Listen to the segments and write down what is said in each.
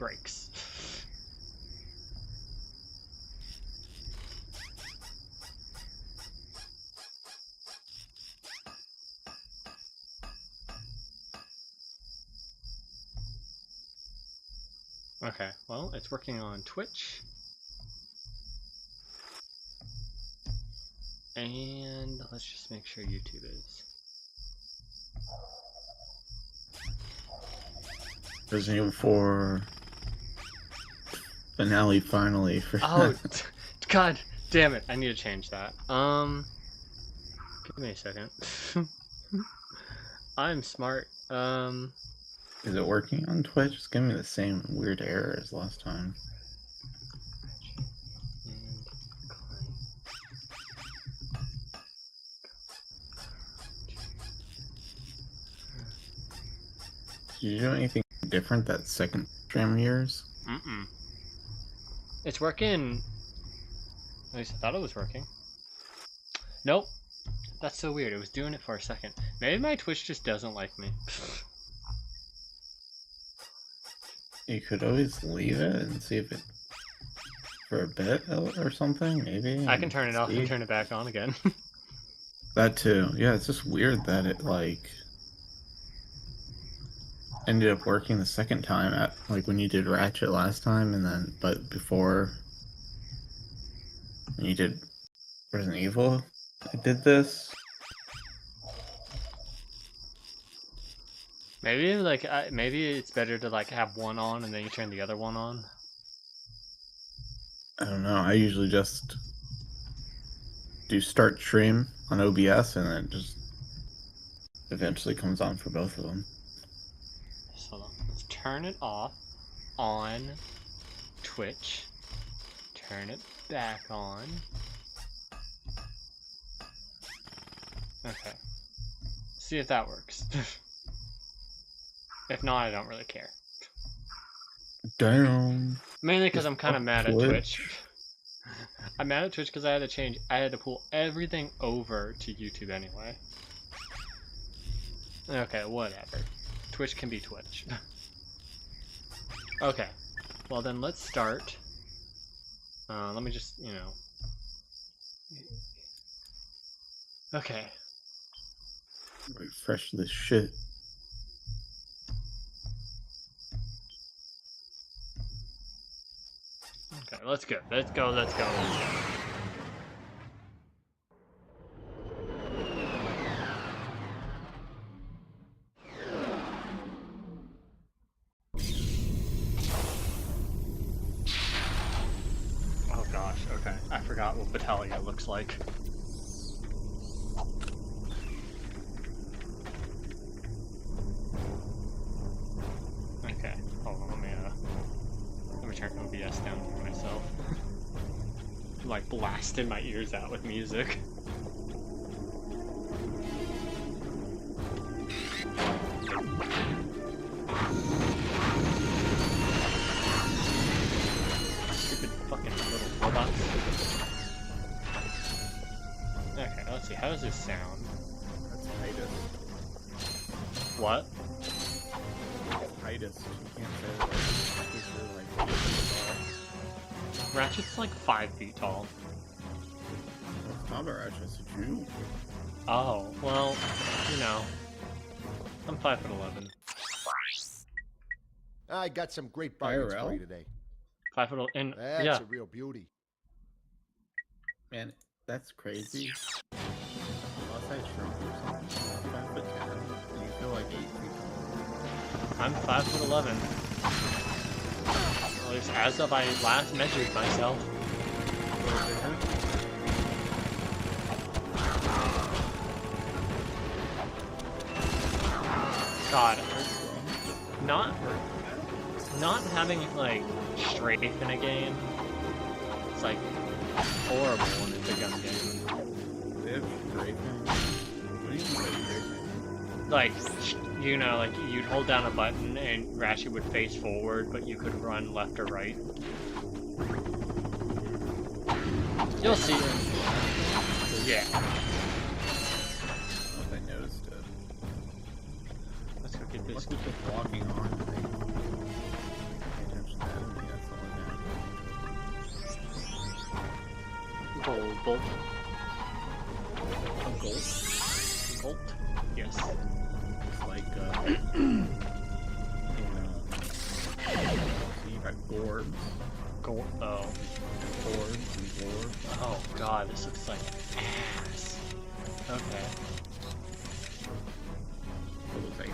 breaks. Okay, well, it's working on Twitch. And let's just make sure YouTube is. Resident Evil 4 finale finally. Oh, god damn it! I need to change that. Give me a second. I'm smart. Is it working on Twitch? It's giving me the same weird error as last time. Did you do anything different that second stream of yours? It's working. At least I thought it was working. Nope. That's so weird. It was doing it for a second. Maybe my Twitch just doesn't like me. You could always leave it and see if it for a bit or something, maybe. I can turn it off and turn it back on again. That too. Yeah, it's just weird that it like ended up working the second time at like when you did Ratchet last time, and then but before when you did Resident Evil, it did this. Maybe like maybe it's better to like have one on and then you turn the other one on. I don't know. I usually just do start stream on OBS and then just eventually comes on for both of them. So let's turn it off on Twitch. Turn it back on. Okay. See if that works. If not, I don't really care. Damn. Mainly because I'm kind of mad at Twitch. I'm mad at Twitch because I had to pull everything over to YouTube anyway. Okay, whatever. Twitch can be Twitch. Okay. Well then let's start. Let me just, you know. Okay. Refresh this shit. Okay, let's go. Let's go. Let's go. Oh gosh, okay. I forgot what Battaglia looks like. Okay, hold on, let me turn OBS down for myself. I'm like blasting my ears out with music. Stupid fucking little robots. Okay, let's see, how does this sound? That's Titus. What? Titus. You can't say that. Like, Ratchet's like 5 feet tall. it's not about Ratchet, it's a Jew. Oh, well, you know. I'm 5'11". I got some great bargains for you today. 5'11", and That's yeah. a real beauty. Man, that's crazy. Unless I shrunk or something. 5'10", and you feel like 8 feet tall. I'm 5'11". At least as of I last measured myself. God, not having like strafe in a game. It's like horrible when it's a gun game. They have strafing? What do you mean by strafing? Like, you know, like you'd hold down a button and Ratchet would face forward, but you could run left or right. You'll see. Yeah. I don't know if I noticed it. Let's go get this. What's with the vlogging on? Pay attention. purple bolt. A gold? Bolt? Yes. It's like, in, so you got gorbs. Gold. Oh. Orbs and orbs. Oh god, this looks like ass. Okay. It looks like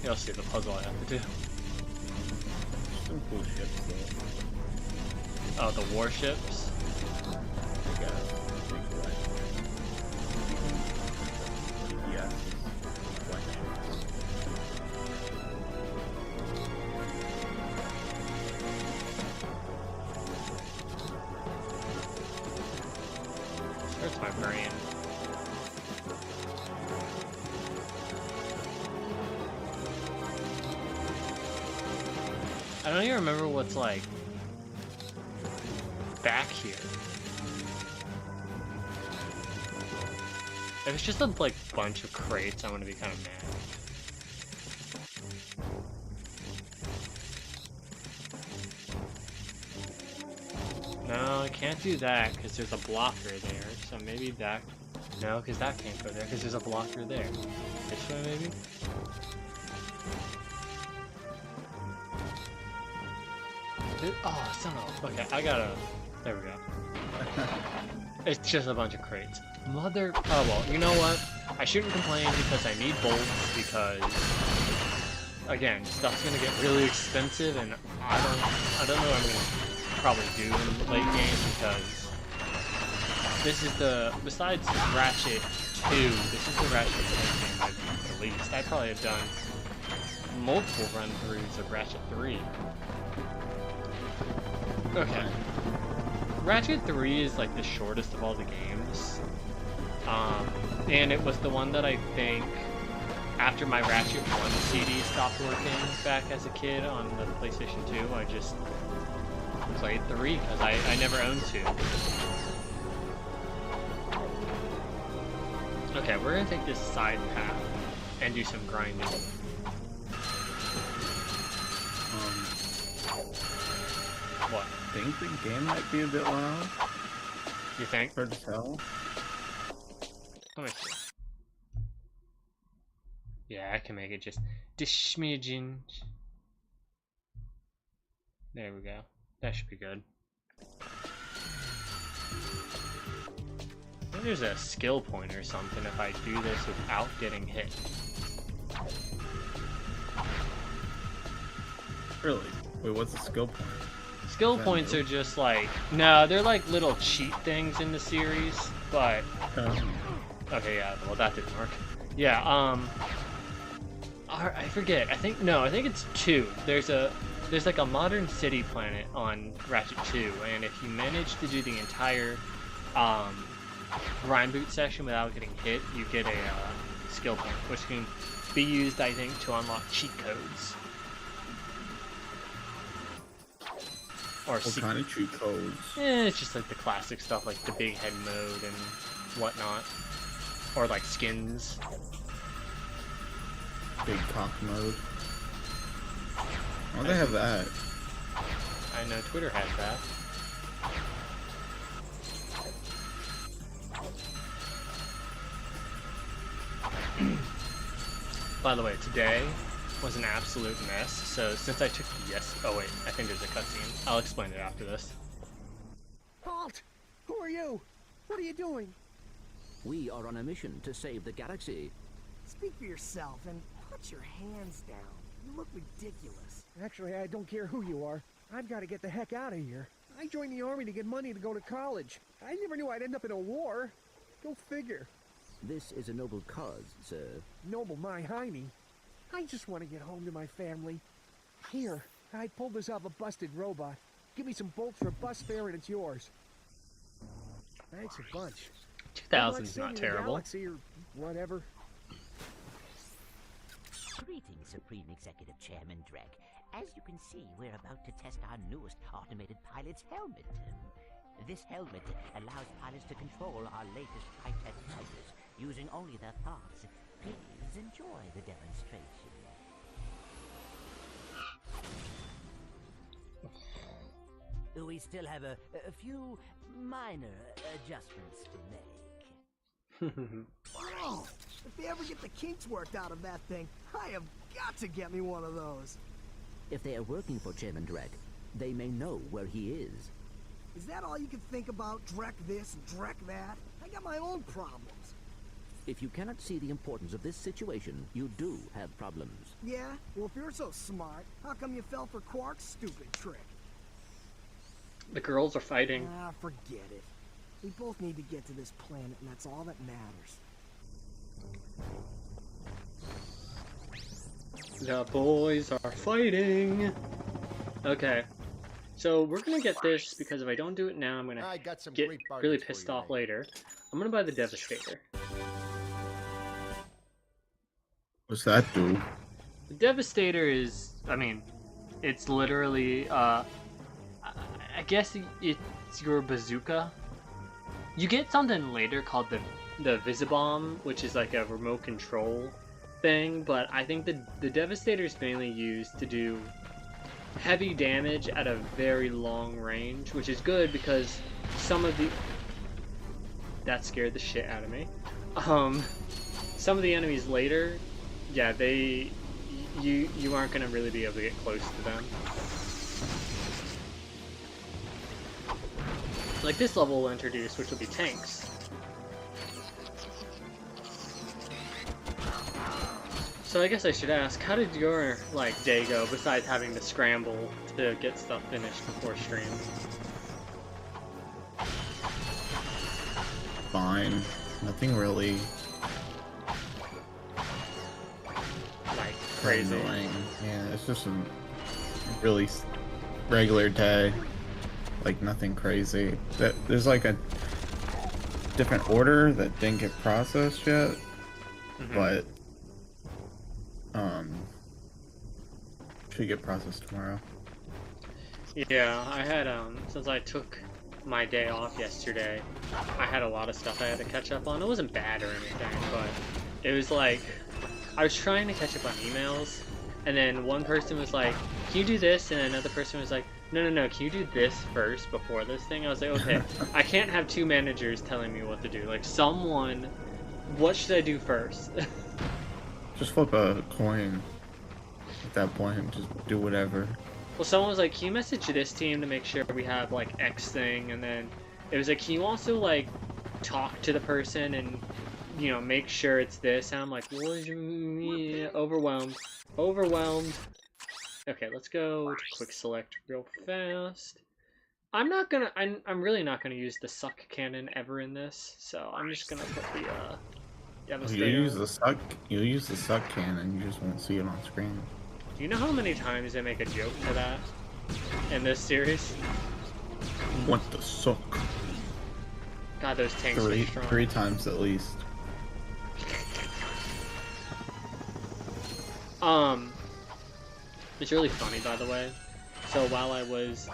You'll see the puzzle I have to do. some cool ships though. Oh, the warships? They got big flags. Yeah. Flagships. Hurts my brain. I don't even remember what's like back here. If it's just a like bunch of crates, I'm gonna be kind of mad. No, I can't do that because there's a blocker there. So maybe that. No, because that can't go there because there's a blocker there. This way, maybe. Oh, son of. Okay, I gotta. There we go. It's just a bunch of crates. Mother. Oh well, you know what? I shouldn't complain because I need bolts because, again, stuff's gonna get really expensive, and I don't know what I'm gonna probably do in the late game because this is the besides Ratchet 2, this is the Ratchet game I've released. I probably have done multiple run-throughs of Ratchet 3. Okay. Ratchet 3 is like the shortest of all the games. And it was the one that I think, after my Ratchet 1 CD stopped working back as a kid on the PlayStation 2, I just played 3 because I never owned 2. Okay, we're gonna take this side path and do some grinding. What? I think the game might be a bit loud. You think? Hard to tell. Let me see. Yeah, I can make it just smidgen. There we go. That should be good. I think there's a skill point or something if I do this without getting hit. Really? Wait, what's the skill point? Skill points are just like, no, they're like little cheat things in the series, but okay, yeah, well that didn't work. Yeah, I forget. I think it's 2. There's like a modern city planet on Ratchet 2, and if you manage to do the entire grind boot session without getting hit, you get a skill point, which can be used, I think, to unlock cheat codes. Or what kind of cheat codes? It's just like the classic stuff, like the big head mode and whatnot. Or like skins. Big cock mode. Why do they have that? I know Twitter has that. By the way, today was an absolute mess, so since I took oh wait, I think there's a cutscene. I'll explain it after this. Halt! Who are you? What are you doing? We are on a mission to save the galaxy. Speak for yourself and put your hands down. You look ridiculous. Actually, I don't care who you are. I've got to get the heck out of here. I joined the army to get money to go to college. I never knew I'd end up in a war. Go figure. This is a noble cause, sir. Noble my hiney. I just want to get home to my family. Here, I pulled this off a busted robot. Give me some bolts for bus fare and it's yours. Thanks a bunch. 2000's not terrible. Galaxy or whatever. Greetings, Supreme Executive Chairman Drek. As you can see, we're about to test our newest automated pilot's helmet. This helmet allows pilots to control our latest high-tech fighters using only their thoughts. Please enjoy the demonstration. We still have a few minor adjustments to make. Oh, if they ever get the kinks worked out of that thing, I have got to get me one of those. If they are working for Chairman Drek, they may know where he is. Is that all you can think about? Drek this, Drek that? I got my own problems. If you cannot see the importance of this situation, you do have problems. Yeah? Well, if you're so smart, how come you fell for Quark's stupid trick? The girls are fighting. Ah, forget it. We both need to get to this planet, and that's all that matters. The boys are fighting. Okay. So we're gonna get this because if I don't do it now, I'm gonna I got some get great really bargains for pissed you off today. later. I'm gonna buy the Devastator. What's that do? The Devastator is, I mean, it's literally, I guess it's your bazooka. You get something later called the Visibomb, which is like a remote control thing, but I think the Devastator is mainly used to do heavy damage at a very long range, which is good because some of the... That scared the shit out of me. Some of the enemies later, yeah, you aren't gonna really be able to get close to them. Like this level will introduce, which will be tanks. So I guess I should ask, how did your day go besides having to scramble to get stuff finished before stream? Fine. Nothing really Crazy. annoying. Yeah, it's just a really regular day. Like nothing crazy. There's like a different order that didn't get processed yet, but should get processed tomorrow. Yeah, I had since I took my day off yesterday, I had a lot of stuff I had to catch up on. It wasn't bad or anything, but it was like I was trying to catch up on emails, and then one person was like, "Can you do this?" and another person was like, "No, can you do this first before this thing?" I was like, "Okay, I can't have two managers telling me what to do. Like, someone, what should I do first?" Just flip a coin at that point. Just do whatever. Well, someone was like, "Can you message this team to make sure we have like X thing?" And then it was like, "Can you also like talk to the person and make sure it's this?" And I'm like, "What is me? Overwhelmed. Okay, let's go to quick select real fast. I'm really not gonna use the suck cannon ever in this, so I'm just gonna put the Devastator. You use the suck cannon. You just won't see it on screen. Do you know how many times they make a joke to that in this series? What the suck? God, those tanks are strong. Three times at least. It's really funny, by the way. So while I was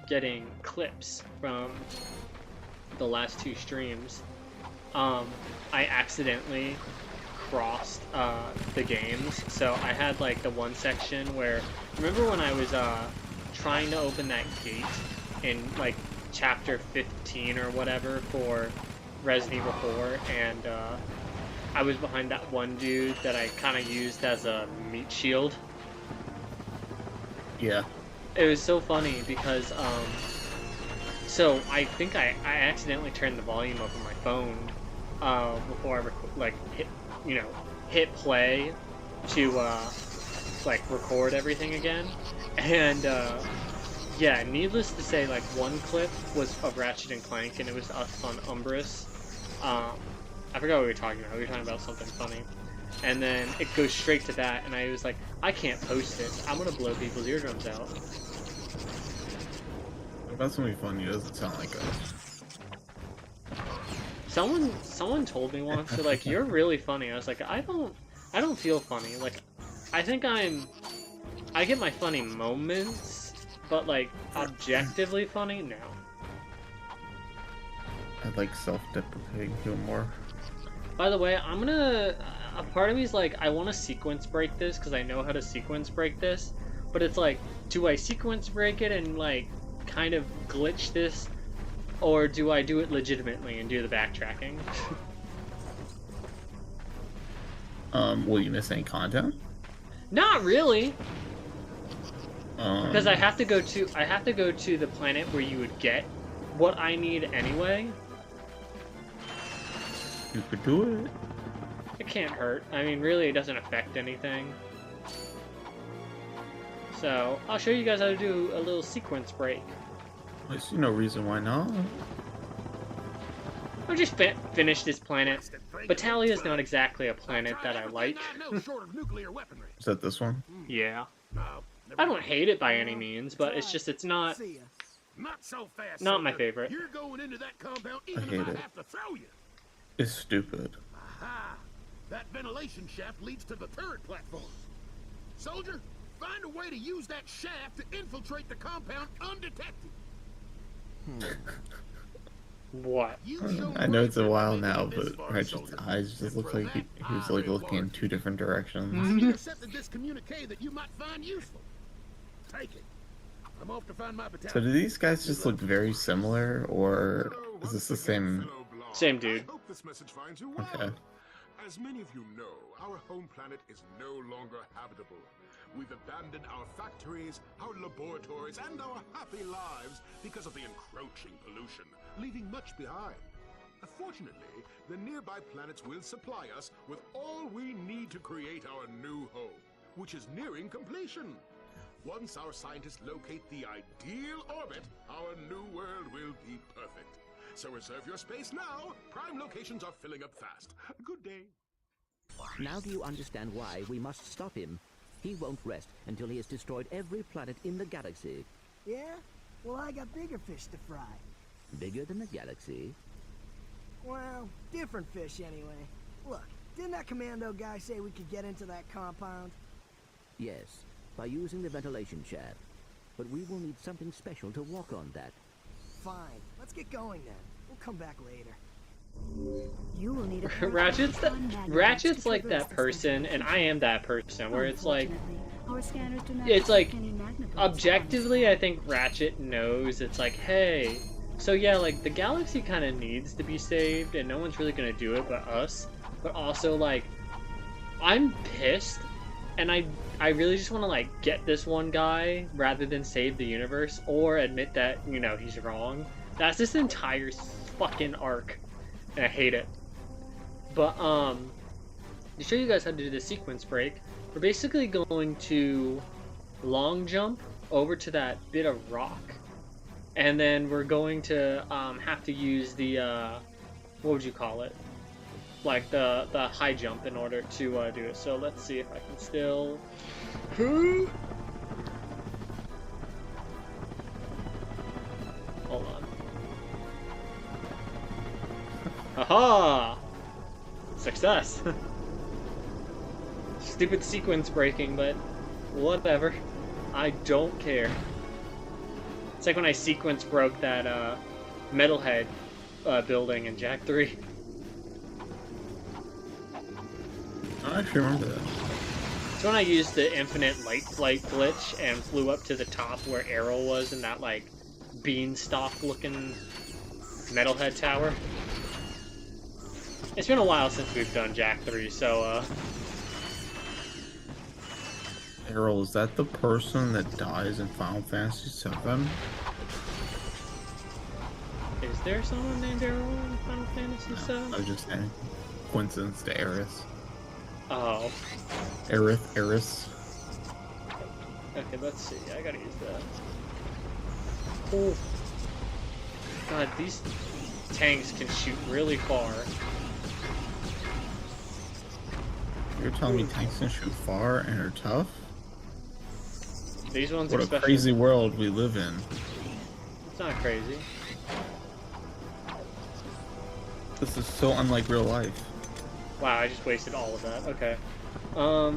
getting clips from the last two streams, I accidentally crossed the games. So I had like the one section where, remember when I was trying to open that gate in like chapter 15 or whatever for Resident Evil 4, and I was behind that one dude that I kind of used as a meat shield. Yeah. It was so funny because so I think I accidentally turned the volume up on my phone before I hit play to record everything again, and yeah, needless to say, like one clip was of Ratchet and Clank, and it was us on Umbrus. I forgot what we were talking about. We were talking about something funny. And then it goes straight to that, and I was like, I can't post this. I'm gonna blow people's eardrums out. That's gonna be funny. It doesn't sound like us. Someone told me once, they're like, you're really funny. I was like, I don't feel funny. Like, I think I get my funny moments, but like, objectively funny? No. I like self-deprecating humor. By the way, a part of me is like, I want to sequence break this because I know how to sequence break this, but it's like, do I sequence break it and like kind of glitch this, or do I do it legitimately and do the backtracking? Will you miss any content? Not really, because I have to go to the planet where you would get what I need anyway. You could do it. It can't hurt. I mean, really, it doesn't affect anything. So, I'll show you guys how to do a little sequence break. I see no reason why not. I'll just finish this planet. Battalia's not exactly a planet that I like. Is that this one? Yeah. I don't hate it by any means, but it's just, it's not my favorite. I hate it. It's stupid. Aha! That ventilation shaft leads to the turret platform. Soldier, find a way to use that shaft to infiltrate the compound undetected. What? I know it's a while now, but Ratchet's eyes just look like he was like looking in two different directions. I intercepted this communique that you might find useful. Take it. I'm off to find my battalion. So do these guys just look very similar, or is this the same? Same dude. I hope this message finds you well. Okay. As many of you know, our home planet is no longer habitable. We've abandoned our factories, our laboratories, and our happy lives because of the encroaching pollution, leaving much behind. Fortunately, the nearby planets will supply us with all we need to create our new home, which is nearing completion. Once our scientists locate the ideal orbit, our new world will be perfect. So reserve your space now. Prime locations are filling up fast. Good day. Now do you understand why we must stop him? He won't rest until he has destroyed every planet in the galaxy. Yeah? Well, I got bigger fish to fry. Bigger than the galaxy? Well, different fish anyway. Look, didn't that commando guy say we could get into that compound? Yes, by using the ventilation shaft. But we will need something special to walk on that. Fine, let's get going then. We'll come back later. You will need a Ratchet's like that person, and I am that person, where it's like, objectively, I think Ratchet knows, it's like, hey, so yeah, like, the galaxy kind of needs to be saved, and no one's really gonna do it but us, but also, like, I'm pissed, and I really just want to, like, get this one guy, rather than save the universe, or admit that, you know, he's wrong. That's this entire fucking arc. And I hate it. But, to show you guys how to do the sequence break, we're basically going to long jump over to that bit of rock. And then we're going to, have to use the, what would you call it? Like, the high jump in order to, do it. So let's see if I can still... Hold on. Aha! Success! Stupid sequence breaking, but whatever. I don't care. It's like when I sequence broke that Metalhead building in Jak 3. I actually remember that. It's when I used the infinite light flight glitch and flew up to the top where Arrow was in that like beanstalk looking Metalhead tower. It's been a while since we've done Jak 3, so, Errol, is that the person that dies in Final Fantasy VII? Is there someone named Arrow in Final Fantasy VII? I was just saying. Coincidence to Eris. Oh. Eris. Okay, let's see. I gotta use that. Oh. God, these tanks can shoot really far. You're telling me tanks can shoot far and are tough? These ones What especially. a crazy world we live in. It's not crazy. This is so unlike real life. Wow, I just wasted all of that. Okay. Are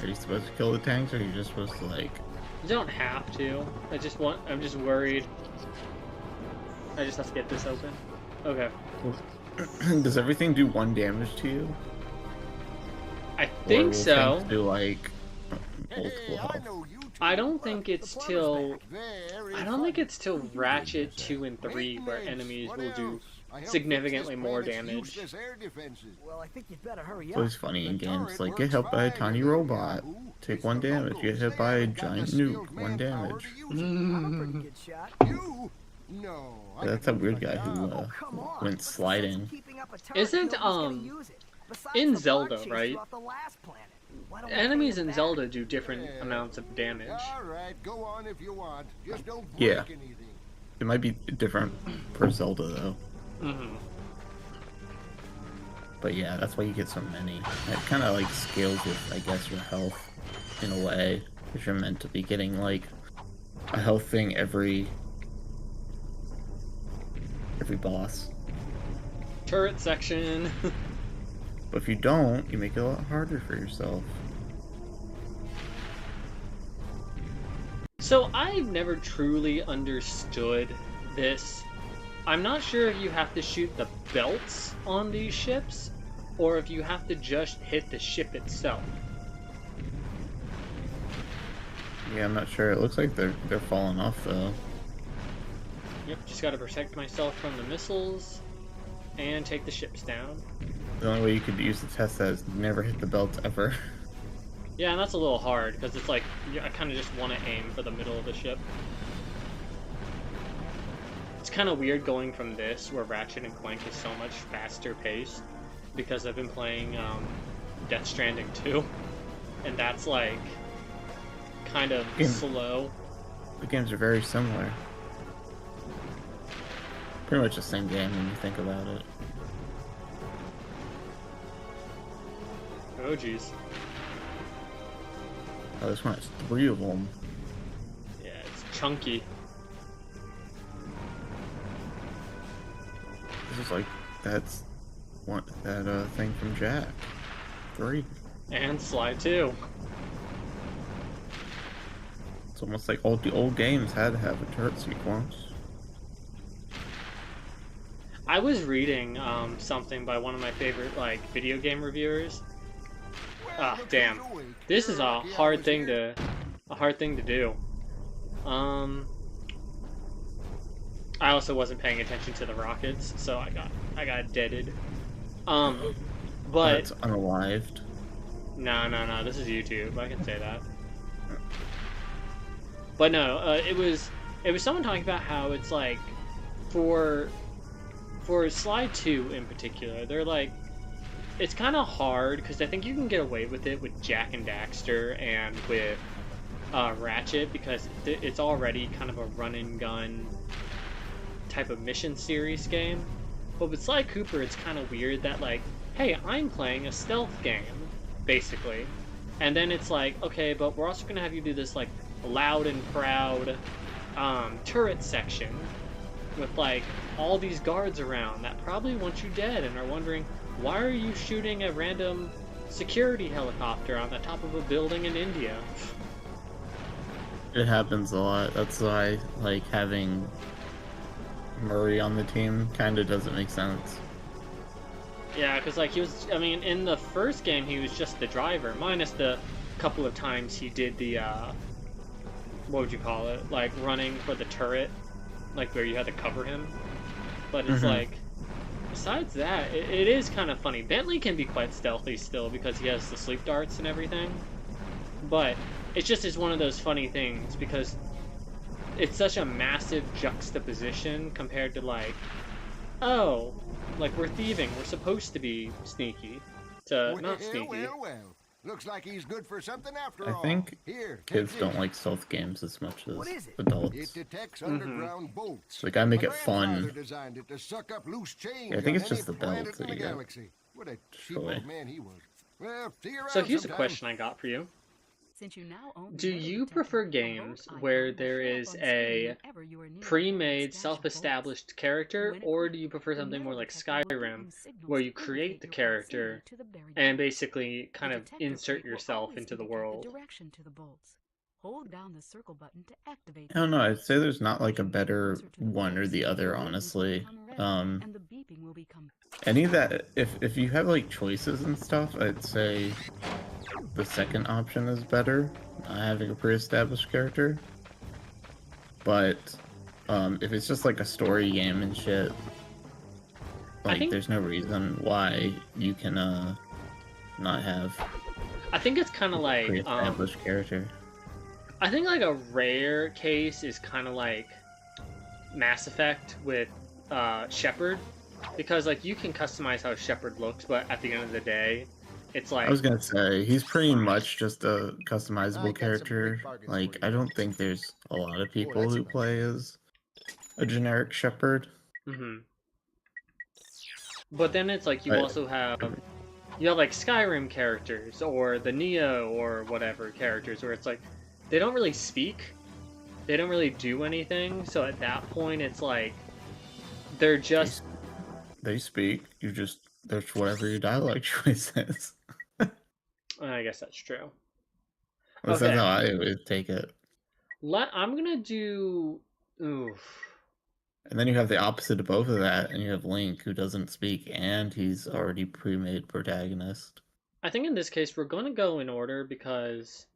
you supposed to kill the tanks, or are you just supposed to, like... You don't have to. I'm just worried. I just have to get this open. Okay. Does everything do 1 damage to you? I Or think will so. tanks do, like... multiple health. I don't think it's till Ratchet 2 and 3 where enemies will do significantly more damage. Well, I think you'd better hurry It's up. always funny in games, like get hit by a tiny robot, take 1 damage, get hit by a giant nuke, 1 damage. I'm a pretty good shot. No. Yeah, that's a weird guy who Oh, come on. went What's the sense of sliding. keeping up a turret Isn't, if nobody's gonna use it? Besides, in the Zelda, bug chased right? you off the last planet. Why don't we Enemies pay in them Zelda do different amounts of damage. All right, go on if you want. Just don't break Yeah. anything. It might be different for Zelda though. Mm-hmm. But yeah, that's why you get so many. It kind of like scales with, I guess, your health in a way, because you're meant to be getting like a health thing every boss. Turret section. But if you don't, you make it a lot harder for yourself. So I've never truly understood this. I'm not sure if you have to shoot the belts on these ships, or if you have to just hit the ship itself. Yeah, I'm not sure. It looks like they're falling off though. Yep, just gotta protect myself from the missiles, and take the ships down. The only way you could use the test that is never hit the belt ever. Yeah, and that's a little hard, because it's like, I kind of just want to aim for the middle of the ship. It's kind of weird going from this, where Ratchet and Clank is so much faster paced, because I've been playing Death Stranding 2, and that's like, kind of slow. The games are very similar. Pretty much the same game when you think about it. Oh jeez. Oh, this one has 3 of them. Yeah, it's chunky. This is like, that's one, that thing from Jack. 3. And Sly 2. It's almost like all the old games had to have a turret sequence. I was reading something by one of my favorite like video game reviewers. Ah, damn. This is a hard thing to do. I also wasn't paying attention to the rockets, so I got deaded. But It's unalived. no, this is YouTube. I can say that. But no, it was someone talking about how it's like for Sly 2 in particular, they're like, it's kind of hard because I think you can get away with it with Jak and Daxter and with Ratchet because it's already kind of a run and gun type of mission series game. But with Sly Cooper, it's kind of weird that like, hey, I'm playing a stealth game, basically. And then it's like, okay, but we're also gonna have you do this like loud and proud turret section with like all these guards around that probably want you dead and are wondering, why are you shooting a random security helicopter on the top of a building in India? It happens a lot. That's why, like, having Murray on the team kind of doesn't make sense. Yeah, because like he was, I mean, in the first game he was just the driver, minus the couple of times he did the, what would you call it, like running for the turret, like where you had to cover him. But it's like, besides that, it is kind of funny. Bentley can be quite stealthy still because he has the sleep darts and everything. But it just is one of those funny things because it's such a massive juxtaposition compared to like, oh, like we're thieving, we're supposed to be sneaky, to not sneaky. Well. Looks like he's good for something after all. I think Here, kids take don't this. like stealth games as much as What is it? adults. It detects underground bolts. So they gotta make My it fun. grandfather designed it to suck up loose chains Yeah, I think on it's just any the belt planet that in the you got. galaxy. What a cheap Surely. old man he was. Well, see you around So here's a sometime. question I got for you. Since you now own the Do metal you detector, prefer a bolt games icon where will there show up is on screen a whenever you are near a pre-made, stash of self-established character, When it or clicks, do you prefer the something more metal like detector will give Skyrim, you signals where you to create indicate the your character proximity to the buried and bolt. basically kind The of detector insert plate will yourself always into the indicate world? The direction to the bolts. Hold down the circle button to activate. I don't know, I'd say there's not like a As you get better closer to the one or bolts, the the other, buttons will honestly. become red, and the beeping will become Any that, if you have like choices and stuff, I'd say the second option is better, having a pre-established character. But if it's just like a story game and shit, like there's no reason why you can not have I think it's kind of like pre-established character. I think like a rare case is kind of like Mass Effect with Shepard, because like you can customize how Shepard looks, but at the end of the day, it's like I was gonna say he's pretty much just a customizable character. Like I don't think there's a lot of people who play as a generic Shepard. Mm-hmm. But then it's like you also have like Skyrim characters or the Neo or whatever characters where it's like they don't really speak, they don't really do anything. So at that point, it's like they're just they speak. You just there's whatever your dialogue choice is. I guess that's true. Well, Okay. that's how I would take it. I'm gonna do. Oof. And then you have the opposite of both of that, and you have Link, who doesn't speak, and he's already pre-made protagonist. I think in this case, we're going to go in order because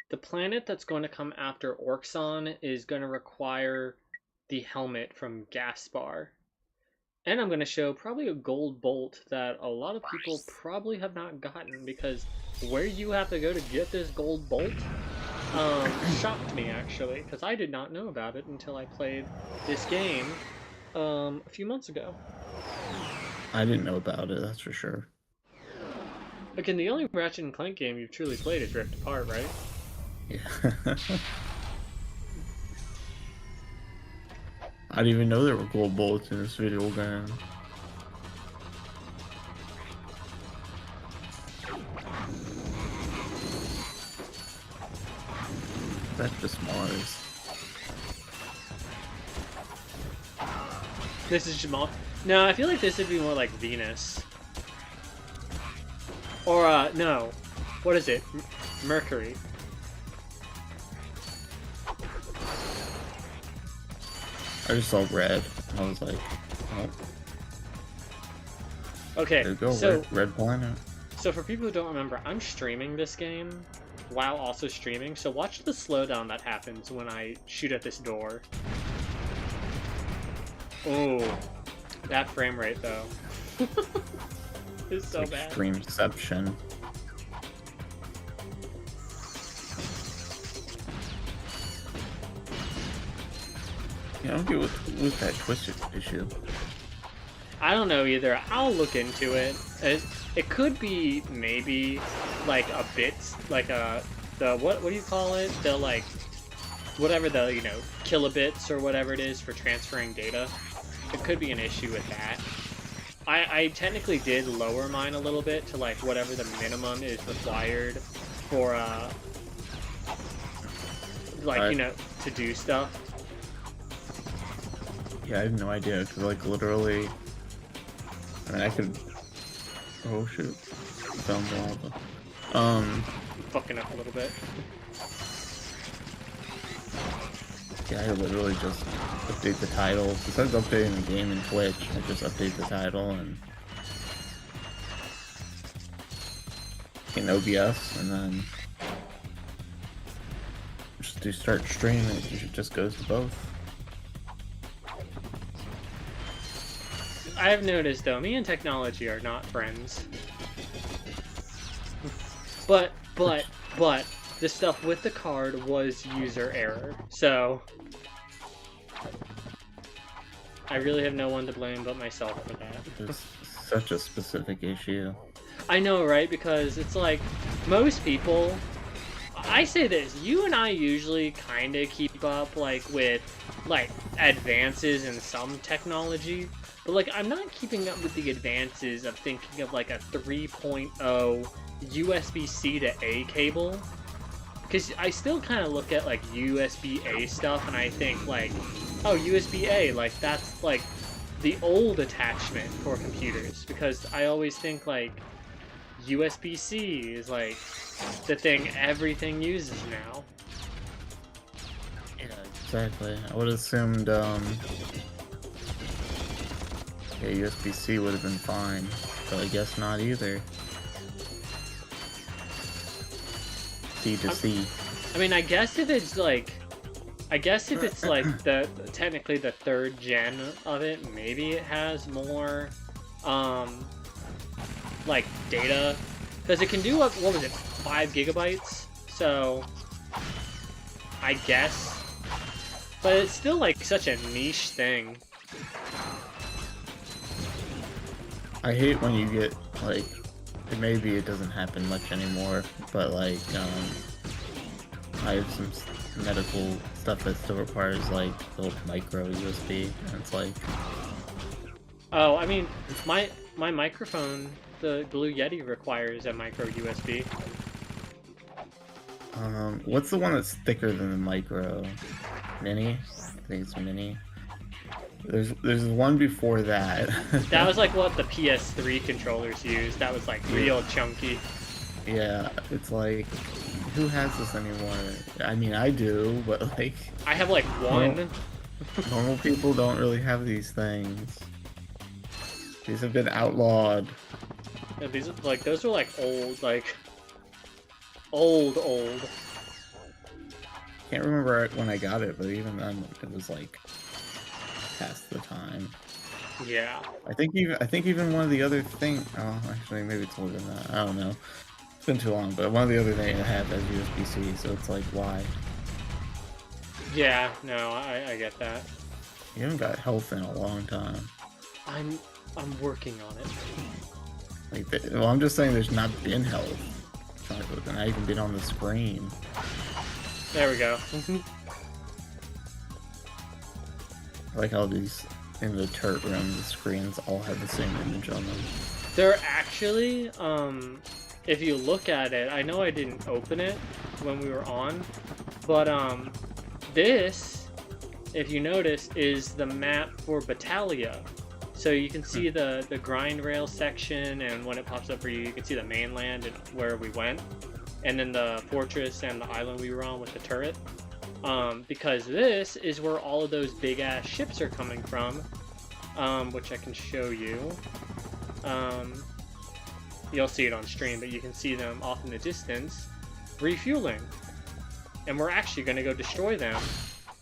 the planet that's going to come after Orxon is going to require the helmet from Gaspar. And I'm going to show probably a gold bolt that a lot of people probably have not gotten, because where you have to go to get this gold bolt shocked me, actually, because I did not know about it until I played this game a few months ago. I didn't know about it, that's for sure. Again, the only Ratchet and Clank game you've truly played is Rift Apart, right? Yeah. I didn't even know there were gold bullets in this video game. That's just Mars. This is Jamal. No, I feel like this would be more like Venus. Or, no. What is it? Mercury. I just saw red. I was like, oh. Okay, There you go, so red planet. So for people who don't remember, I'm streaming this game while also streaming, so watch the slowdown that happens when I shoot at this door. Oh, that frame rate though. It's so bad. Extremeception. Yeah, I don't get with that twist issue. I don't know either. I'll look into it. It could be maybe like a bit, like the what do you call it? The like whatever the kilobits or whatever it is for transferring data. It could be an issue with that. I technically did lower mine a little bit to like whatever the minimum is required for to do stuff. Yeah, I have no idea, because like literally, I mean I could, oh shoot, found lava. Fucking up a little bit. Yeah, I literally just update the title. Besides updating the game in Twitch, I just update the title and in OBS, and then just do start stream. It just goes to both. I have noticed though, me and technology are not friends. But the stuff with the card was user error, so I really have no one to blame but myself for that. It's such a specific issue. I know, right? Because it's like, most people, I say this, you and I usually kind of keep up, like, with, like, advances in some technology, but, like, I'm not keeping up with the advances of thinking of, like, a 3.0 USB-C to A cable, because I still kind of look at, like, USB-A stuff, and I think, like, oh, USB-A, like, that's, like, the old attachment for computers, because I always think, like, USB-C is, like, the thing everything uses now. Yeah, exactly. I would have assumed, yeah, USB-C would have been fine, but I guess not either. C to C. I mean, I guess if it's like the technically the 3rd gen of it, maybe it has more like data, because it can do up, what was it, 5 gigabytes? So I guess, but it's still like such a niche thing. I hate when you get like, maybe it doesn't happen much anymore, but like I have some medical stuff that still requires like the micro USB, and it's like, Oh, I mean, my microphone, the Blue Yeti, requires a micro USB. what's the one that's thicker than the micro? Mini? I think it's Mini. There's one before that. That was like what the PS3 controllers used. That was like real chunky. Yeah, it's like, who has this anymore? I mean, I do, but like, I have like one. normal people don't really have these things. These have been outlawed. Yeah, these are, like, those are like old, like old. Can't remember when I got it, but even then, it was like past the time. Yeah. I think even one of the other things. Oh, actually, maybe it's older than that. I don't know. It's been too long, but one of the other things I have has USB-C, so it's like, why? Yeah. No, I get that. You haven't got health in a long time. I'm working on it. Like, well, I'm just saying, there's not been health. It's not even been on the screen. There we go. I like how these in the turret room, the screens all have the same image on them. They're actually, if you look at it, I know I didn't open it when we were on, but this, if you notice, is the map for Battalia. So you can see the grind rail section, and when it pops up for you, you can see the mainland and where we went, and then the fortress and the island we were on with the turret. Because this is where all of those big ass ships are coming from, which I can show you. You'll see it on stream, but you can see them off in the distance refueling, and we're actually going to go destroy them,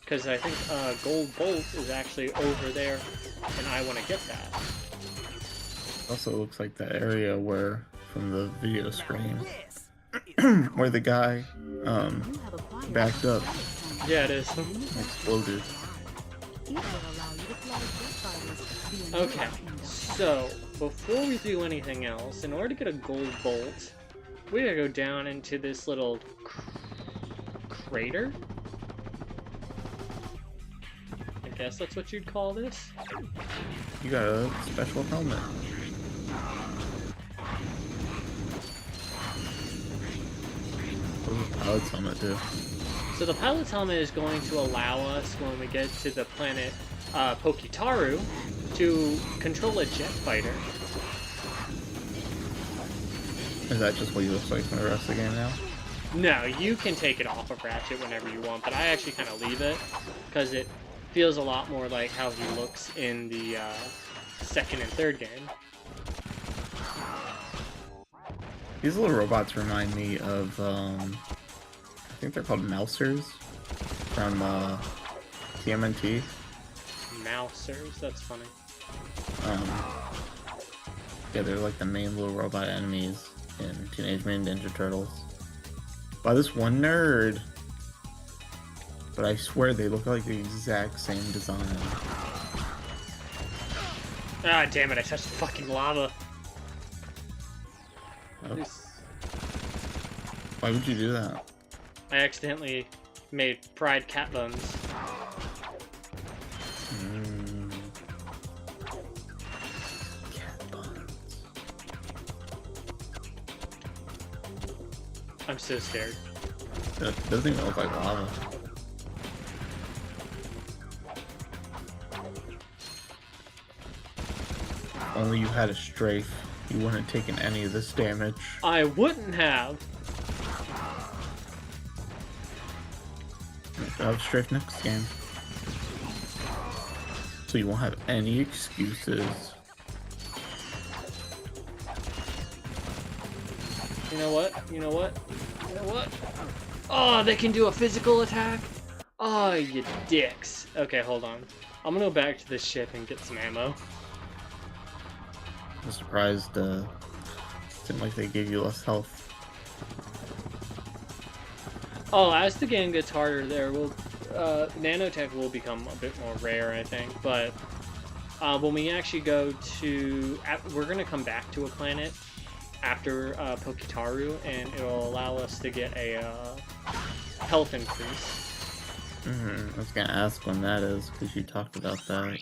because I think Gold Bolt is actually over there, and I want to get that. Also looks like the area where, from the video screen, where the guy backed up, Yeah, it is. exploded. Okay, so before we do anything else, in order to get a Gold Bolt, we gotta go down into this little crater. I guess that's what you'd call this. You got a special helmet. What does the pilot's helmet do? So the pilot's helmet is going to allow us, when we get to the planet Pokitaru, to control a jet fighter. Is that just what he looks like for the rest of the game now? No, you can take it off of Ratchet whenever you want, but I actually kind of leave it, because it feels a lot more like how he looks in the 2nd and 3rd game. These little robots remind me of, I think they're called Mousers from TMNT. Mousers, that's funny. Yeah, they're like the main little robot enemies in Teenage Mutant Ninja Turtles. By this one nerd, but I swear they look like the exact same design. Ah, damn it, I touched the fucking lava. Oh. Why would you do that? I accidentally made fried cat bones. Cat buns. I'm so scared. That doesn't even look like lava. If only you had a strafe, you wouldn't have taken any of this damage. I wouldn't have. I'll have strafe next game. So you won't have any excuses. You know what? You know what? You know what? Oh, they can do a physical attack? Oh, you dicks. Okay, hold on. I'm gonna go back to this ship and get some ammo. I'm surprised, seemed like they gave you less health. Oh, as the game gets harder, there will nanotech will become a bit more rare, I think. But when we actually go to, we're gonna come back to a planet after Pokitaru, and it'll allow us to get a health increase. I was gonna ask when that is, because you talked about that.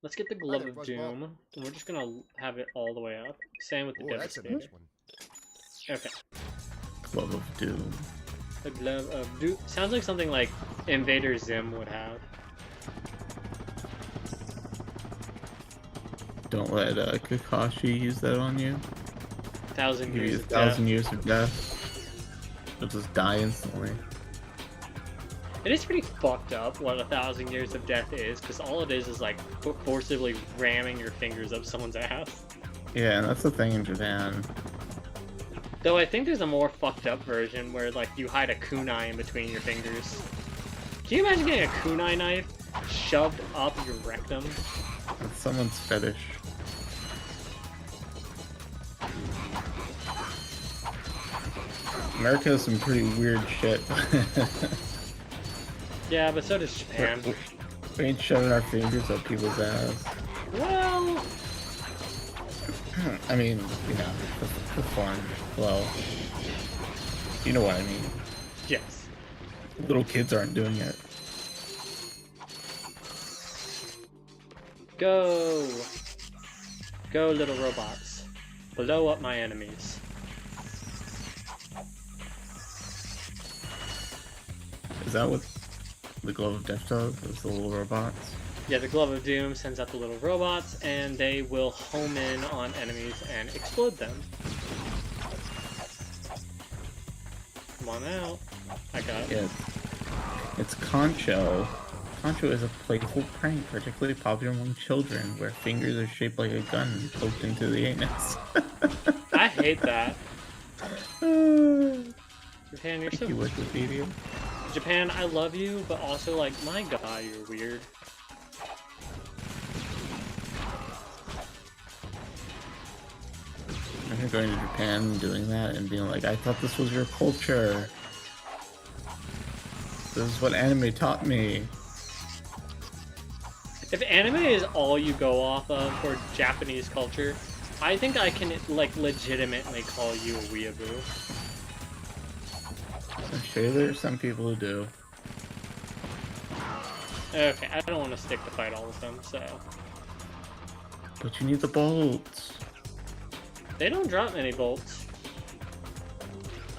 Let's get the Glove of Doom, and we're just gonna have it all the way up. Same with the Devastator. Okay. Glove of Doom. The Glove of Doom sounds like something like Invader Zim would have. Don't let Kakashi use that on you. 1,000 Give you years 1,000 years of death. You'll just die instantly. It is pretty fucked up what 1,000 years of death is, because all it is like forcibly ramming your fingers up someone's ass. Yeah, and that's the thing in Japan. Though I think there's a more fucked up version where like you hide a kunai in between your fingers. Can you imagine getting a kunai knife shoved up your rectum? That's someone's fetish. America has some pretty weird shit. Yeah, but so does Japan. We ain't shoving our fingers up people's ass. Well, I mean, you know, for fun. Well, you know what I mean. yes. Little kids aren't doing it. Go! Go, little robots. Blow up my enemies. Is that what the Glove of Death does? Those the little robots? Yeah, the Glove of Doom sends out the little robots, and they will home in on enemies and explode them. Come on out. I got it. Yeah. It's Concho. Concho is a playful prank, particularly popular among children, where fingers are shaped like a gun poked into the anus. I hate that. Japan, you're Thank so... you, Wikipedia. Japan, I love you, but also, like, my god, you're weird. Imagine going to Japan and doing that and being like, I thought this was your culture. This is what anime taught me. If anime is all you go off of for Japanese culture, I think I can, like, legitimately call you a weeaboo. I'm sure there's some people who do. Okay, I don't want to stick to fight all of them, so... But you need the bolts. They don't drop many bolts.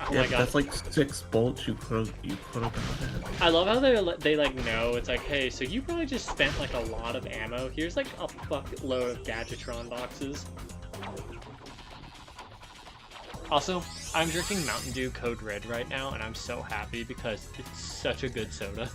Oh Yeah, my god. that's like 6 bolts you could have gotten. I love how they like know. It's like, hey, so you probably just spent like a lot of ammo. Here's like a fuckload of Gadgetron boxes. Also, I'm drinking Mountain Dew Code Red right now, and I'm so happy because it's such a good soda.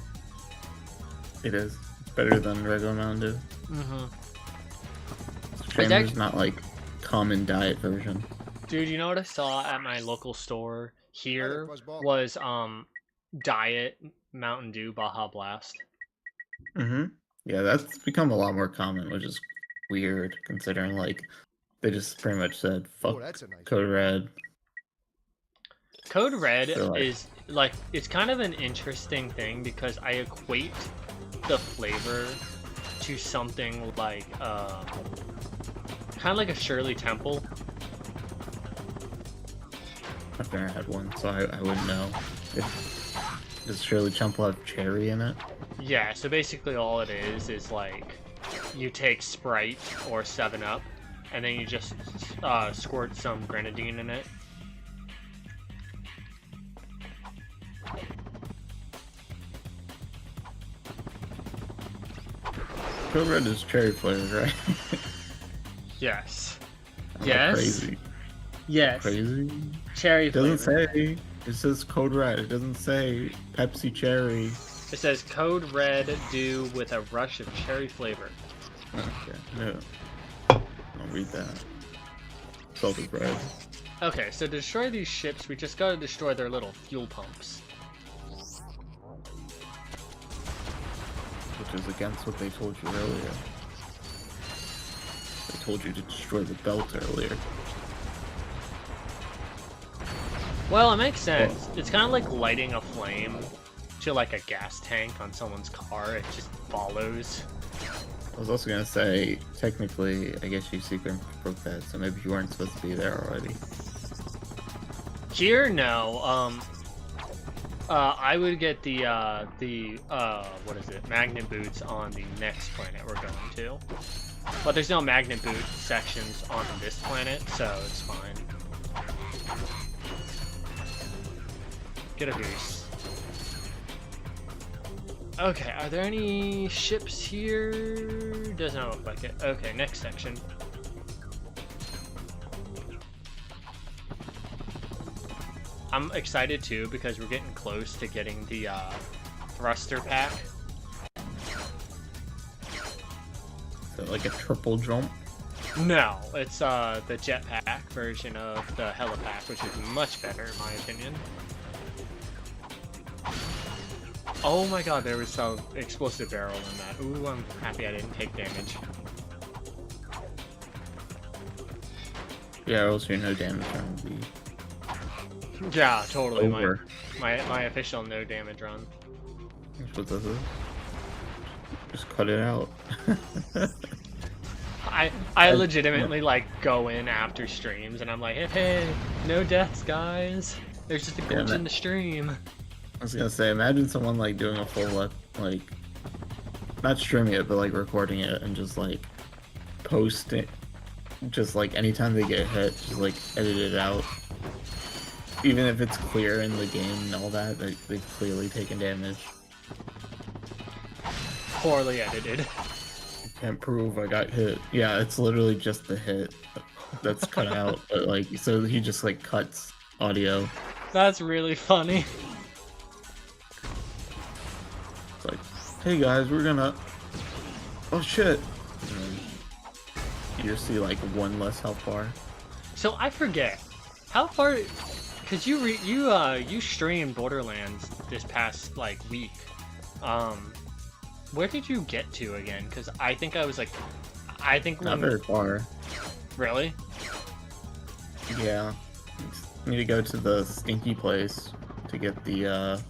It is. It's better than regular Mountain Dew. Mm-hmm. Shame there's not like common diet version. Dude, you know what I saw at my local store here was Diet Mountain Dew Baja Blast. Mm-hmm. Yeah, that's become a lot more common, which is weird considering like they just pretty much said fuck Code Red. Code Red is like, it's kind of an interesting thing because I equate the flavor to something like kind of like a Shirley Temple. I've never had one, so I wouldn't know. Does Shirley Temple have cherry in it? Yeah, so basically all it is like you take Sprite or 7-Up and then you just squirt some grenadine in it. Code Red is cherry flavored, right? Yes. I'm Yes. Crazy. Yes. Crazy. Cherry It doesn't flavor. say. It says Code Red. It doesn't say Pepsi Cherry. It says Code Red Dew with a rush of cherry flavor. Okay. No. I'll read that. Salted bread. Okay, so to destroy these ships, we just gotta destroy their little fuel pumps. which is against what they told you earlier. They told you to destroy the belt earlier. Well, it makes sense. It's kind of like lighting a flame to like a gas tank on someone's car. It just follows. I was also gonna say, technically, I guess you secret broke that, so maybe you weren't supposed to be there already. Here, no. I would get the what is it? Magnet boots on the next planet we're going to. But there's no magnet boot sections on this planet, so it's fine. Get up here. Okay, are there any ships here? Does not look like it. Okay, next section. I'm excited too because we're getting close to getting the thruster pack. Is that like a triple jump? No, it's the jetpack version of the helipack, which is much better in my opinion. Oh my god, there was some explosive barrel in that. Ooh, I'm happy I didn't take damage. Yeah, or else you're no damage on the Yeah, totally. over. My official no damage run. That's what this is. Just cut it out. I legitimately like go in after streams and I'm like, hey, no deaths, guys. There's just a glitch in the stream. I was gonna say, imagine someone like doing a full like, not streaming it, but like recording it and just like posting, just like anytime they get hit, just like edit it out. Even if it's clear in the game and all that, they've clearly taken damage. Poorly edited. Can't prove I got hit. Yeah, it's literally just the hit that's cut out, but like, so he just like cuts audio. That's really funny. It's like, hey guys, we're gonna, oh shit. And then you just see like one less health bar. So I forget, how far, cause you streamed Borderlands this past like week. Where did you get to again? Cause I think I was like, Not very far. Really? Yeah. You need to go to the stinky place to get the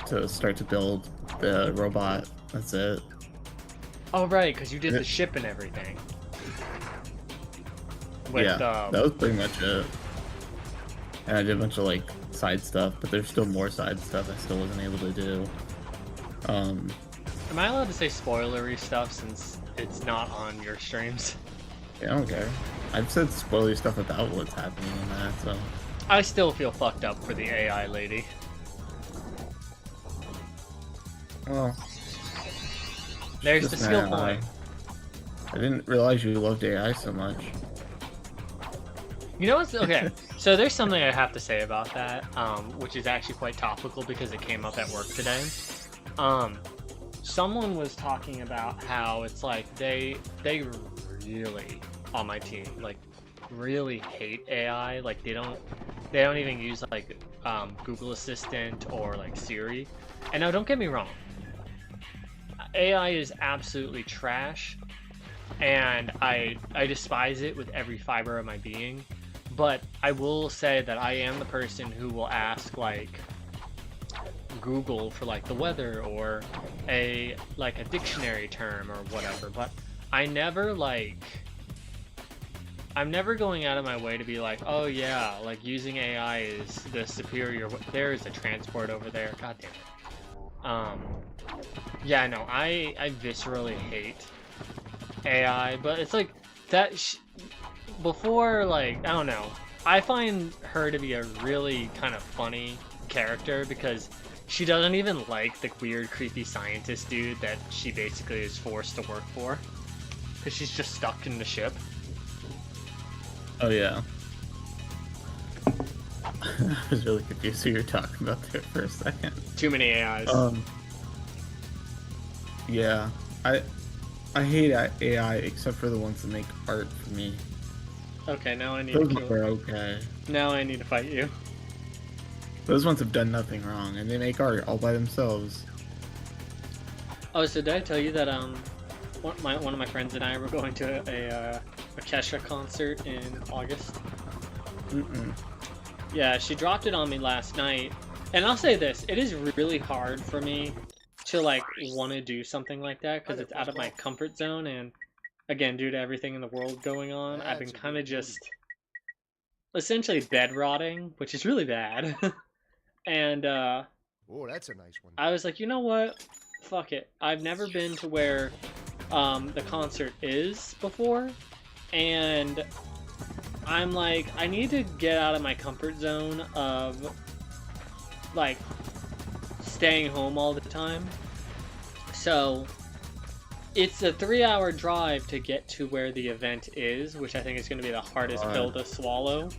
to start to build the robot. That's it. Oh right, cause you did the ship and everything. With, yeah, that was pretty much it. And I did a bunch of like side stuff, but there's still more side stuff I still wasn't able to do. Am I allowed to say spoilery stuff since it's not on your streams? Yeah, I don't care. I've said spoilery stuff about what's happening in that, so. I still feel fucked up for the AI lady. Well. There's the skill point. I didn't realize you loved AI so much. You know what's okay? So there's something I have to say about that, which is actually quite topical because it came up at work today. Someone was talking about how it's like they really on my team like really hate AI. Like they don't even use like Google Assistant or like Siri. And now don't get me wrong, AI is absolutely trash, and I despise it with every fiber of my being. But I will say that I am the person who will ask like Google for like the weather or a dictionary term or whatever, but I'm never going out of my way to be like, oh yeah, like using AI is the superior, there is a transport over there, god damn it. Yeah, no, I viscerally hate AI, but it's like that before, like, I don't know, I find her to be a really kind of funny character because she doesn't even like the weird creepy scientist dude that she basically is forced to work for because she's just stuck in the ship. Oh yeah. I was really confused who you were talking about there for a second. Too many AIs. Yeah, I hate AI except for the ones that make art for me. Okay, now I need Those to kill are okay. Now I need to fight you. Those ones have done nothing wrong, and they make art all by themselves. Oh, so did I tell you that one of my friends and I were going to a Kesha concert in August? Mm-mm. Yeah, she dropped it on me last night. And I'll say this, it is really hard for me to like want to do something like that because it's out of my comfort zone, and again, due to everything in the world going on, I've been kind of just essentially bed rotting, which is really bad. And Oh, that's a nice one. I was like, you know what? Fuck it. I've never been to where the concert is before, and I'm like, I need to get out of my comfort zone of like staying home all the time. So it's a 3-hour drive to get to where the event is, which I think is going to be the hardest pill to swallow.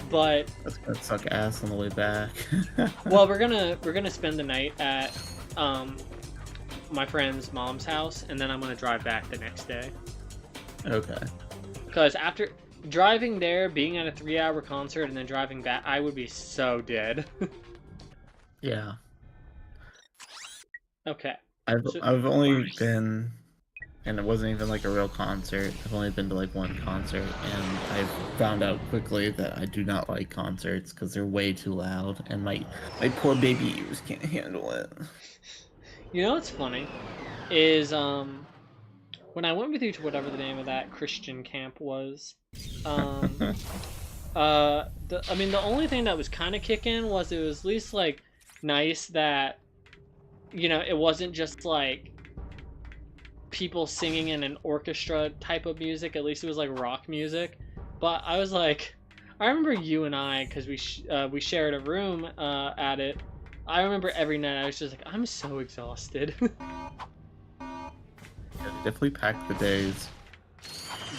But That's gonna suck ass on the way back. well, we're gonna spend the night at my friend's mom's house, and then I'm gonna drive back the next day. Okay. Because after driving there, being at a 3-hour concert, and then driving back, I would be so dead. Yeah. Okay. I've only been, and it wasn't even like a real concert. I've only been to like one concert, and I've found out quickly that I do not like concerts because they're way too loud, and my poor baby ears can't handle it. You know what's funny is when I went with you to whatever the name of that Christian camp was, the only thing that was kind of kicking was it was at least like nice that, you know, it wasn't just like people singing in an orchestra type of music. At least it was like rock music. But I was like, I remember you and I, because we shared a room at it. I remember every night I was just like, I'm so exhausted. Yeah, they definitely packed the days.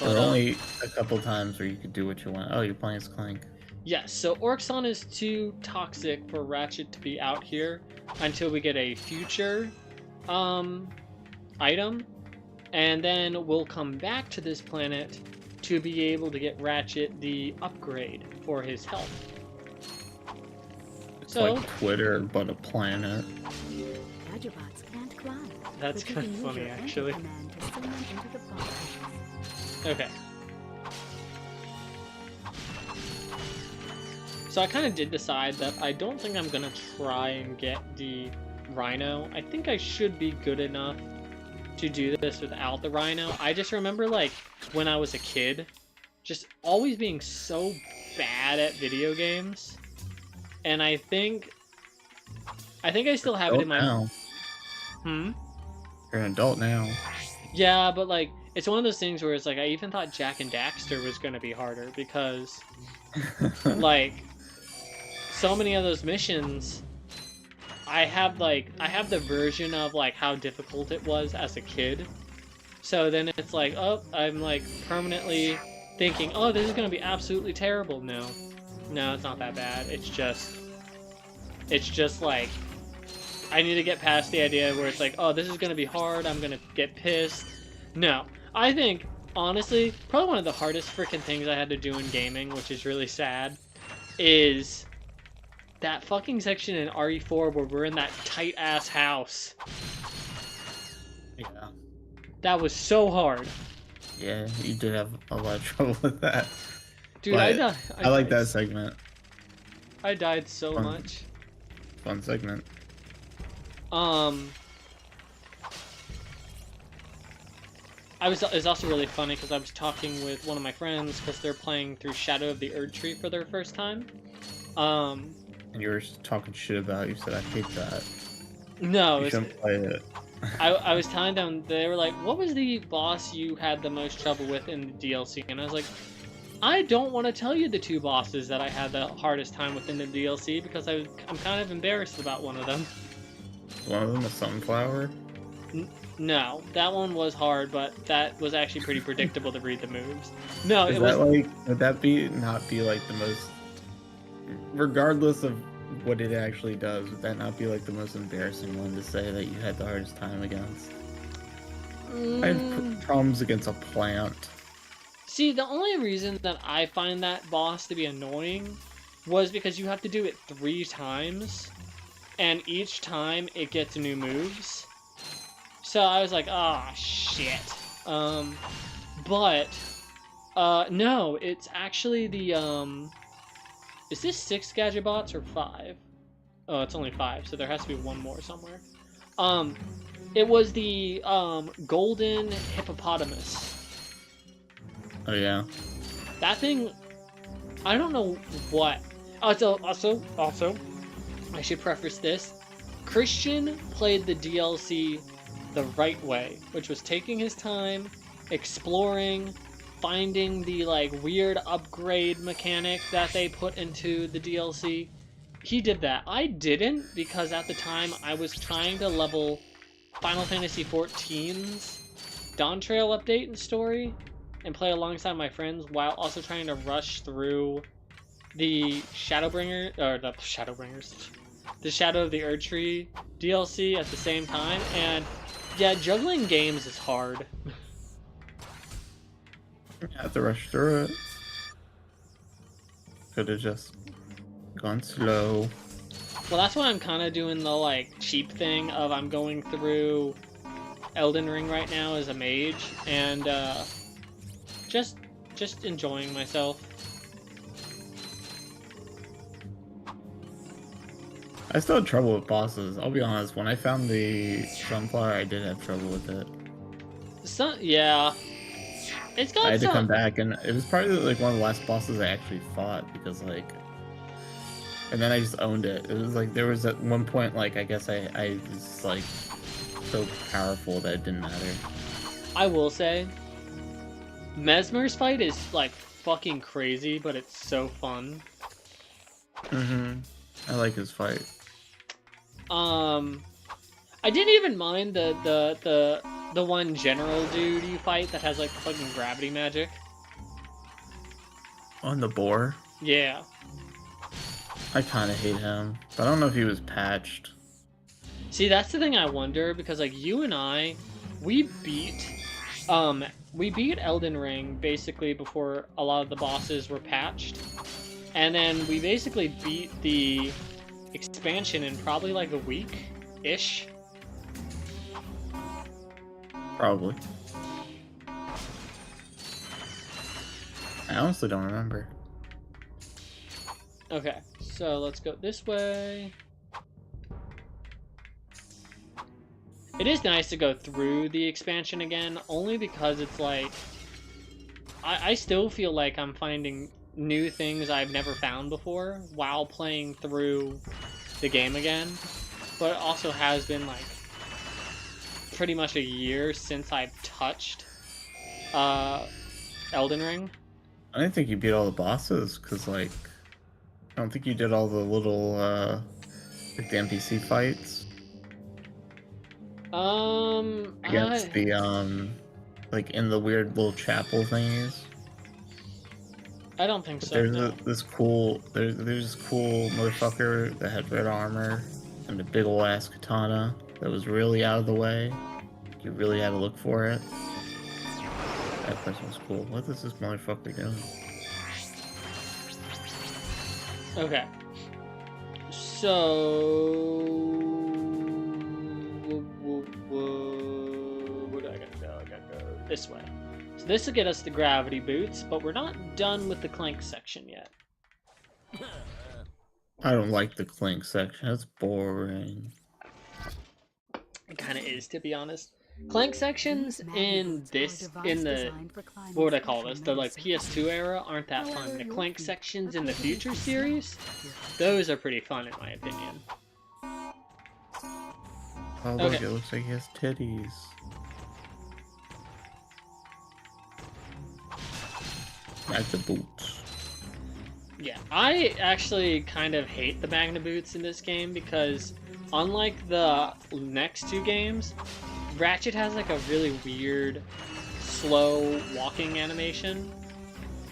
There were only a couple times where you could do what you want. Oh, you're playing as Clank. Yes, so Orxon is too toxic for Ratchet to be out here until we get a future item, and then we'll come back to this planet to be able to get Ratchet the upgrade for his health. It's So, like Twitter, but a planet. Gadgets can't climb. That's but you kind can of use funny, your actually. enter command to send them into the box. Okay. So I kind of did decide that I don't think I'm going to try and get the Rhino. I think I should be good enough to do this without the Rhino. I just remember, like, when I was a kid, just always being so bad at video games. And I think I still have it in my... Now. Hmm? You're an adult now. Yeah, but, like, it's one of those things where it's like, I even thought Jack and Daxter was going to be harder because, like, so many of those missions, I have the version of, like, how difficult it was as a kid. So then it's like, oh, I'm, like, permanently thinking, oh, this is going to be absolutely terrible. No, it's not that bad. It's just, like, I need to get past the idea where it's like, oh, this is going to be hard, I'm going to get pissed. No. I think, honestly, probably one of the hardest freaking things I had to do in gaming, which is really sad, is that fucking section in RE4 where we're in that tight-ass house. Yeah. That was so hard. Yeah, you did have a lot of trouble with that. Dude, But I like died that segment. I died so Fun. much. Fun segment. It's also really funny because I was talking with one of my friends because they're playing through Shadow of the Erdtree for their first time. And you were talking shit about it. You said, I hate that. No, You shouldn't play it. I was telling them, they were like, what was the boss you had the most trouble with in the DLC? And I was like, I don't want to tell you the 2 bosses that I had the hardest time with in the DLC because I'm kind of embarrassed about one of them. One of them a sunflower? No, that one was hard, but that was actually pretty predictable to read the moves. No, Is it that was... like, would that not be like the most, regardless of what it actually does, would that not be like the most embarrassing one to say that you had the hardest time against? I had problems against a plant. See, the only reason that I find that boss to be annoying was because you have to do it 3 times, and each time it gets new moves. So I was like, ah, shit. But no, it's actually the is this 6 gadget bots or 5? Oh, it's only 5, so there has to be one more somewhere. It was the golden hippopotamus. Oh yeah. That thing, I don't know what. Also, I should preface this. Christian played the DLC the right way, which was taking his time, exploring, finding the like weird upgrade mechanic that they put into the DLC. He did that. I didn't, because at the time I was trying to level Final Fantasy XIV's Dawn Trail update and story and play alongside my friends while also trying to rush through the Shadowbringers, the Shadow of the Erdtree DLC at the same time, and yeah, juggling games is hard. You have to rush through it. Could have just gone slow. Well, that's why I'm kind of doing the like cheap thing of I'm going through Elden Ring right now as a mage and just enjoying myself. I still had trouble with bosses. I'll be honest. When I found the Sunflower, I did have trouble with it. Yeah, it's got. I had to come back, and it was probably like one of the last bosses I actually fought because like. And then I just owned it. It was like there was at one point like I guess I was like so powerful that it didn't matter. I will say, Mesmer's fight is like fucking crazy, but it's so fun. I like his fight. I didn't even mind the one general dude you fight that has like fucking gravity magic. On the boar? Yeah. I kind of hate him, but I don't know if he was patched. See, that's the thing I wonder, because like you and I, we beat Elden Ring basically before a lot of the bosses were patched, and then we basically beat the expansion in probably like a week-ish. Probably. I honestly don't remember. Okay, so let's go this way. It is nice to go through the expansion again, only because it's like... I still feel like I'm finding new things I've never found before while playing through the game again. But it also has been like pretty much a year since I've touched Elden Ring. I didn't think you beat all the bosses, because like... I don't think you did all the little, like the NPC fights. Against the, like in the weird little chapel thingies. I don't think so. There's no. this cool motherfucker that had red armor and a big ol' ass katana that was really out of the way. You really had to look for it. That person was cool. What is this motherfucker doing? Okay. So... Where do I gotta go? I gotta go this way. So this will get us the gravity boots, but we're not done with the Clank section yet. I don't like the Clank section. That's boring. It kind of is, to be honest. Clank sections in the, what would I call this? The like PS2 era aren't that fun. The Clank sections in the Future series, those are pretty fun in my opinion. Oh look, okay. It looks like he has titties. Like the boots. Yeah, I actually kind of hate the Magna boots in this game because unlike the next two games, Ratchet has like a really weird, slow walking animation.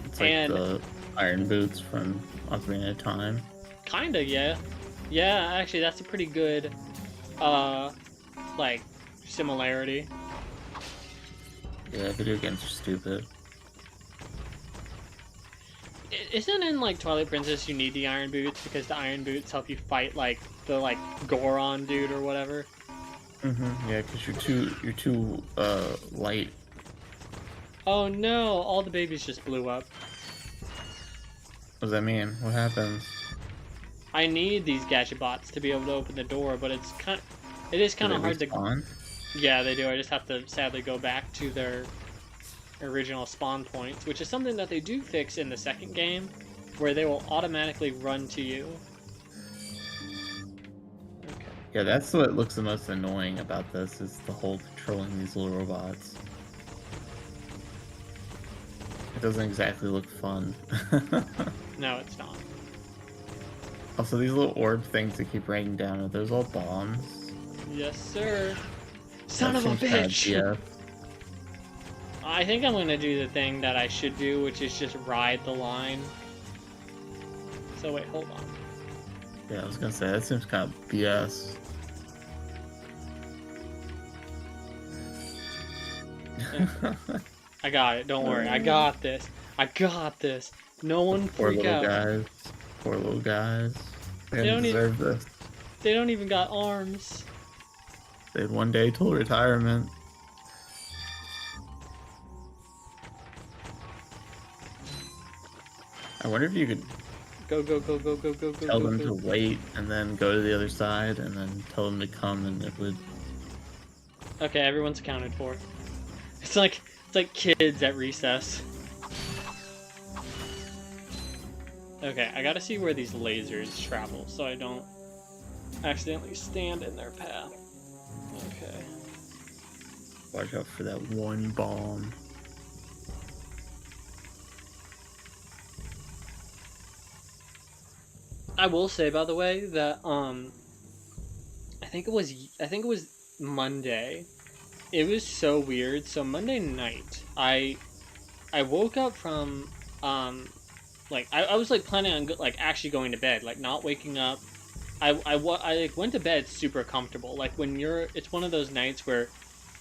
It's like the Iron Boots from Ocarina of Time. Kinda, yeah. Yeah, actually, that's a pretty good, like, similarity. Yeah, video games are stupid. Isn't in, like, Twilight Princess you need the Iron Boots because the Iron Boots help you fight, like, the, like, Goron dude or whatever? Yeah, because you're too light. Oh no, all the babies just blew up. What does that mean? What happens? I need these gadget bots to be able to open the door, but it is kind of hard to. Respawn? Yeah, they do. I just have to sadly go back to their original spawn points, which is something that they do fix in the second game, where they will automatically run to you. Okay. Yeah, that's what looks the most annoying about this, is the whole controlling these little robots. It doesn't exactly look fun. No, it's not. Also, these little orb things that keep raining down, are those all bombs? Yes, sir. Son of a seems kinda bitch! BS. I think I'm gonna do the thing that I should do, which is just ride the line. So wait, hold on. Yeah, I was gonna say, that seems kind of BS. I got it, don't worry. I got this. I got this. No one Poor freak little out. guys. Poor little guys. They They didn't don't even- deserve this. They don't even got arms. They had one day till retirement. I wonder if you could Go, go, go, go, go, go, go, tell go, them go. to wait and then go to the other side and then tell them to come, and it would... Okay, everyone's accounted for. It's like kids at recess. Okay, I gotta see where these lasers travel so I don't accidentally stand in their path. Okay. Watch out for that one bomb. I will say, by the way, that I think it was Monday. It was so weird. So Monday night, I woke up from like I was like planning on like actually going to bed, like not waking up. I like went to bed super comfortable. Like when it's one of those nights where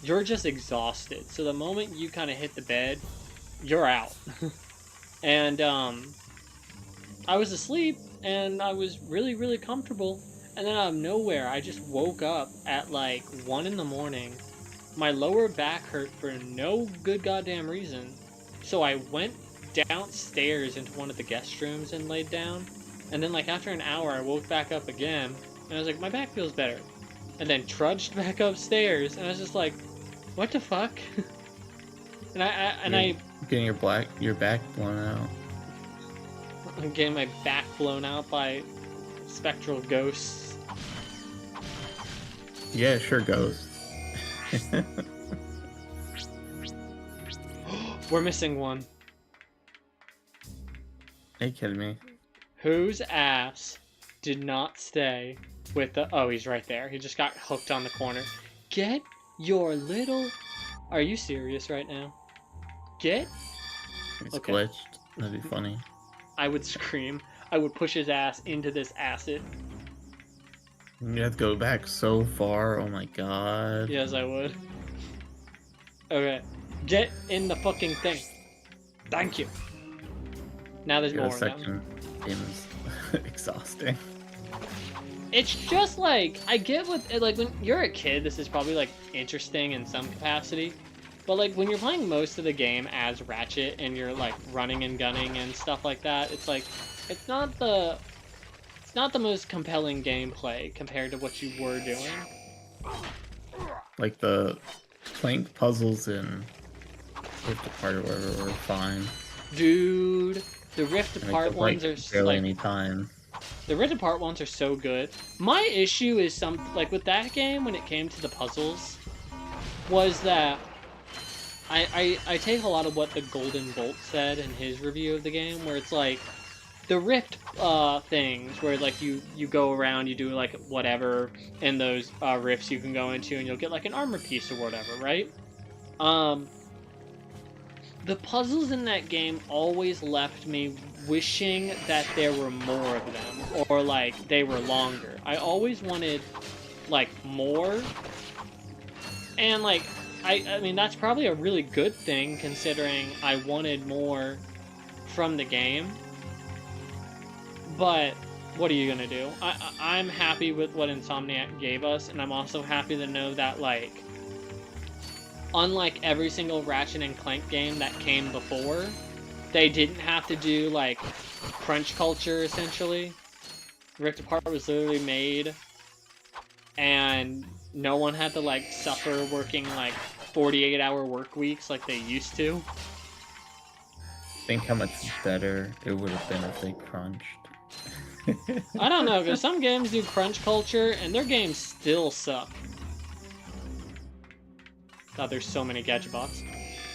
you're just exhausted. So the moment you kind of hit the bed, you're out. And I was asleep and I was really, really comfortable. And then out of nowhere, I just woke up at like 1 in the morning. My lower back hurt for no good goddamn reason. So I went downstairs into one of the guest rooms and laid down. And then like after an hour, I woke back up again. And I was like, my back feels better. And then trudged back upstairs. And I was just like, what the fuck? I Getting your back blown out. I'm getting my back blown out by spectral ghosts. Yeah, sure goes. We're missing one. Are you kidding me? Whose ass did not stay with the... Oh, he's right there. He just got hooked on the corner. Get your little... Are you serious right now? Get... It's Okay. glitched. That'd be funny. I would scream. I would push his ass into this acid. You have to go back so far. Oh my god. Yes, I would. Okay. Get in the fucking thing. Thank you. Now there's Yeah, more the of them. section game is exhausting. It's just like, I get what, like, when you're a kid, this is probably, like, interesting in some capacity. But, like, when you're playing most of the game as Ratchet and you're, like, running and gunning and stuff like that, it's like, it's not the most compelling gameplay compared to what you were doing. Like the Clank puzzles in Rift Apart or whatever were fine. Dude, the Rift And they Apart took, ones like, are, barely like, any time. the Rift Apart ones are so good. My issue is like with that game when it came to the puzzles, was that I take a lot of what the Golden Bolt said in his review of the game, where it's like the Rift things where like you go around, you do like whatever in those rifts you can go into, and you'll get like an armor piece or whatever, right? The puzzles in that game always left me wishing that there were more of them, or like they were longer. I always wanted like more, and like I mean that's probably a really good thing considering I wanted more from the game, but what are you gonna do? I'm happy with what Insomniac gave us, and I'm also happy to know that, like, unlike every single Ratchet and Clank game that came before, they didn't have to do, like, crunch culture, essentially. Rift Apart was literally made, and no one had to, like, suffer working, like, 48-hour work weeks like they used to. Think how much better it would have been if they crunched. I don't know, because some games do crunch culture, and their games still suck. God, there's so many gadget bots.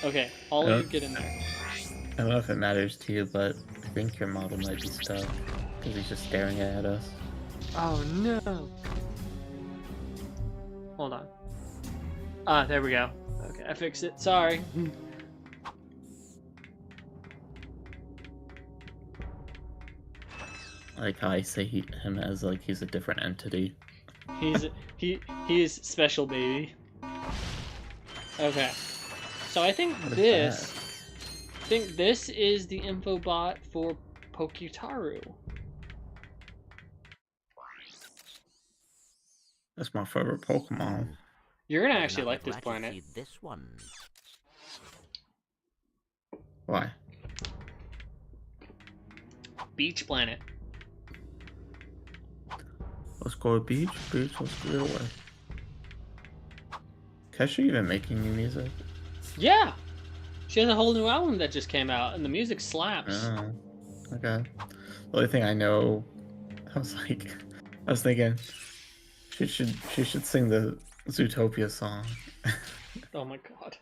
Okay, all of you get in there. I don't know if it matters to you, but I think your model might be stuck, because he's just staring at us. Oh no! Hold on. Ah, there we go. Okay, I fixed it. Sorry. I like how I say him as like he's a different entity. He is special, baby. Okay. So I think this is the info bot for Pokitaru. That's my favorite Pokemon. You're gonna actually like this planet. This one. Why? Beach planet. Let's go to beach. Beach, let's get away. Kesha even making new music? Yeah! She has a whole new album that just came out, and the music slaps. Oh, okay. The only thing I know, I was thinking, she should sing the Zootopia song. Oh my god.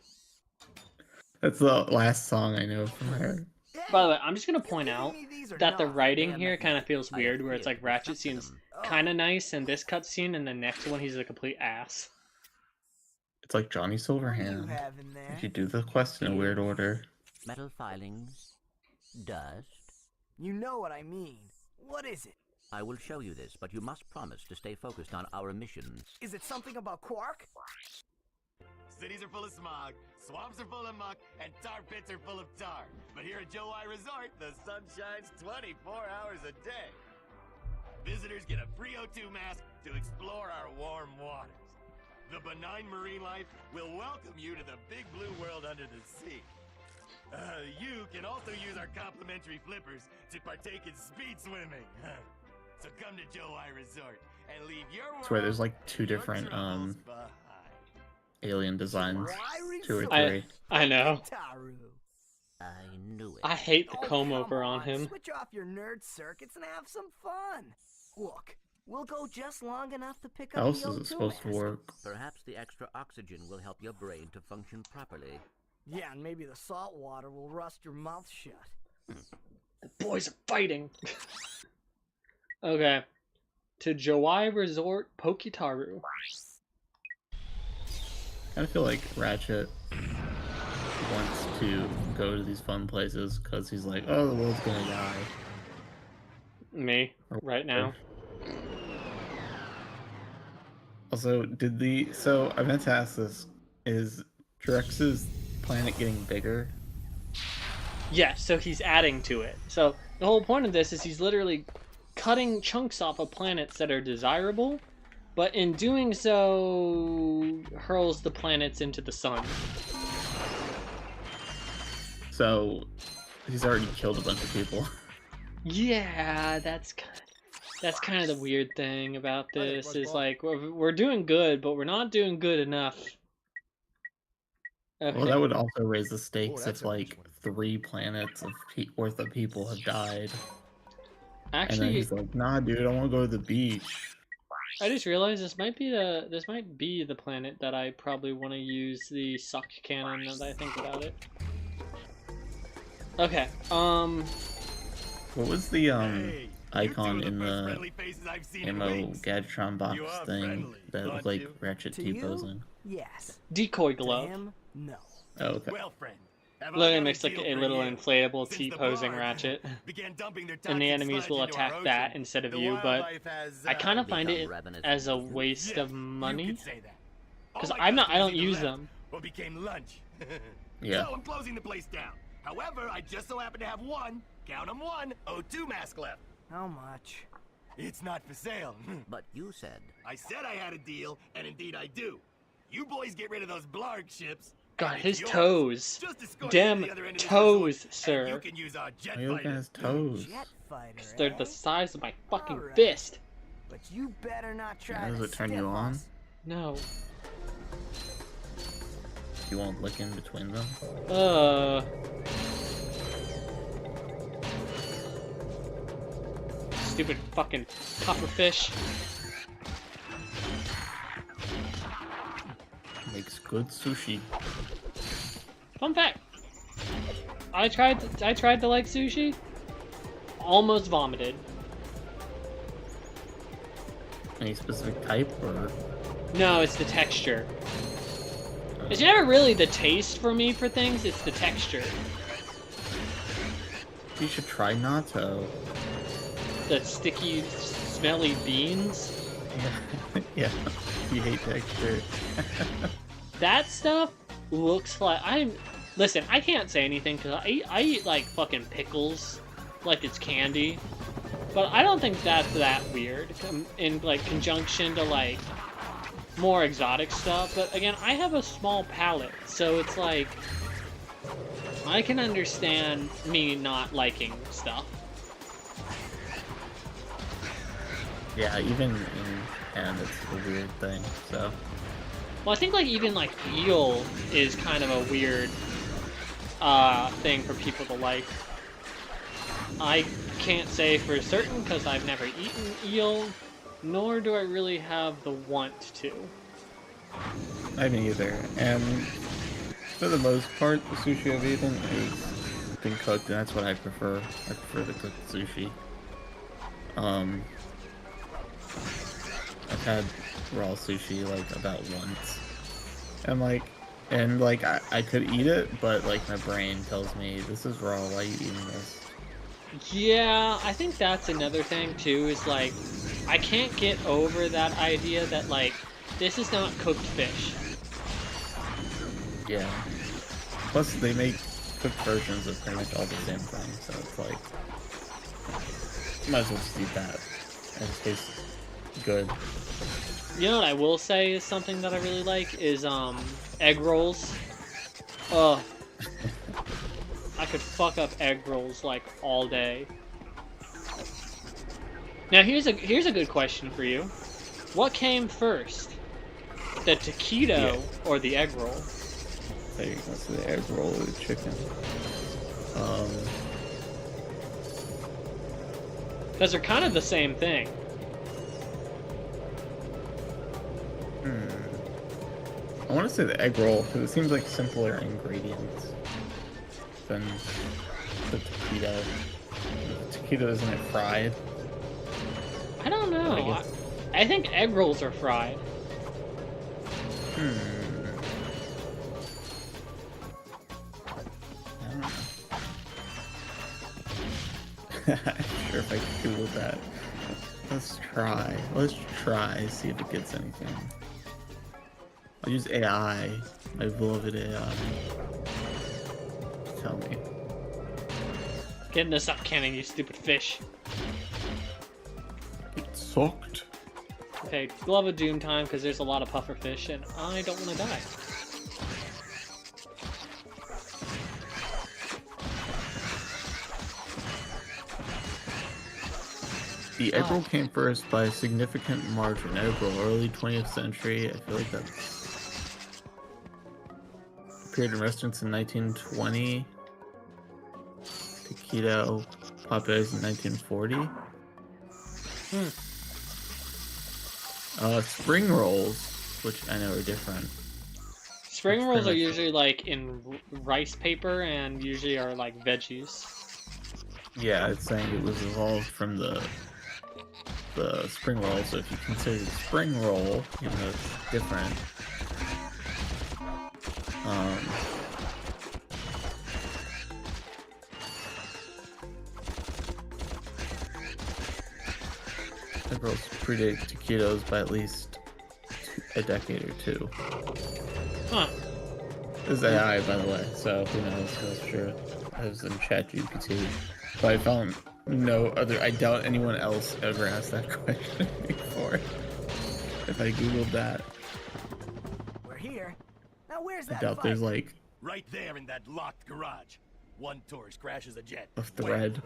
That's the last song I know from her. By the way, I'm just gonna point out that the writing here kind of feels weird, where it's like Ratchet seems kind of nice in this cutscene, and the next one he's a complete ass. It's like Johnny Silverhand. If you do the quest in a weird order. Metal filings. Dust. You know what I mean. What is it? I will show you this, but you must promise to stay focused on our missions. Is it something about Quark? Cities are full of smog, swamps are full of muck, and tar pits are full of tar. But here at Joe I Resort, the sun shines 24 hours a day. Visitors get a free O2 mask to explore our warm waters. The benign marine life will welcome you to the big blue world under the sea. You can also use our complimentary flippers to partake in speed swimming. So come to Joe I Resort and leave your world. I swear there's like two different alien designs. 2 or 3. I know. I knew it. I hate the comb over on him. Switch off your nerd circuits and have some fun. Look, we'll go just long enough to pick up How the else is O2 it supposed to mask. work? Perhaps the extra oxygen will help your brain to function properly. Yeah, and maybe the salt water will rust your mouth shut. The boys are fighting. Okay. To Jowai Resort Pokitaru. I kind of feel like Ratchet wants to go to these fun places because he's like, oh, the world's gonna die. Me, right now. Also, so I meant to ask this, is Drex's planet getting bigger? Yeah, so he's adding to it. So the whole point of this is he's literally cutting chunks off of planets that are desirable, but in doing so, hurls the planets into the sun. So he's already killed a bunch of people. Yeah, that's kind of the weird thing about this, is like we're doing good, but we're not doing good enough. Okay. Well, that would also raise the stakes if like 3 planets worth of people have died. Actually, and then he's like, nah, dude, I want to go to the beach. I just realized this might be the planet that I probably want to use the suck cannon now that I think about it. Okay. What was the icon in the ammo Gadgetron box thing that looked like Ratchet T-posing? Yes. Decoy glove. Him, no. Oh, okay. Well, friend, Literally makes like a little inflatable T-posing Ratchet, and the enemies will attack that instead of you. But I kind of find it as a waste of money because I don't use them. What became lunch? Yeah. So I'm closing the place down. However, I just so happen to have one, count 'em, one O2 mask left. How much? It's not for sale. But you said... I said I had a deal, and indeed I do. You boys get rid of those Blarg ships. God, and his it's yours. toes. Just escort Damn me to the other end of this toes, resort, and sir. you can use our jet Why are you looking at fighter. his toes? Jet fighter, They're eh? the size of my fucking Alright. fist. But you better not try Does to it turn you stiff on? us. No. You won't look in between them? Stupid fucking pufferfish. Makes good sushi. Fun fact. I tried to like sushi. Almost vomited. Any specific type, or? No, it's the texture. It's never really the taste for me for things, it's the texture. You should try natto. The sticky, smelly beans. Yeah, yeah. You hate texture. That stuff looks like... Listen, I can't say anything because I eat like fucking pickles like it's candy. But I don't think that's that weird in like conjunction to like more exotic stuff. But again, I have a small palate, so it's like I can understand me not liking stuff. Yeah, even in Japan, it's a weird thing, so... Well, I think like even like eel is kind of a weird thing for people to like. I can't say for certain because I've never eaten eel, nor do I really have the want to. I haven't either, and for the most part, the sushi I've eaten has been cooked, and that's what I prefer. I prefer the cooked sushi. I've had raw sushi like about once, and I could eat it, but like my brain tells me this is raw. Why are you eating this? Yeah, I think that's another thing too. Is like I can't get over that idea that like this is not cooked fish. Yeah. Plus, they make cooked versions of pretty much all the same thing, so it's like might as well just eat that, and it tastes good. You know what I will say is something that I really like is egg rolls. Ugh. I could fuck up egg rolls like all day. Now here's a good question for you. What came first? The taquito or the egg roll? There you go, so the egg roll with chicken. Because they're kind of the same thing. I want to say the egg roll, because it seems like simpler ingredients than the taquito. The taquito, isn't it fried? I don't know. I think egg rolls are fried. I don't know. I'm sure if I could Google that. Let's try, see if it gets anything. I'll use AI, my beloved AI. Tell me. Getting this up, Cannon, you stupid fish. It sucked. Okay, Glove of Doom time, because there's a lot of puffer fish, and I don't want to die. The egg roll came first by a significant margin. Egg roll, early 20th century. I feel like that's appeared in restaurants in 1920. Taquito popularized in 1940. Spring rolls, which I know are different. Spring rolls are usually like in rice paper and usually are like veggies. Yeah, it's saying it was evolved from the spring roll, so if you consider the spring roll, even though it's different, egg rolls predate taquitos by at least a decade or two. Huh. This is AI, by the way, so who knows? That's true. I was in ChatGPT, but I found no other. I doubt anyone else ever asked that question before. If I googled that, We're here. Now where's I that doubt fight? there's like Right there in that locked garage. One tourist crashes a jet. a thread.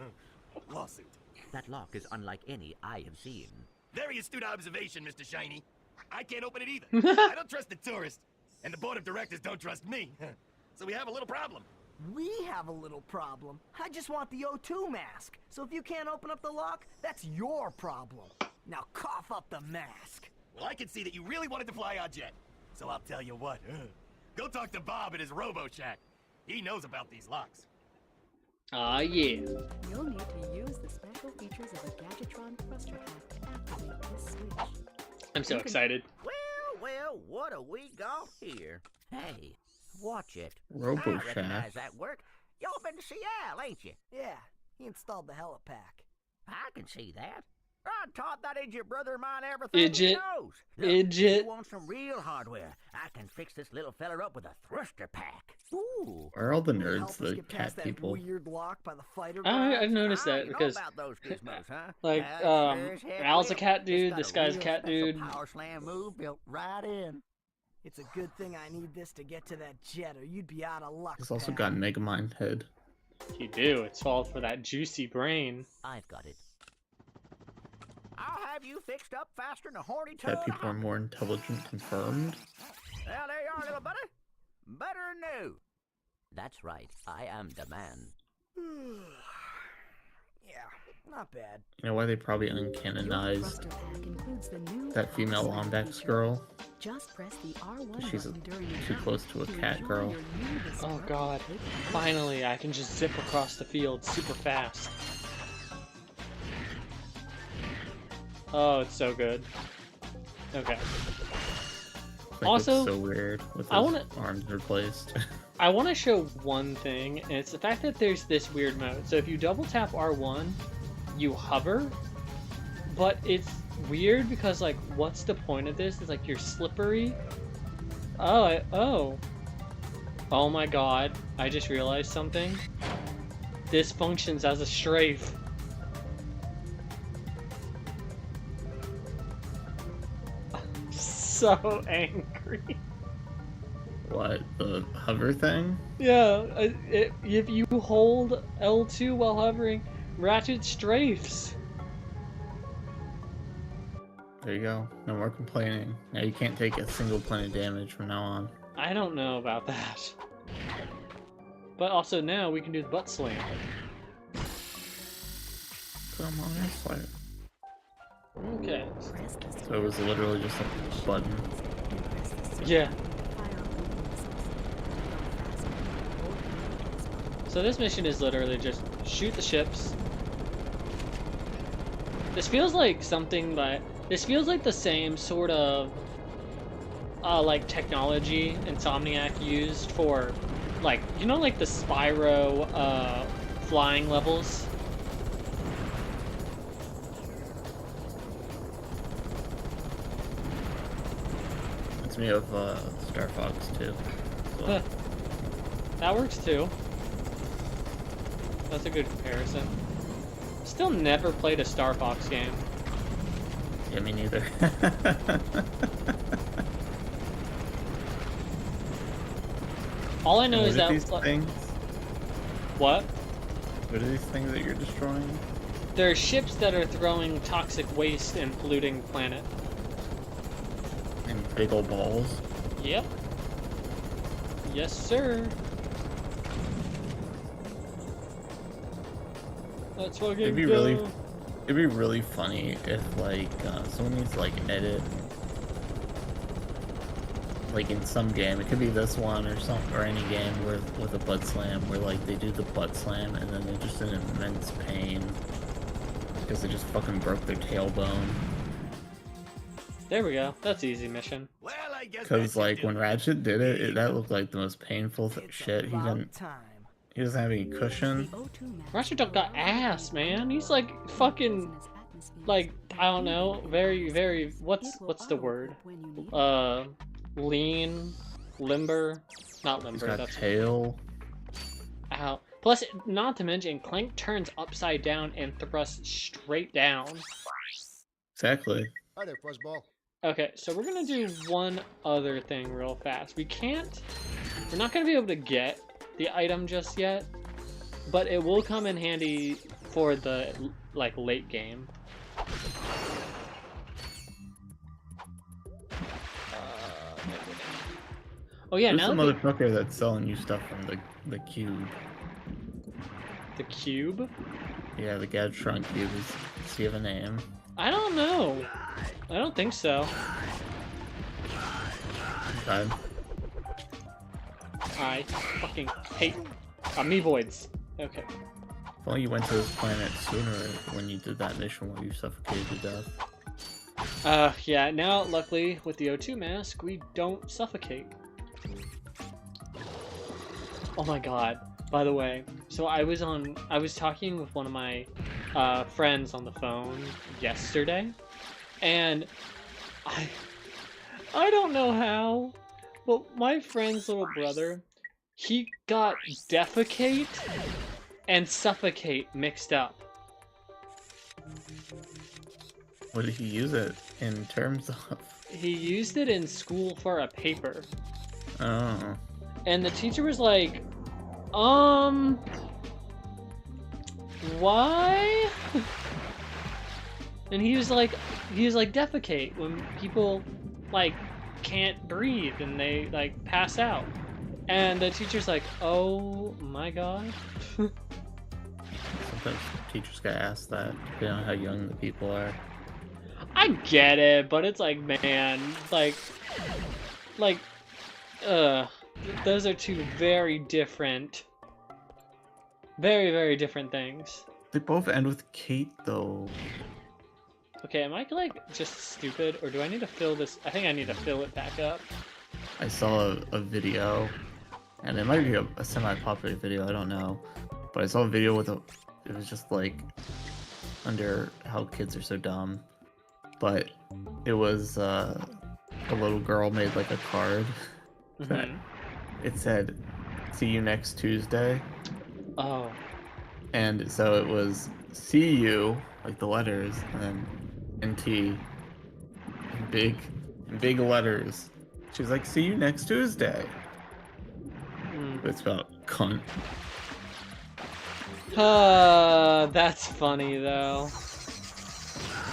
Lawsuit. That lock is unlike any I have seen. Very astute observation, Mr. Shiny. I can't open it either. I don't trust the tourist, and the board of directors don't trust me. So we have a little problem. We have a little problem. I just want the O2 mask. So if you can't open up the lock, that's your problem. Now cough up the mask. Well, I can see that you really wanted to fly our jet. So I'll tell you what. Go talk to Bob at his Robo Shack. He knows about these locks. Ah, yeah. You'll need to use the special features of a Gadgetron thruster pack to activate this switch. I'm so excited. Well, what do we got here? Hey, watch it. Robo I recognize Shack. that work. Y'all been to Seattle, ain't you? Yeah, he installed the helipack. I can see that. I taught that idiot brother of mine everything he Idiot. knows. Look, Idiot. You want some real hardware? I can fix this little feller up with a thruster pack. Ooh. Where are all the Help nerds, us the get cat past that people? weird lock by the fighter I've garage. noticed that You know because, about those gizmos, huh? like, Sure as heck Al's a will. cat It's dude, got this a guy's a real cat special dude. Power slam move built right in. It's a good thing I need this to get to that jet, or you'd be out of luck. He's also pal. got Megamind head. You do. It's all for that juicy brain. I've got it. I'll have you fixed up faster than a horny toad. Cat people are more intelligent confirmed. Well, there you are, little buddy. Better than new. That's right. I am the man. Yeah, not bad. You know why they probably Your uncanonized thruster pack includes the new that female power slam Lombax feature. girl? Just press the R1 She's button during the too jump close to a cat enjoy girl. your new Oh discovered god. capability. Finally, I can just zip across the field super fast. Oh, it's so good. Okay. Like, Also, it's so weird with I his wanna- arms replaced. I want to show one thing, and it's the fact that there's this weird mode. So if you double tap R1, you hover, but it's weird because, like, what's the point of this? It's like you're slippery. Oh my god, I just realized something. This functions as a strafe. I'm so angry. What, the hover thing? Yeah, if you hold L2 while hovering, Ratchet strafes. There you go. No more complaining. Now you can't take a single point of damage from now on. I don't know about that. But also now we can do the butt slam. Come on, it's like... Okay. Press the So it was literally just a button. and press the switch. Yeah. Fire up the missiles. Go faster. Hold the button. So this mission is literally just shoot the ships. This feels like something that... This feels like the same sort of... like, technology Insomniac used for... Like, you know, like the Spyro, flying levels? It's me of Star Fox too. So, That works too. That's a good comparison. Still never played a Star Fox game. yeah, me neither. All I know What is are that... these things? What? What are these things that you're destroying? There are ships that are throwing toxic waste and polluting the planet. And big old balls. Yep. Yes, sir. Let's fucking It'd be go. really, it'd be really funny if like someone needs to like edit, like in some game. It could be this one or some or any game where with a butt slam where like they do the butt slam and then they're just in immense pain because they just fucking broke their tailbone. There we go. That's easy mission. Well, I guess Because like when Ratchet did it, that looked like the most painful It's shit. He about didn't. time. He doesn't have any cushion. The O2 mask Ratchet don't got ass, man. He's like fucking, like, I don't know, very, very. What's the word? Lean, limber, not He's limber. got That's tail. ow. Plus, not to mention, Clank turns upside down and thrusts straight down. Exactly. Hi there, Fuzzball. Okay, so we're gonna do one other thing real fast. We're not gonna be able to get the item just yet, but it will come in handy for the, like, late game. Oh yeah, Who's now the that motherfucker that's selling you stuff from the cube? the cube? Yeah, the Gadgetron cube. Does he have a name? I don't know. I don't think so. Okay. I fucking hate amoeboids. Okay. If only you went to this planet sooner when you did that mission where you suffocated to death. Yeah, now luckily with the O2 mask, we don't suffocate. Oh my god. By the way, so I was talking with one of my friends on the phone yesterday, and I don't know how, but my friend's little brother, he got defecate and suffocate mixed up. What did he use it in terms of? He used it in school for a paper. Oh. And the teacher was like, why? And he was like, defecate when people, like, can't breathe and they, like, pass out. And the teacher's like, oh my god. Sometimes teachers get asked that, depending on how young the people are. I get it, but it's like, man, like, those are two very different, very, very different things. They both end with Kate, though. Okay, am I, like, just stupid, or do I need to fill this? I think I need to fill it back up. I saw a video, and it might be a semi-popular video, I don't know. But I saw a video with it was just like, under how kids are so dumb. But it was, a little girl made like a card that it said, "See you next Tuesday." Oh. And so it was "See you," like the letters, and then NT in big letters. She was like, "See you next Tuesday." But it's about cunt. That's funny though.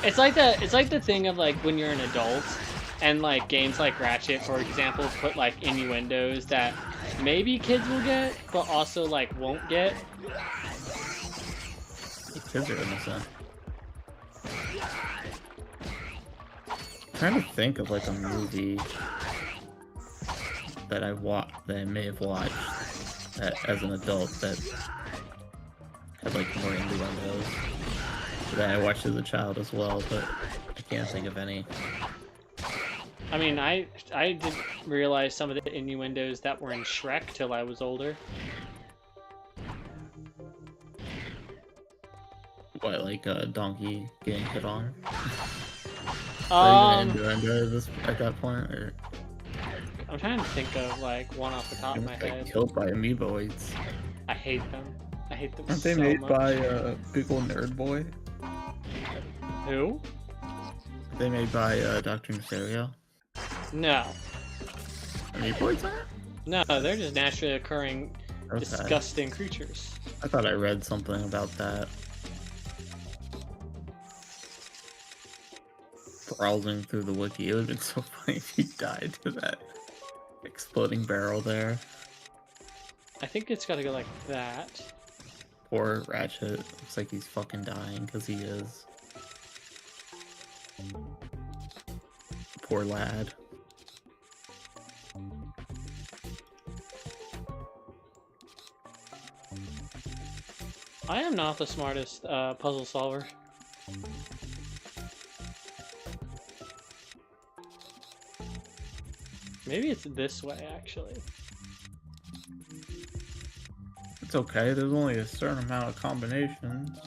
It's like the thing of like when you're an adult and like games like Ratchet, for example, put like innuendos that maybe kids will get, but also like won't get. Kids are innocent. I'm trying to think of like a movie that I may have watched as an adult that had like more innuendos that I watched as a child as well, but I can't think of any. I mean, I didn't realize some of the innuendos that were in Shrek till I was older. What, like a donkey getting hit on? Innuendo at that point, or I'm trying to think of like one off the top of my head. Killed by amoeboids. I hate them. I hate them. Aren't they made by Big Ol' Nerd Boy? Who? Are they made by Dr. Mysterio? No. Amoeboids are? No, they're just naturally occurring, disgusting creatures. I thought I read something about that. Browsing through the wiki, it would have been so funny if he died to that exploding barrel there. I think it's gotta go like that. Poor Ratchet. Looks like he's fucking dying, because he is. Poor lad. I am not the smartest puzzle solver. Maybe it's this way, actually. It's okay, there's only a certain amount of combinations.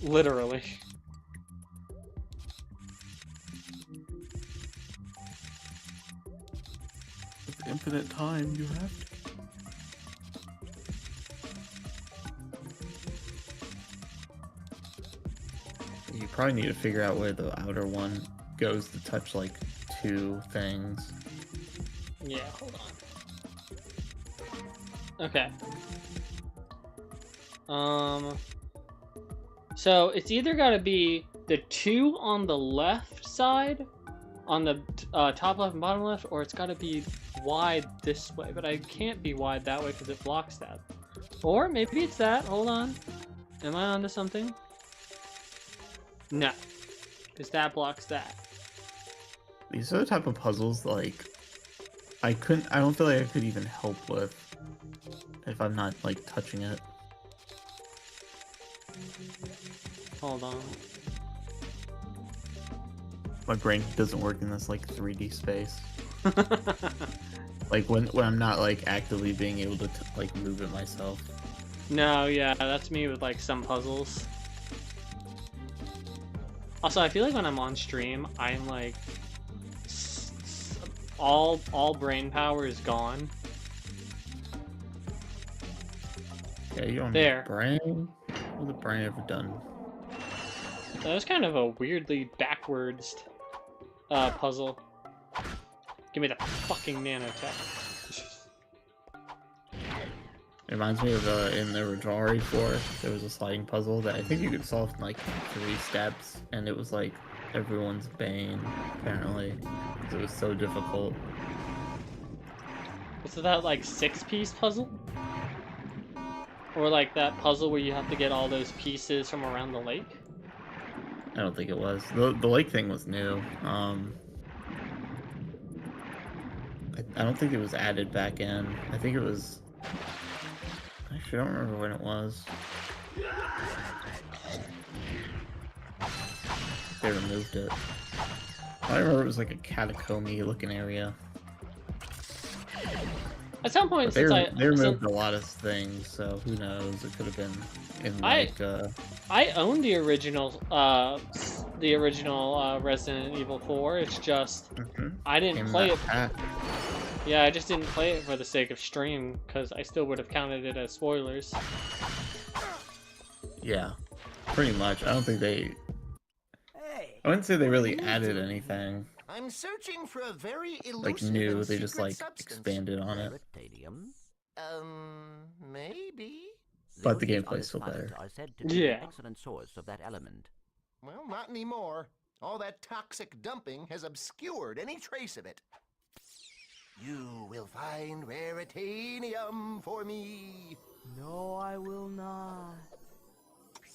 Literally. With infinite time, you have to. probably need to figure out where the outer one goes to touch like 2 things. Yeah, hold on. Okay. So it's either got to be the 2 on the left side, on the top left and bottom left, or it's got to be wide this way. But I can't be wide that way because it blocks that. Or maybe it's that. Hold on. Am I onto something? No, because that blocks that. These are the type of puzzles like I don't feel like I could even help with if I'm not like touching it. Hold on. My brain doesn't work in this like 3D space. Like when I'm not like actively being able to like move it myself. No, yeah, that's me with like some puzzles. Also, I feel like when I'm on stream, I'm like all brain power is gone. Yeah, you don't there. Need brain. What's the brain ever done? That was kind of a weirdly backwards puzzle. Give me the fucking nanotech. It reminds me of in the Rajari 4, there was a sliding puzzle that I think you could solve in like 3 steps, and it was like everyone's bane, apparently, because it was so difficult. Was it that like 6-piece puzzle? Or like that puzzle where you have to get all those pieces from around the lake? I don't think it was. The lake thing was new. I don't think it was added back in. I think it was... Actually, I don't remember when it was. They removed it. I remember it was like a catacomby looking area. At some point, They removed a lot of things, so who knows? It could have been in like. I own the original Resident Evil 4. It's just I didn't play it. Yeah, I just didn't play it for the sake of stream because I still would have counted it as spoilers. Yeah, pretty much. I don't think they. I wouldn't say they really added anything. I'm searching for a very elusive like new. and They just secret like substance. expanded on it. Maybe. But the gameplay's still better. Are said to be an excellent source of that element. Well, not anymore. All that toxic dumping has obscured any trace of it. You will find raritanium for me. No, I will not.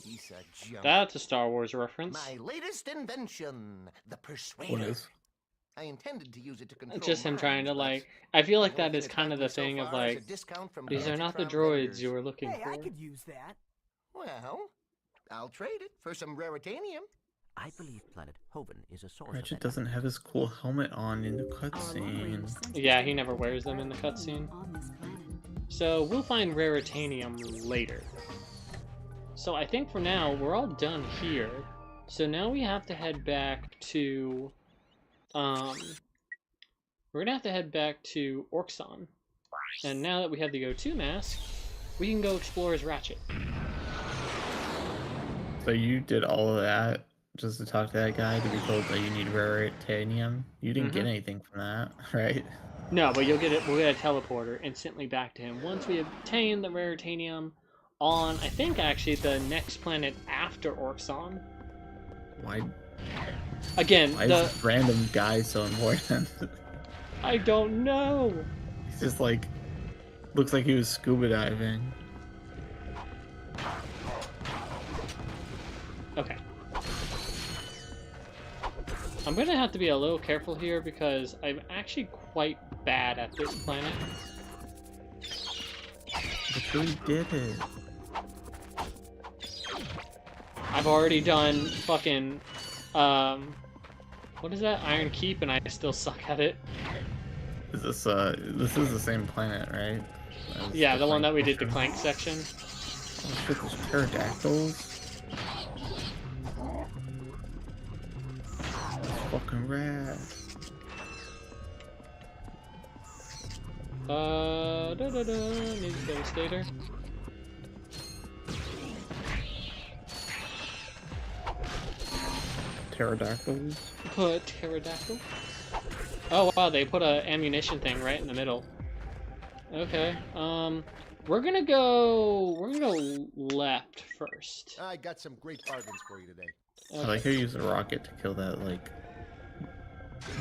Piece of junk. That's a Star Wars reference. My latest invention, the Persuader. What is? I intended to use it to control. Just him trying to like. I feel like that is kind of the thing of like. These are not the droids you were looking for. I could use that. Well, I'll trade it for some raritanium. I believe planet Hoven is a source. Ratchet doesn't have his cool helmet on in the cutscene. Yeah, he never wears them in the cutscene. So we'll find raritanium later. So I think for now we're all done here. So now we have to head back to we're gonna have to head back to Orxon. And now that we have the O2 mask, we can go explore as Ratchet. So you did all of that just to talk to that guy to be told that you need raritanium? You didn't get anything from that, right? No, but you'll get it. We'll get a teleporter instantly back to him once we obtain the raritanium on, I think, actually the next planet after Orxon. Why? Again, why is this random guy so important? I don't know. He's just like, looks like he was scuba diving. Okay. I'm gonna have to be a little careful here because I'm actually quite bad at this planet. But you did it. I've already done fucking, what is that? Iron Keep, and I still suck at it. Is this is the same planet, right? Yeah, the one that we did the Clank section. Oh shit, there's pterodactyls. Fucking rad. Need a Devastator. pterodactyls. Put pterodactyl. Oh wow, they put a ammunition thing right in the middle. Okay. We're gonna go left first. I got some great bargains for you today. I like how you use a rocket to kill that like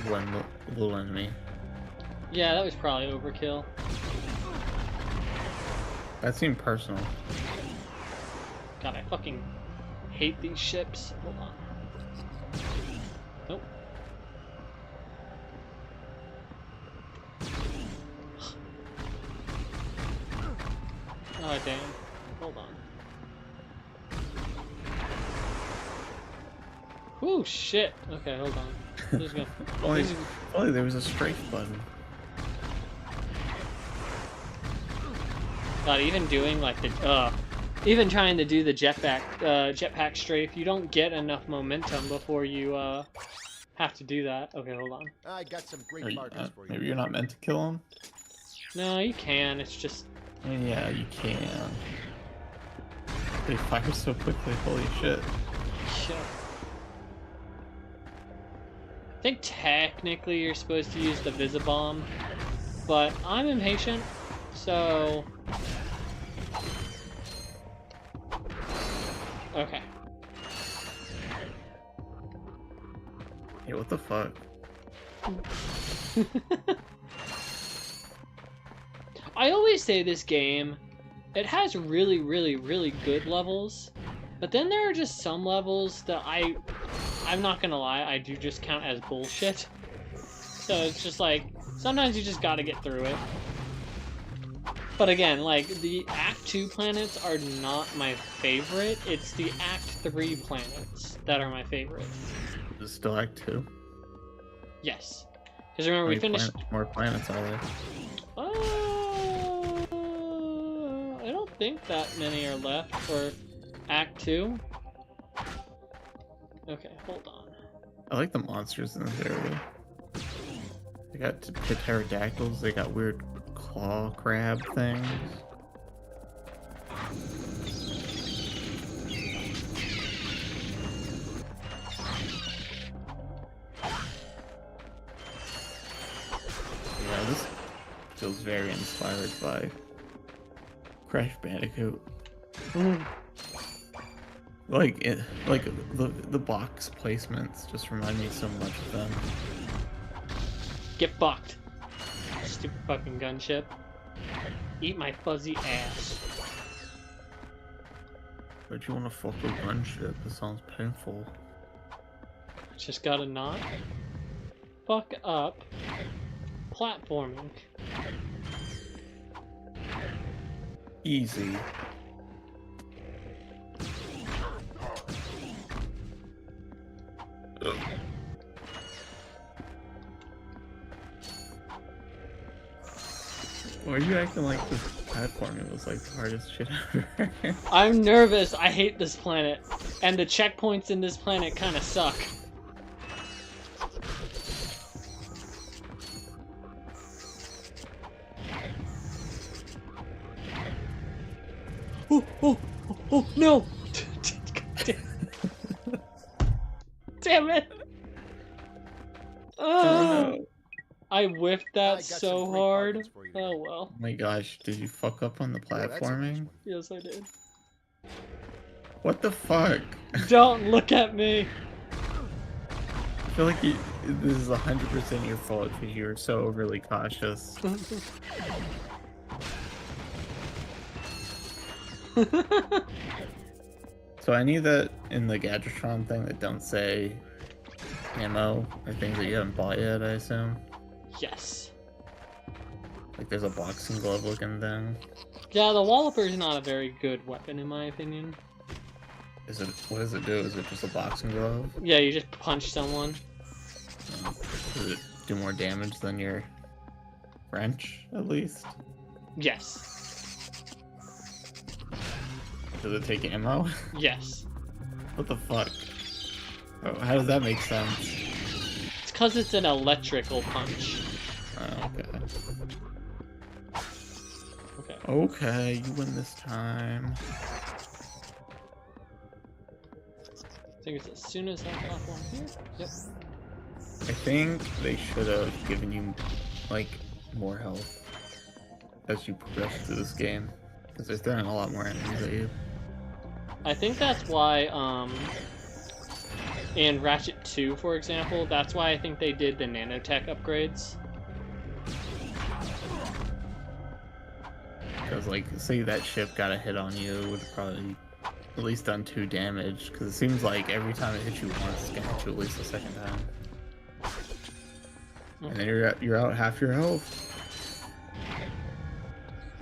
one little enemy. Yeah, that was probably overkill. That seemed personal. God, I fucking hate these ships. Hold on. Nope. Oh damn. Hold on. Ooh, shit. Okay, hold on. Just gonna... only there was a strafe button. God, even doing like the even trying to do the jetpack strafe, you don't get enough momentum before you have to do that. Okay, hold on. I got some great bargains for you. Maybe you're not meant to kill him. No, you can. It's just. Yeah, you can. They fire so quickly. Holy shit. Yeah. I think technically you're supposed to use the Visibomb, but I'm impatient, so. Okay. Hey, what the fuck? I always say this game, it has really, really, really good levels, but then there are just some levels that I'm not gonna lie, I do just count as bullshit. So it's just like, sometimes you just gotta get through it. But again, like, the Act 2 planets are not my favorite, it's the Act 3 planets that are my favorite. Is it still Act 2? Yes. Because remember, we finished... more planets are there? I don't think that many are left for Act 2. Okay, hold on. I like the monsters in this area. They got pterodactyls, they got weird claw crab things. Yeah, this feels very inspired by Crash Bandicoot. Like the box placements just remind me so much of them. Get fucked. Stupid fucking gunship. Eat my fuzzy ass. Why'd you want to fuck a gunship? It sounds painful. Just gotta not fuck up platforming. Easy. Ugh. Why are you acting like this platforming was like the hardest shit ever? I'm nervous. I hate this planet. And the checkpoints in this planet kind of suck. Oh, no! Damn it! Oh, I whiffed that so hard. Oh well. Oh my gosh, did you fuck up on the platforming? Yes, I did. What the fuck? Don't look at me! I feel like this is 100% your fault because you were so overly cautious. So any that in the Gadgetron thing that don't say ammo are things that you haven't bought yet, I assume? Yes. Like there's a boxing glove looking thing. Yeah, the Walloper's not a very good weapon in my opinion. Is it? What does it do? Is it just a boxing glove? Yeah, you just punch someone. Does it do more damage than your wrench, at least? Yes. Does it take ammo? Yes. What the fuck? Oh, how does that make sense? It's because it's an electrical punch. Oh, okay. Okay. Okay, you win this time. think it's as soon as that platform here. Yep. I think they should have given you, like, more health as you progress through this game. Because they're throwing a lot more enemies at you. I think that's why, in Ratchet 2, for example, that's why I think they did the nanotech upgrades. Because, like, say that ship got a hit on you, it would have probably at least done 2 damage. Because it seems like every time it hits you once, it's gonna hit you at least a second time. And then you're out half your health.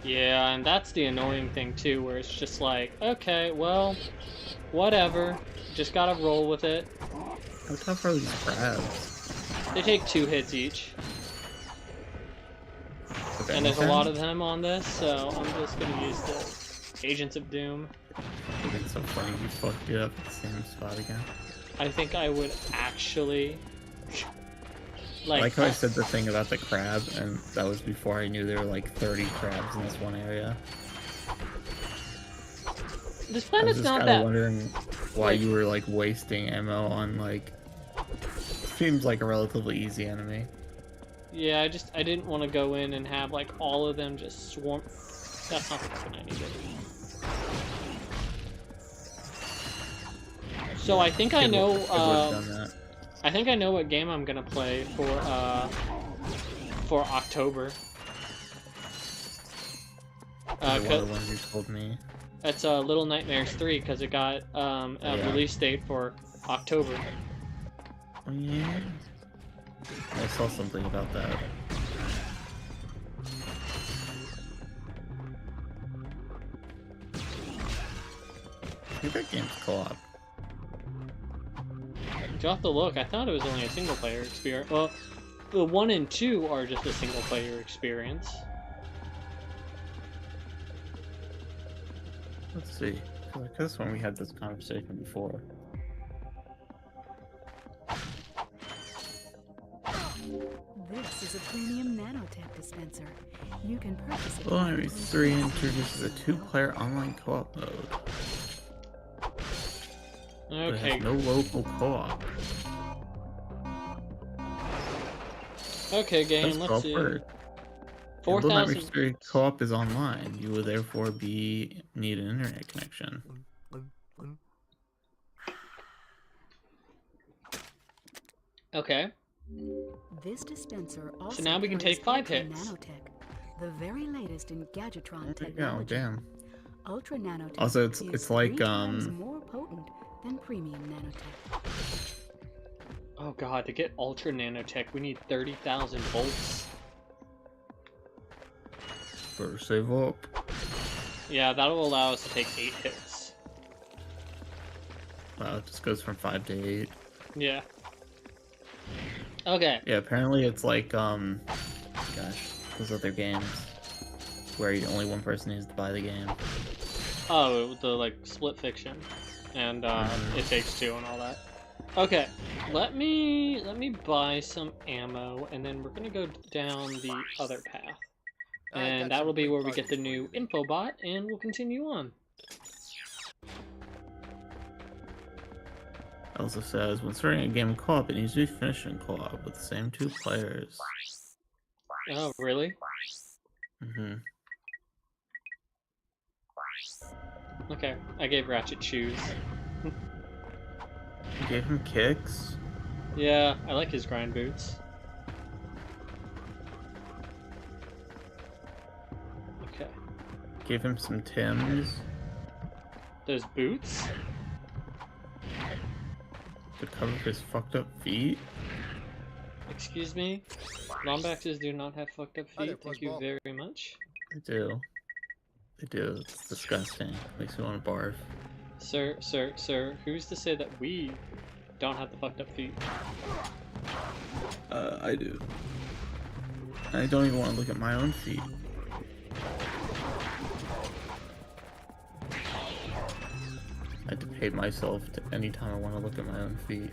Yeah, and that's the annoying thing too, where it's just like, okay, well, whatever, just gotta roll with it. How tough are these crabs? They take 2 hits each. Okay, And there's a lot of them on this, so I'm just gonna use the Agents of Doom. It's so funny you fucked it up at the same spot again. I think I would actually... I like how I said the thing about the crab, and that was before I knew there were like 30 crabs in this one area. This planet's not that. I was just kind of wondering why like, you were like wasting ammo on like... Seems like a relatively easy enemy. Yeah, I didn't want to go in and have like all of them just swarm. That's not the weapon I needed. So I think I know. I think I know what game I'm gonna play for October. One of the ones you told me. That's Little Nightmares 3 because it got a release date for October. Oh yeah. I saw something about that. I think that game's co-op. You'll have to look. I thought it was only a single player experience. Well, the 1 and 2 are just a single player experience. Let's see. I could have sworn we had this conversation before. This is a premium nanotech dispenser. You can purchase it. Little Nightmares 3 introduces a 2-player online co-op mode. Okay. But it has no local co-op. Okay, game. Let's see. 4,000. Little Nightmares 3 co-op is online. You will therefore need an internet connection. Okay. This dispenser also So now we can take 5 hits. Nanotech, the very latest in Gadgetron There you go, technology. damn. Ultra nanotech. Also, it's like 3 times more potent than premium nanotech. Oh god, to get Ultra Nanotech, we need 30,000 volts. Better save up. Yeah, that'll allow us to take 8 hits. Wow, it just goes from 5 to 8. Yeah. Okay. Yeah, apparently it's like, gosh, those other games where only one person needs to buy the game. Oh, the, like, Split Fiction. And, It Takes Two and all that. Okay, let me buy some ammo, and then we're gonna go down the other path. And that will be where we get the new infobot, and we'll continue on. It also says, when starting a game in co-op, it needs to be finished in co-op with the same 2 players. Oh, really? Mm-hmm. Okay, I gave Ratchet shoes. You gave him kicks? Yeah, I like his grind boots. Okay. Gave him some Tims. Those boots? To cover his fucked up feet? Excuse me? Lombaxes do not have fucked up feet, thank you very much. They do. They do. It's disgusting. Makes me want to barf. Sir, who's to say that we don't have the fucked up feet? I do. I don't even want to look at my own feet. I have to pay myself to anytime I want to look at my own feet.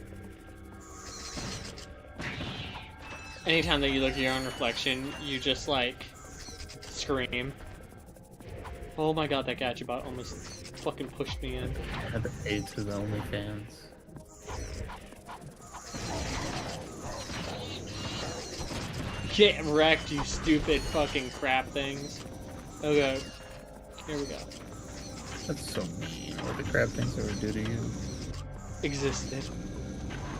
Anytime that you look at your own reflection, you just, like, scream. Oh my god, that Gadgetbot almost fucking pushed me in. I had to pay to the OnlyFans. Get wrecked, you stupid fucking crap things. Okay, here we go. That's so mean. What the crab things ever do to you? Existed.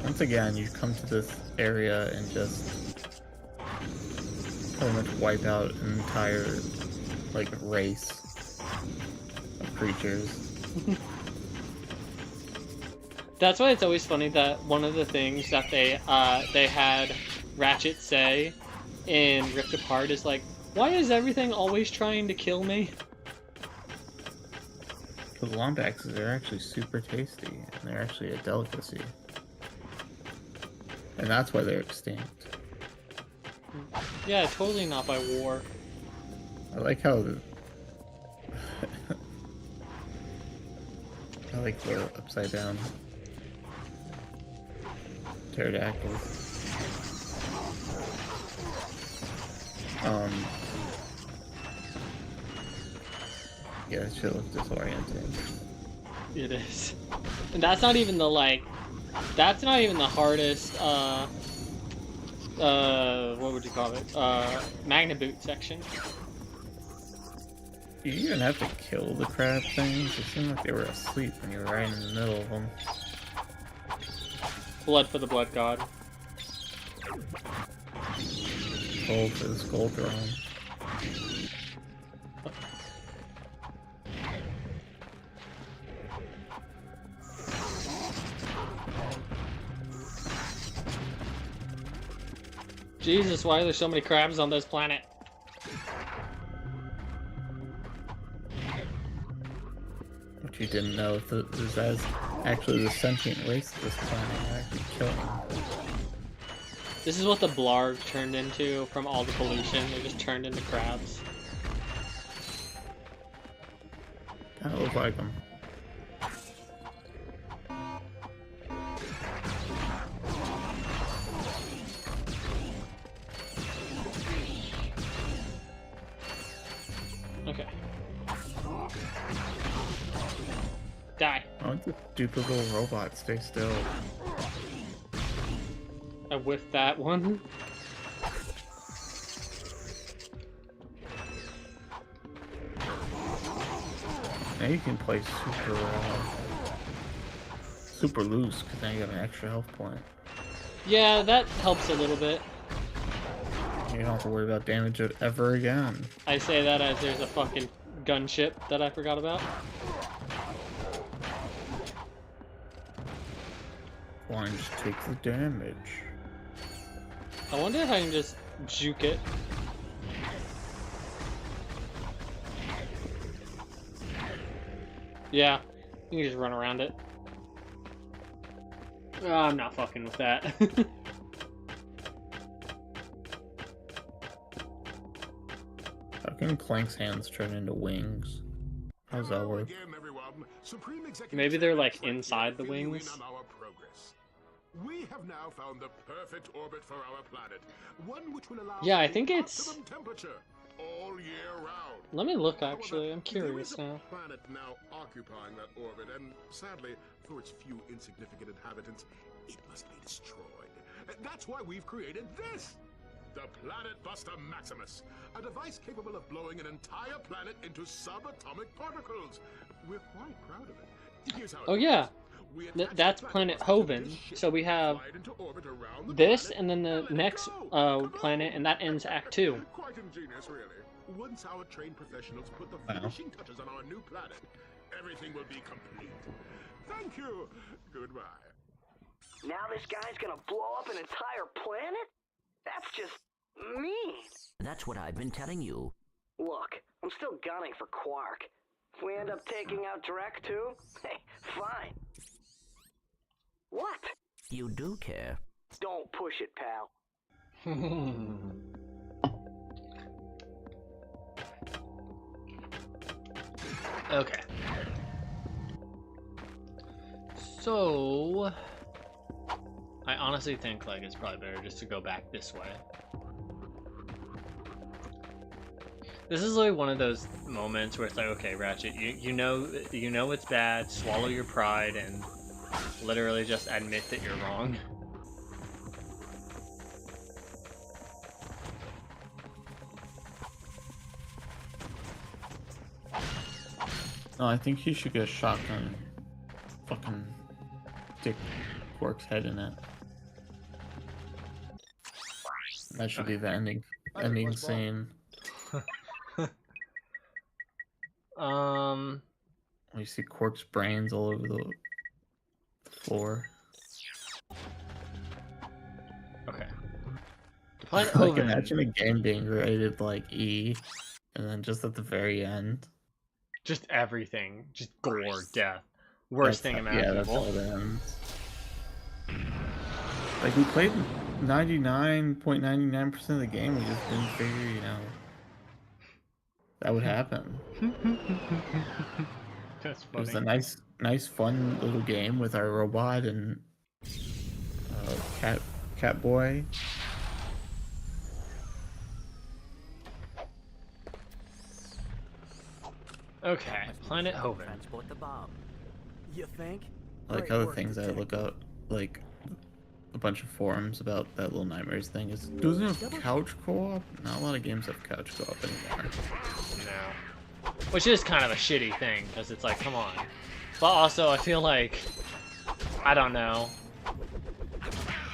Once again, you come to this area and just pretty much wipe out an entire, like, race of creatures. That's why it's always funny that one of the things that they had Ratchet say in Ripped Apart is like, why is everything always trying to kill me? The Lombaxes are actually super tasty, and they're actually a delicacy. And that's why they're extinct. Yeah, totally not by war. I like how I like the upside down pterodactyls. Yeah, that shit looks disorienting. It is. And that's not even the, like, that's not even the hardest, what would you call it? Magna Boot section. You even have to kill the crab things? It seemed like they were asleep when you were right in the middle of them. Blood for the blood god. Gold for the skull throne. Jesus, why are there so many crabs on this planet? What you didn't know is that actually the sentient race of this planet actually killing them. This is what the Blarg turned into from all the pollution. They just turned into crabs. Kinda look like them. Okay. Die. I want the stupid little robot stay still. I whiffed that one. Now you can play super loose because now you have an extra health point. Yeah, that helps a little bit. You don't have to worry about damage ever again. I say that as there's a fucking gunship that I forgot about. Why don't you just take the damage? I wonder if I can just juke it. Yeah, you can just run around it. I'm not fucking with that. How can Clank's hands turn into wings? How does that work? Maybe they're like inside the wings. We have now found the perfect orbit for our planet, one which will allow Yeah, I think it's. optimum temperature all year round. Let me look. Actually, I'm curious there is now. a planet now occupying that orbit, and sadly, for its few insignificant inhabitants, it must be destroyed. That's why we've created this. The Planet Buster Maximus, a device capable of blowing an entire planet into subatomic particles. We're quite proud of it. Here's how it Oh yeah, works. that's Planet Hoven. So we have this, and then the next planet, and that ends Act 2. Quite ingenious, really. Once our trained professionals put the finishing touches on our new planet, everything will be complete. Thank you. Goodbye. Now this guy's gonna blow up an entire planet? That's just mean. That's what I've been telling you. Look, I'm still gunning for Quark. If we end up taking out Drek too, hey, fine. What? You do care. Don't push it, pal. Okay. So, I honestly think like it's probably better just to go back this way. This is like one of those moments where it's like, okay, Ratchet, you know it's bad. Swallow your pride and Literally just admit that you're wrong. No, I think he should get a shotgun. Fucking stick Quark's head in it. That should be the ending scene. We see Quark's brains all over the floor. Okay. Like, imagine a game being rated like E, and then just at the very end. Just everything. Just gore, death. Worst thing imaginable. Yeah, that's how it ends. Like, we played 99.99% of the game, we just didn't figure, you know, that would happen. That's funny. It was a nice, fun little game with our robot and cat boy. Okay, Planet Hoven. Transport the bomb. You think? Like Great other work, things I Detective. look up, like a bunch of forums about that Little Nightmares thing is, doesn't it have couch co-op? Not a lot of games have couch co-op anymore. No. Which is kind of a shitty thing, because it's like, come on. But also, I feel like, I don't know.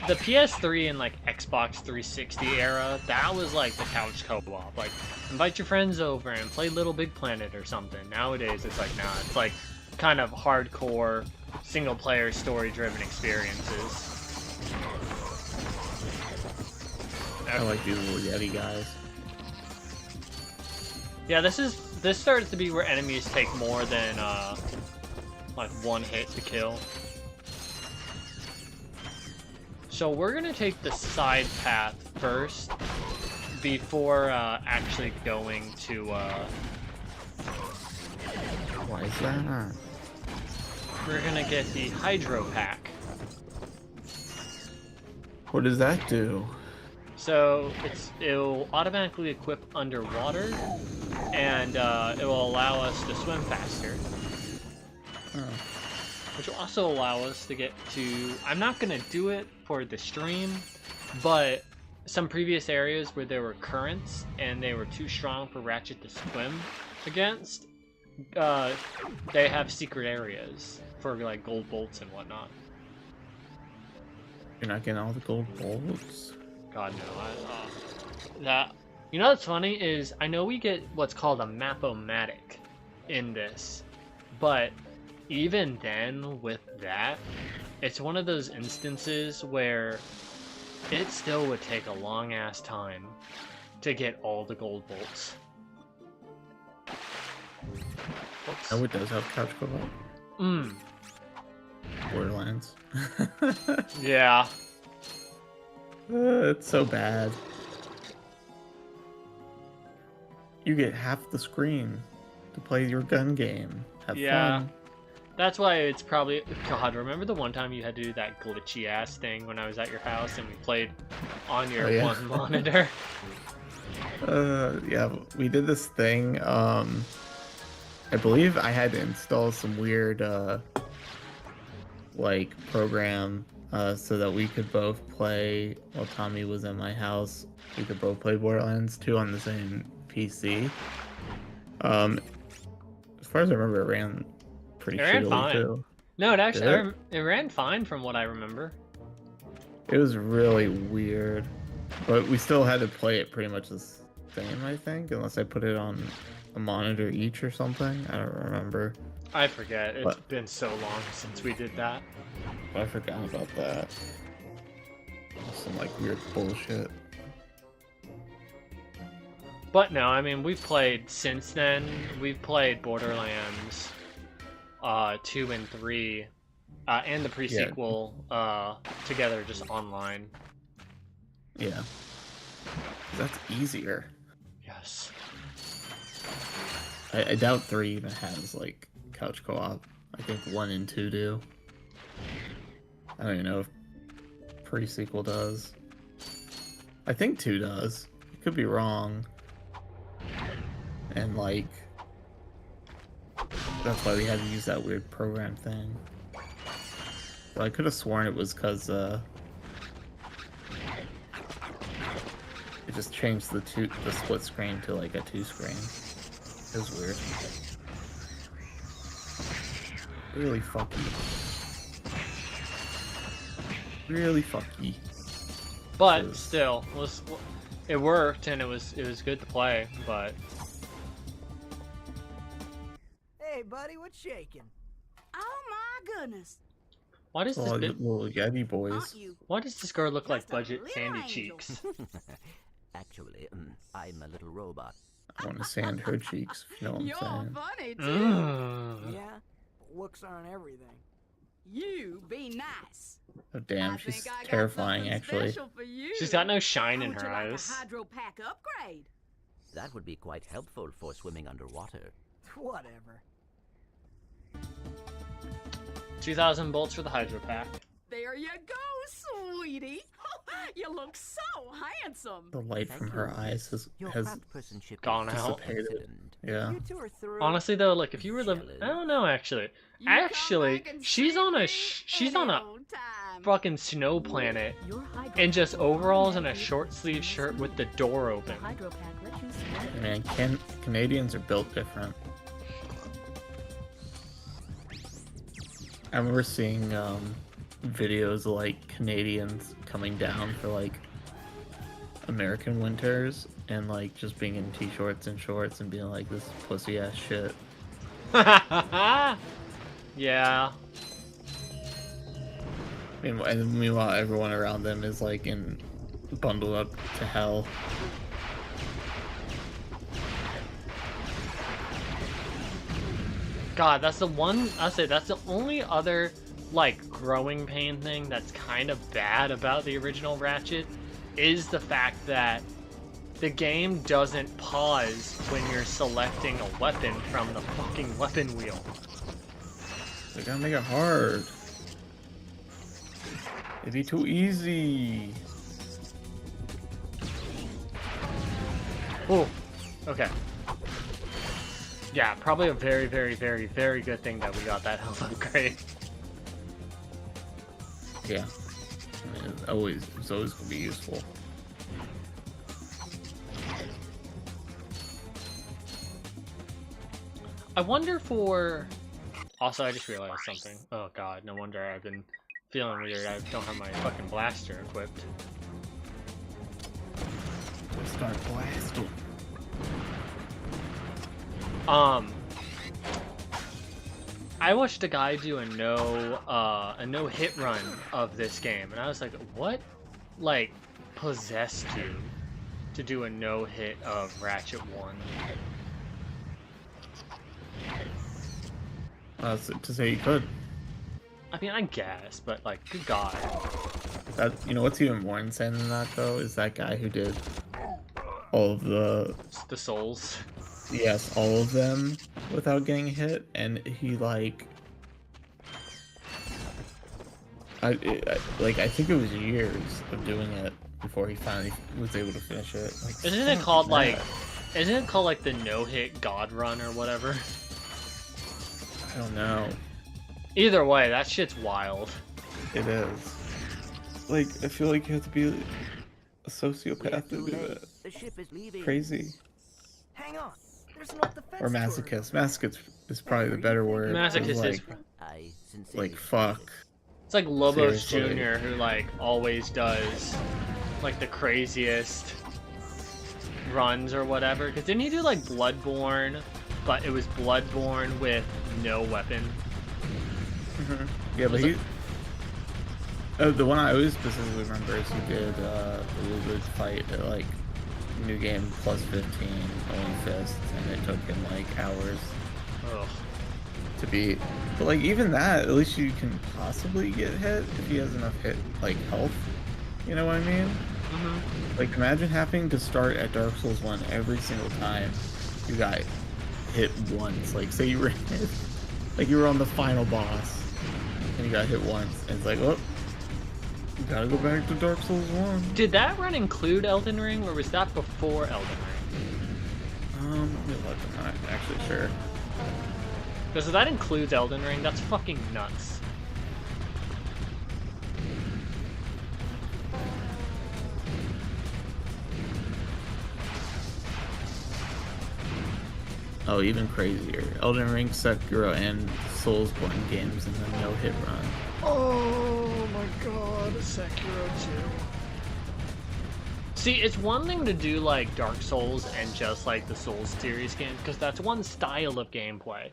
The PS3 and like Xbox 360 era, that was like the couch co-op. Like, invite your friends over and play Little Big Planet or something. Nowadays, it's like, nah, it's like kind of hardcore, single-player, story-driven experiences. I like these little Yeti guys. Yeah, this starts to be where enemies take more than like one hit to kill. So we're gonna take the side path first before actually going to Why is that? we're gonna get the Hydro Pack. What does that do? So it'll automatically equip underwater, and it will allow us to swim faster. Oh. Which will also allow us to get to... I'm not going to do it for the stream, but some previous areas where there were currents and they were too strong for Ratchet to swim against, they have secret areas for like gold bolts and whatnot. You're not getting all the gold bolts? God no. That... You know what's funny is, I know we get what's called a Map-O-Matic in this, but even then, with that, it's one of those instances where it still would take a long-ass time to get all the gold bolts. Oops. Oh, it does have couch co-op? Borderlands. Yeah. It's so bad. You get half the screen to play your gun game. Have fun. That's why it's probably... God, remember the one time you had to do that glitchy-ass thing when I was at your house and we played on your one monitor? Yeah, we did this thing. I believe I had to install some weird, like, program so that we could both play, while Tommy was at my house, we could both play Borderlands 2 on the same PC. As far as I remember, it ran pretty shittily too. No, it actually it ran fine from what I remember. It was really weird, but we still had to play it pretty much the same, I think, unless I put it on a monitor each or something. I don't remember. I forget. It's been so long since we did that. I forgot about that. Some like weird bullshit. But no, I mean, we've played since then. We've played Borderlands 2 and 3 and the pre-sequel together just online. Yeah. That's easier. Yes. I doubt 3 even has like couch co-op. I think 1 and 2 do. I don't even know if pre-sequel does. I think 2 does. I could be wrong. And like, that's why we had to use that weird program thing. I could have sworn it was because it just changed the split screen to like a 2 screen. It was weird. Really fucky. Really fucky. But still, it worked and it was good to play. But Hey, buddy, what's shaking? Oh my goodness. why does this little Yeti boys? why does this girl look like Just a budget little Sandy angel. Cheeks? Actually, I'm a little robot. I want to sand her cheeks, if you know what I'm You're saying. funny too. Mm. Yeah, looks aren't everything. You be nice. Oh damn, I she's think I got terrifying something actually. special for you. She's got no shine How in would her you like eyes. a hydro pack upgrade? That would be quite helpful for swimming underwater. Whatever. 2,000 bolts for the hydro pack. There you go, sweetie. You look so handsome. The light from her eyes Your has craftsmanship gone is out. excellent. yeah. You two are through. Honestly though, like if you were living, I don't know actually. You come Actually, back and she's see on me she's any on a old time. fucking snow planet Your hydro in just pack will overalls and a automatically short sleeve shirt with the door open. The hydro pack lets you swim. Man, Canadians are built different. I remember seeing videos of like Canadians coming down for like American winters and like just being in t-shirts and shorts and being like, this is pussy ass shit. Yeah. Meanwhile, everyone around them is like bundled up to hell. God, that's the one, I'll say that's the only other, like, growing pain thing that's kind of bad about the original Ratchet, is the fact that the game doesn't pause when you're selecting a weapon from the fucking weapon wheel. They gotta make it hard. It'd be too easy. Oh, okay. Yeah, probably a very, very, very, very good thing that we got that health upgrade. Yeah. I mean, it's always gonna be useful. I wonder for... Also, I just realized something. Oh god, no wonder I've been feeling weird. I don't have my fucking blaster equipped. Let's start blasting. I watched a guy do a no hit run of this game, and I was like, what, like, possessed you to do a no hit of Ratchet 1? To say you could. I mean, I guess, but like, good god. That, you know what's even more insane than that though is that guy who did all of the souls. Yes, all of them without getting hit, and he like I think it was years of doing it before he finally was able to finish it. Like, Isn't it called like the no hit God run or whatever? I don't know. Either way, that shit's wild. It is. Like, I feel like you have to be a sociopath to do that. The ship is leaving. Crazy. Hang on. There's no defense. Or masochist. Masochist is probably the better word. Masochist is like fuck. It's like Lobos Seriously. Jr. who like always does like the craziest runs or whatever. Cause didn't he do like Bloodborne, but it was Bloodborne with no weapon? Yeah, but he. The one I always specifically remember is he did a really good fight at like New Game plus 15 only fists, and it took him like hours to beat. But like even that, at least you can possibly get hit if he has enough hit like health. You know what I mean? Like imagine having to start at Dark Souls 1 every single time you got hit once. Like say you were hit, like you were on the final boss and you got hit once, and it's like, oh, you gotta go back to Dark Souls 1. Did that run include Elden Ring, or was that before Elden Ring? Let me look. I'm not actually sure. Because if that includes Elden Ring, that's fucking nuts. Oh, even crazier. Elden Ring, Sekiro, and Soulsborne games, and then no hit run. Oh my god, Sekiro 2. See, it's one thing to do like Dark Souls and just like the Souls series games, because that's one style of gameplay.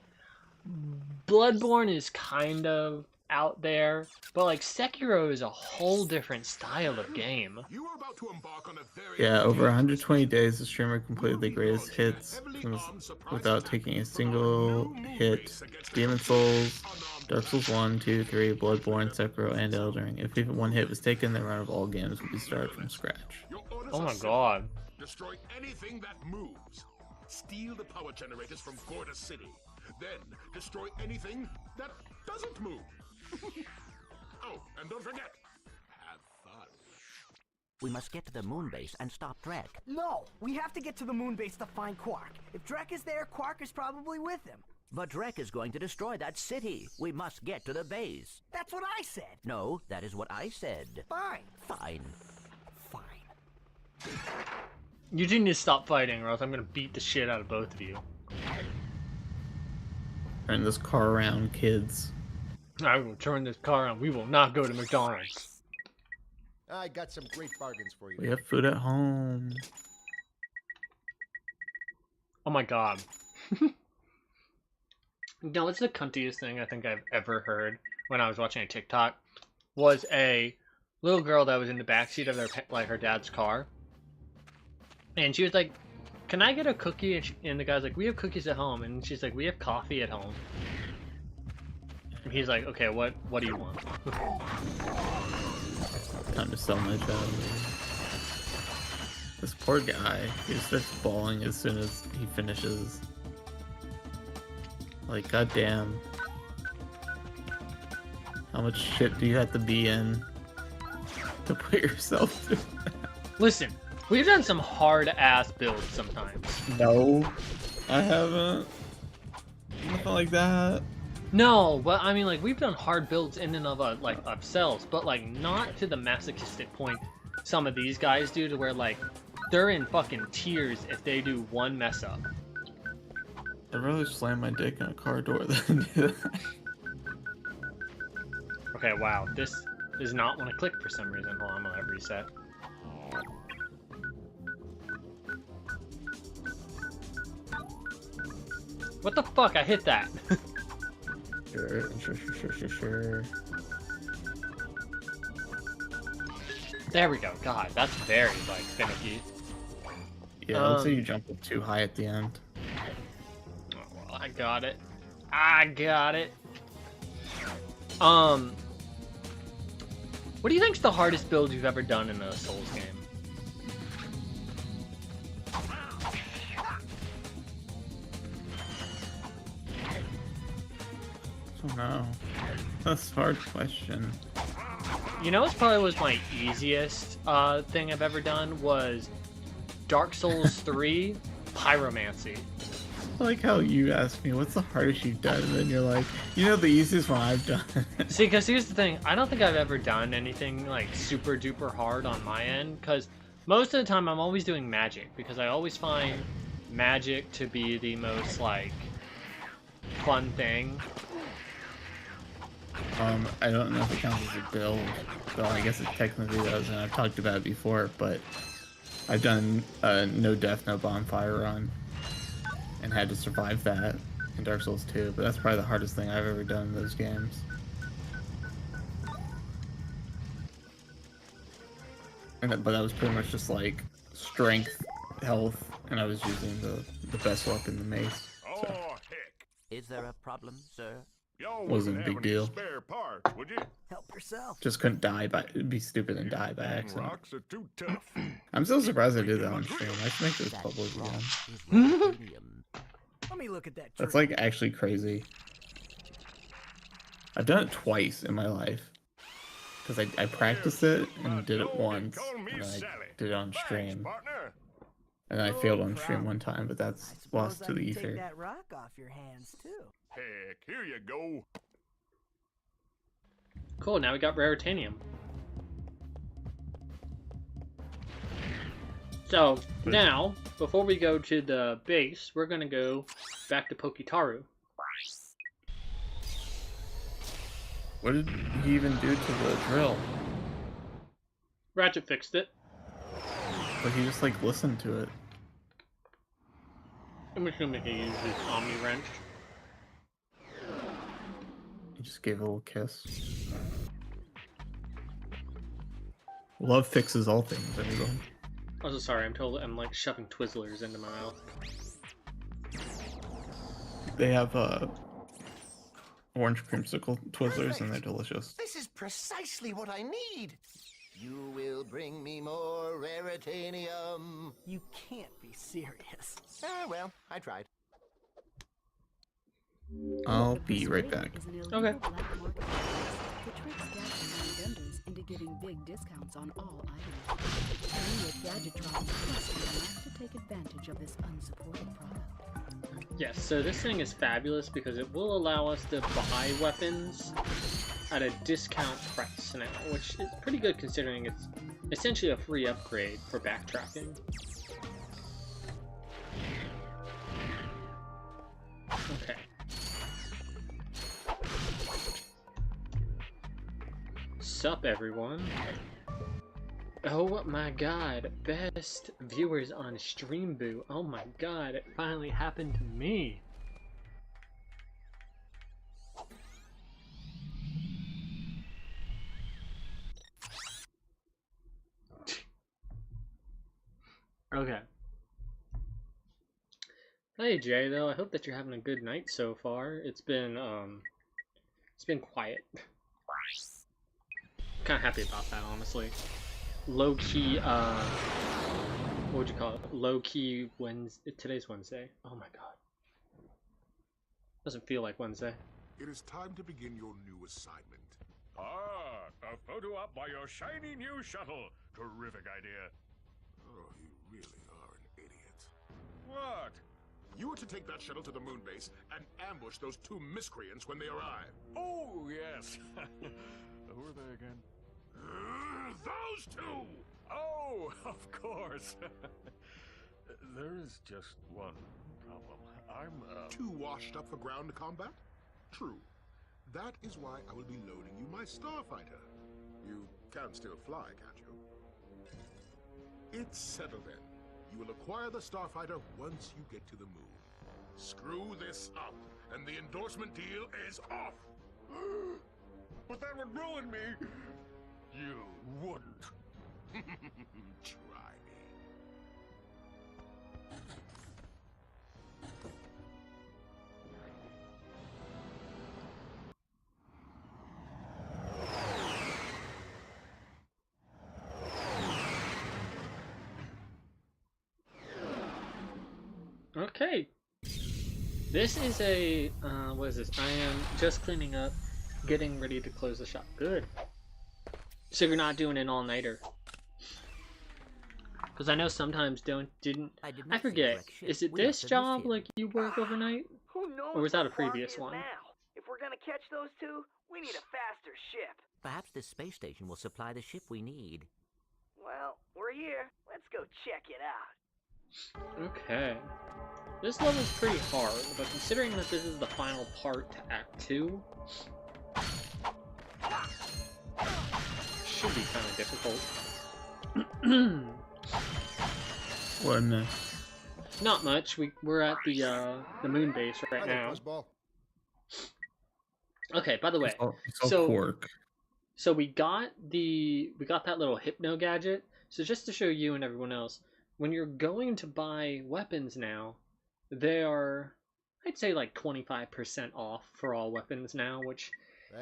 Bloodborne is kind of out there, but like Sekiro is a whole different style of game. You are about to embark on a very Yeah, over 120 days, the streamer completed the greatest hits without taking a single hit. Demon Souls, Dark Souls 1, 2, 3, Bloodborne, Sekiro, and Elden Ring. If even one hit was taken, the run of all games would be started from scratch. Oh my god. Destroy anything that moves. Steal the power generators from Gorda City. Then destroy anything that doesn't move. Oh, and don't forget, have fun. We must get to the moon base and stop Drek. No, we have to get to the moon base to find Quark. If Drek is there, Quark is probably with him. But Drek is going to destroy that city. We must get to the base. That's what I said. No, that is what I said. Fine. Fine. Fine. You two need to stop fighting or else I'm gonna beat the shit out of both of you. Turn this car around, kids. I will turn this car on. We will not go to McDonald's. I got some great bargains for you. We have food at home. Oh my god. No, it's the cuntiest thing I think I've ever heard when I was watching a TikTok. Was a little girl that was in the backseat of her dad's car. And she was like, "Can I get a cookie?" And the guy's like, "We have cookies at home." And she's like, "We have coffee at home." And he's like, "Okay, what do you want?" Time to sell my job. This poor guy, he starts bawling as soon as he finishes. Like, goddamn. How much shit do you have to be in to put yourself through that? Listen, we've done some hard-ass builds sometimes. No, I haven't. Nothing like that. No, but I mean, like, we've done hard builds in and of ourselves, but like not to the masochistic point some of these guys do, to where like they're in fucking tears if they do one mess up. I'd rather slam my dick in a car door than do that. Okay, wow, this does not want to click for some reason. Hold on, I'm gonna let it reset. What the fuck? I hit that. Sure. There we go. God, that's very, like, finicky. Yeah, let's say you jump up too high at the end. Oh, well, I got it. I got it. What do you think's the hardest build you've ever done in a Souls game? Oh no. That's a hard question. You know what probably was my easiest thing I've ever done was Dark Souls 3 Pyromancy. I like how you asked me, what's the hardest you've done? And then you're like, you know, the easiest one I've done. See, because here's the thing. I don't think I've ever done anything, like, super duper hard on my end. Because most of the time I'm always doing magic. Because I always find magic to be the most, like, fun thing. I don't know if it counts as a build. Well, I guess it technically does, and I've talked about it before, but I've done no death, no bonfire run. And had to survive that in Dark Souls 2, but that's probably the hardest thing I've ever done in those games. But that was pretty much just like strength, health, and I was using the best weapon, the mace. So. Oh, heck. Is there a problem, sir? Y'all Wasn't a wouldn't big have any deal. spare parts, would you? Help yourself. Just couldn't die by, it'd be stupid and die by accident. Rocks are too tough. I'm still surprised I did that on stream. I should make this public again. Let me look at that. That's like actually crazy. I've done it twice in my life. Because I practiced it and did it once, and I did it on stream. And then I failed on stream one time, but that's lost to the ether. Take that rock off your hands too. Heck, here you go. Cool, now we got Raritanium. So, now, before we go to the base, we're gonna go back to Pokitaru. What did he even do to the drill? Ratchet fixed it. But he just like listened to it. I'm just gonna make it use his Omni Wrench. He just gave a little kiss. Love fixes all things, everyone. I'm so sorry, I'm like shoving Twizzlers into my mouth. They have orange creamsicle Twizzlers and they're delicious. This is precisely what I need. You will bring me more raritanium. You can't be serious. Well, I tried. I'll be right back. Okay. The tricks Gadgetron vendors into giving big discounts on all items. Only with Gadgetron must be enough to take advantage of this unsupported product. Yes, so this thing is fabulous because it will allow us to buy weapons at a discount price now, which is pretty good considering it's essentially a free upgrade for backtracking. Okay. Sup, everyone? Oh my god, best viewers on Stream Boo. Oh my god, it finally happened to me. Okay. Hey Jay, though, I hope that you're having a good night so far. It's been quiet. Kind of happy about that, honestly. Low-key, what would you call it? Low-key Wednesday. Today's Wednesday. Oh my god. Doesn't feel like Wednesday. It is time to begin your new assignment. Ah, a photo op by your shiny new shuttle. Terrific idea. Oh, you really are an idiot. What? You are to take that shuttle to the moon base and ambush those two miscreants when they arrive. Oh, yes. Who are they again? Those two! Oh, of course. There is just one problem. I'm, Too washed up for ground combat? True. That is why I will be loading you my starfighter. You can still fly, can't you? It's settled then. You will acquire the starfighter once you get to the moon. Screw this up, and the endorsement deal is off! But that would ruin me. You wouldn't. Try me. Okay. This is a, what is this? I am just cleaning up, getting ready to close the shop. Good. So you're not doing an all-nighter. Because I know sometimes I forget, is it this job, like, you work overnight? Who knows? Or was that a what Quark previous is one? Now? If we're gonna catch those two, we need a faster ship. Perhaps this space station will supply the ship we need. Well, we're here. Let's go check it out. Okay. This level's pretty hard, but considering that this is the final part to Act 2, should be kind of difficult. What? Not much. We're at the moon base right now. Okay. By the way, so we got that little hypno gadget. So just to show you and everyone else, when you're going to buy weapons now, they are, I'd say, like 25% off for all weapons now, which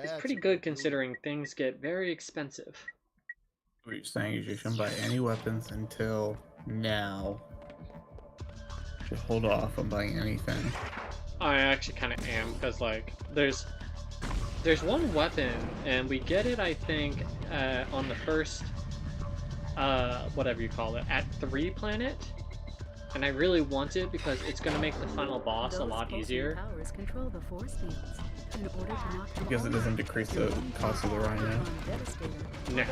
is pretty good considering things get very expensive. What you're saying is you shouldn't buy any weapons until now. You should hold off on buying anything. I actually kind of am, because like there's one weapon, and we get it, I think, on the first, whatever you call it, at 3 planet. And I really want it because it's going to make the final boss a lot easier. Because it doesn't decrease the cost of the Rhino. No.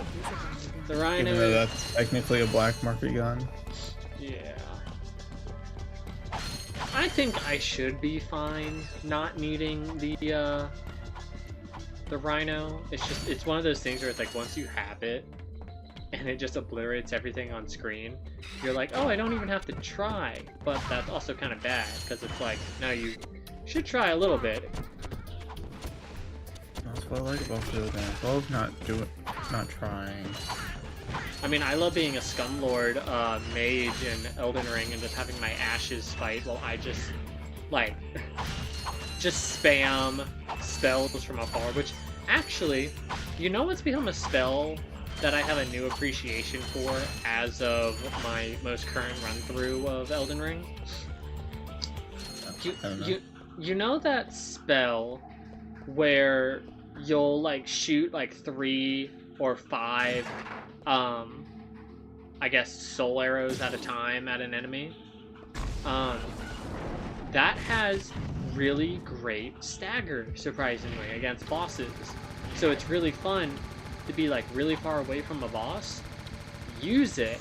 The Rhino... Even though that's technically a black market gun. Yeah. I think I should be fine not needing the rhino. It's one of those things where it's like once you have it and it just obliterates everything on screen, you're like, oh, I don't even have to try. But that's also kind of bad because it's like, no, you should try a little bit. That's what I like about video games. I love not trying. I mean, I love being a Scumlord mage in Elden Ring and just having my ashes fight while I just, like, just spam spells from afar, which, actually, you know what's become a spell that I have a new appreciation for as of my most current run-through of Elden Ring? You know that spell where you'll, like, shoot, like, 3 or 5 I guess soul arrows at a time at an enemy. That has really great stagger, surprisingly, against bosses. So it's really fun to be like really far away from a boss, use it,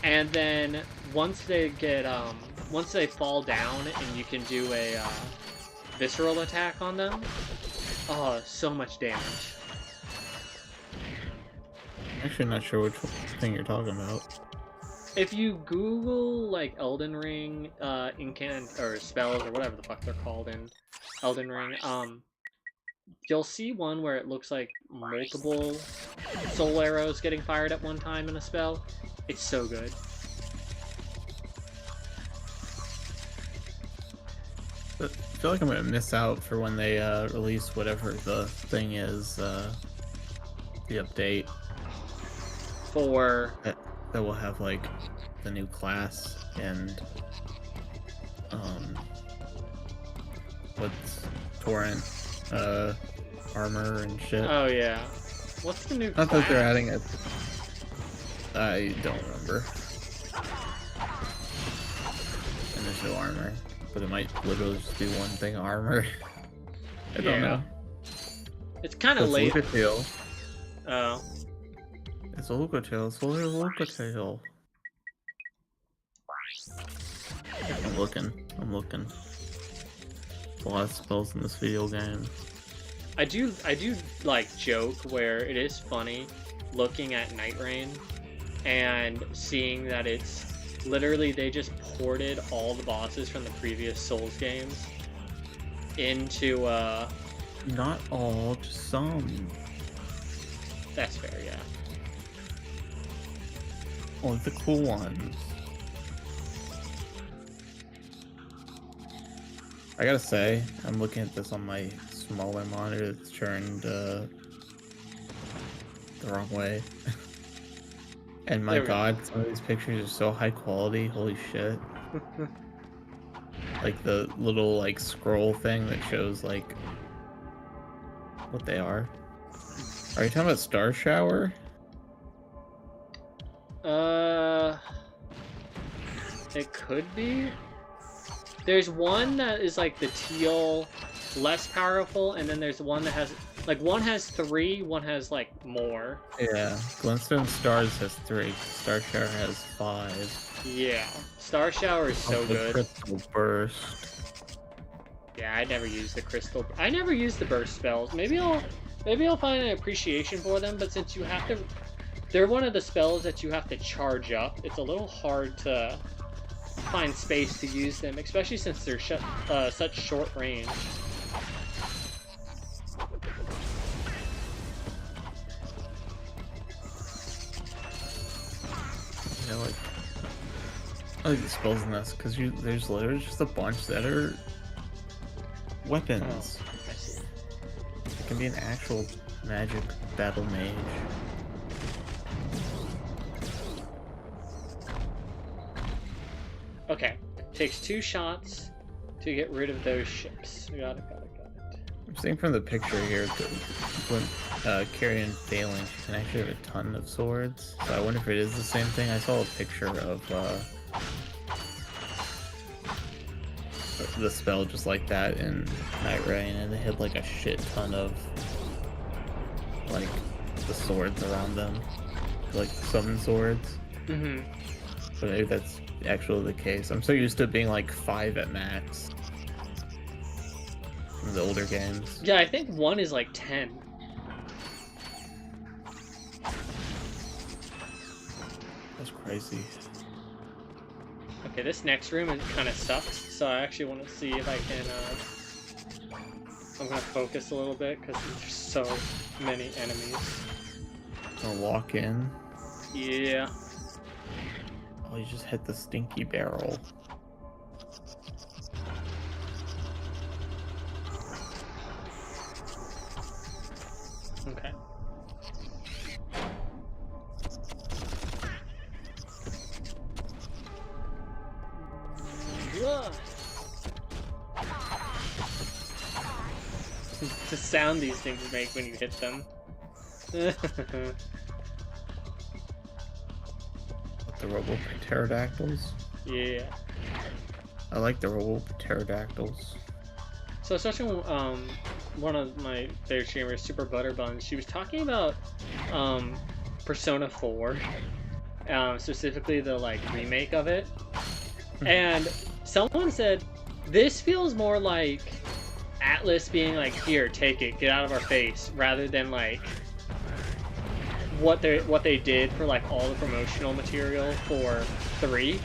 and then once they fall down and you can do a visceral attack on them, oh, so much damage. Actually, not sure which thing you're talking about. If you Google like Elden Ring, or spells or whatever the fuck they're called in Elden Ring, you'll see one where it looks like multiple soul arrows getting fired at one time in a spell. It's so good. But I feel like I'm gonna miss out for when they release whatever the thing is, the update. For that will have like the new class and what's torrent armor and shit. Oh yeah. What's the new Not class? that they're adding it. I don't remember. And there's no armor. But it might literally just be one thing armor. I don't know. It's kinda late. Oh. It's a Luca tail. It's a little Luca tail. I'm looking. There's a lot of spells in this video game. I do like joke where it is funny looking at Night Rain and seeing that it's literally they just ported all the bosses from the previous Souls games into Not all, just some. That's fair, yeah. Only the cool ones. I gotta say, I'm looking at this on my smaller monitor that's turned the wrong way. And my god, some of these pictures are so high quality, holy shit. Like the little like scroll thing that shows like what they are. Are you talking about Star Shower? It could be. There's one that is like the teal, less powerful, and then there's one that has like one has 3, one has like more. Yeah, Glintstone Stars has 3. Star Shower has 5. Yeah, Star Shower is so good. Crystal Burst. Yeah, I never used the crystal. I never used the burst spells. Maybe I'll find an appreciation for them. But since you have to, they're one of the spells that you have to charge up. It's a little hard to find space to use them, especially since they're such short range. Yeah, like I like the spells in this because there's literally just a bunch that are weapons. Oh, I see. It can be an actual magic battle mage. Okay, takes 2 shots to get rid of those ships. Got it. I'm seeing from the picture here that when Carrion failing, she can actually have a ton of swords. So I wonder if it is the same thing. I saw a picture of the spell just like that in Night Rain, and they had like a shit ton of like the swords around them, like summon swords. Mm-hmm. But maybe that's actually the case. I'm so used to being like 5 at max from the older games. Yeah, I think 1 is like 10. That's crazy. Okay, this next room is kind of sucks, so I actually want to see if I can, I'm gonna focus a little bit, because there's so many enemies. Gonna walk in. Yeah. Oh, you just hit the stinky barrel. Okay. The sound these things make when you hit them. The robo pterodactyls. Yeah. I like the robo pterodactyls. So especially one of my favorite streamers, Super Butterbuns, she was talking about Persona 4, specifically the like remake of it, and someone said this feels more like Atlas being like, here, take it, get out of our face, rather than like what they did for like all the promotional material for 3.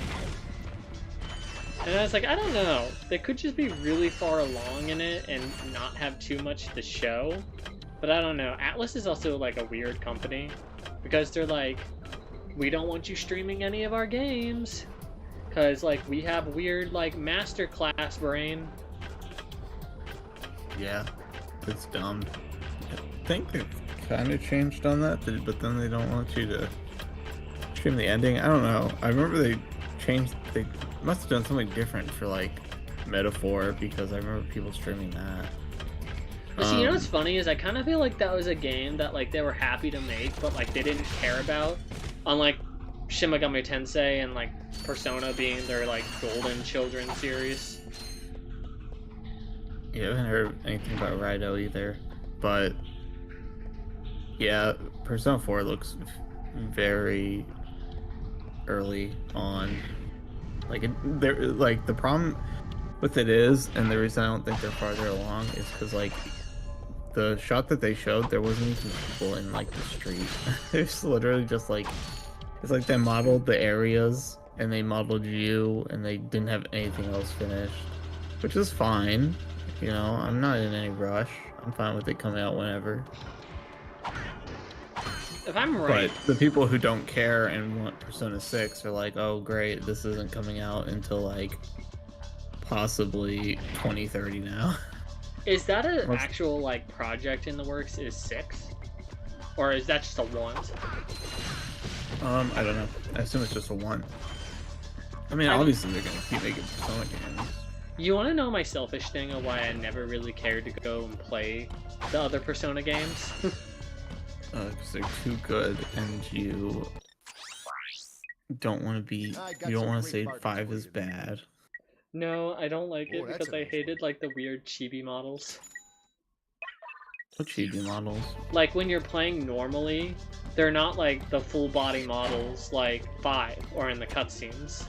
And I was like, I don't know. They could just be really far along in it and not have too much to show. But I don't know. Atlas is also like a weird company because they're like, we don't want you streaming any of our games because like we have weird like masterclass brain. Yeah, it's dumb. I think they've kind of changed on that, but then they don't want you to stream the ending. I don't know. I remember they must have done something different for like Metaphor because I remember people streaming that. But see, you know what's funny is I kind of feel like that was a game that like they were happy to make, but like they didn't care about. Unlike Shin Megami Tensei and like Persona being their like golden children series. Yeah, I haven't heard anything about Raidou either, but yeah, Persona 4 looks very early on. Like like the problem with it is, and the reason I don't think they're farther along is because like the shot that they showed, there wasn't even people in like the street. It's literally just like it's like they modeled the areas and they modeled you, and they didn't have anything else finished, which is fine. You know, I'm not in any rush. I'm fine with it coming out whenever. If I'm right... But the people who don't care and want Persona 6 are like, oh great, this isn't coming out until like possibly 2030 now. Is that an actual like project in the works? Is 6? Or is that just a want? I don't know. I assume it's just a want. I mean, obviously they're gonna keep making Persona games. You want to know my selfish thing of why I never really cared to go and play the other Persona games? Because they're too good, and you don't want to be. You don't want to say 5 is bad. No, I don't like it because I hated like the weird chibi models. What chibi models? Like when you're playing normally, they're not like the full body models like 5 or in the cutscenes.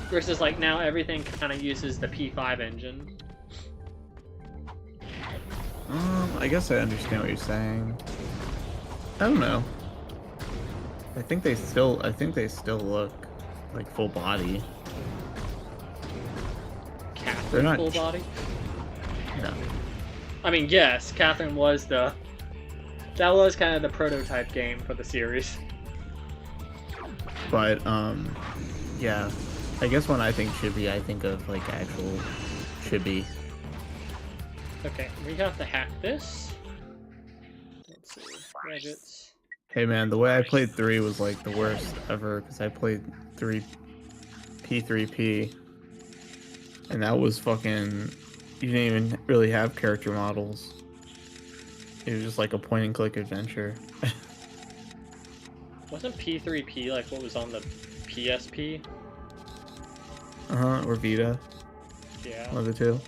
Versus like now everything kind of uses the P5 engine. I guess I understand what you're saying. I don't know. I think they still look like full body. Catherine They're not full body? No. I mean, yes, Catherine was that was kind of the prototype game for the series. But yeah. I guess when I think chibi, I think of like actual chibi. Okay, we have to hack this. Let's see, gadgets. Hey man, the way I played 3 was like the worst ever because I played P3P, and that was fucking. You didn't even really have character models. It was just like a point and click adventure. Wasn't P3P like what was on the PSP? Or Vita. Yeah. One of the two.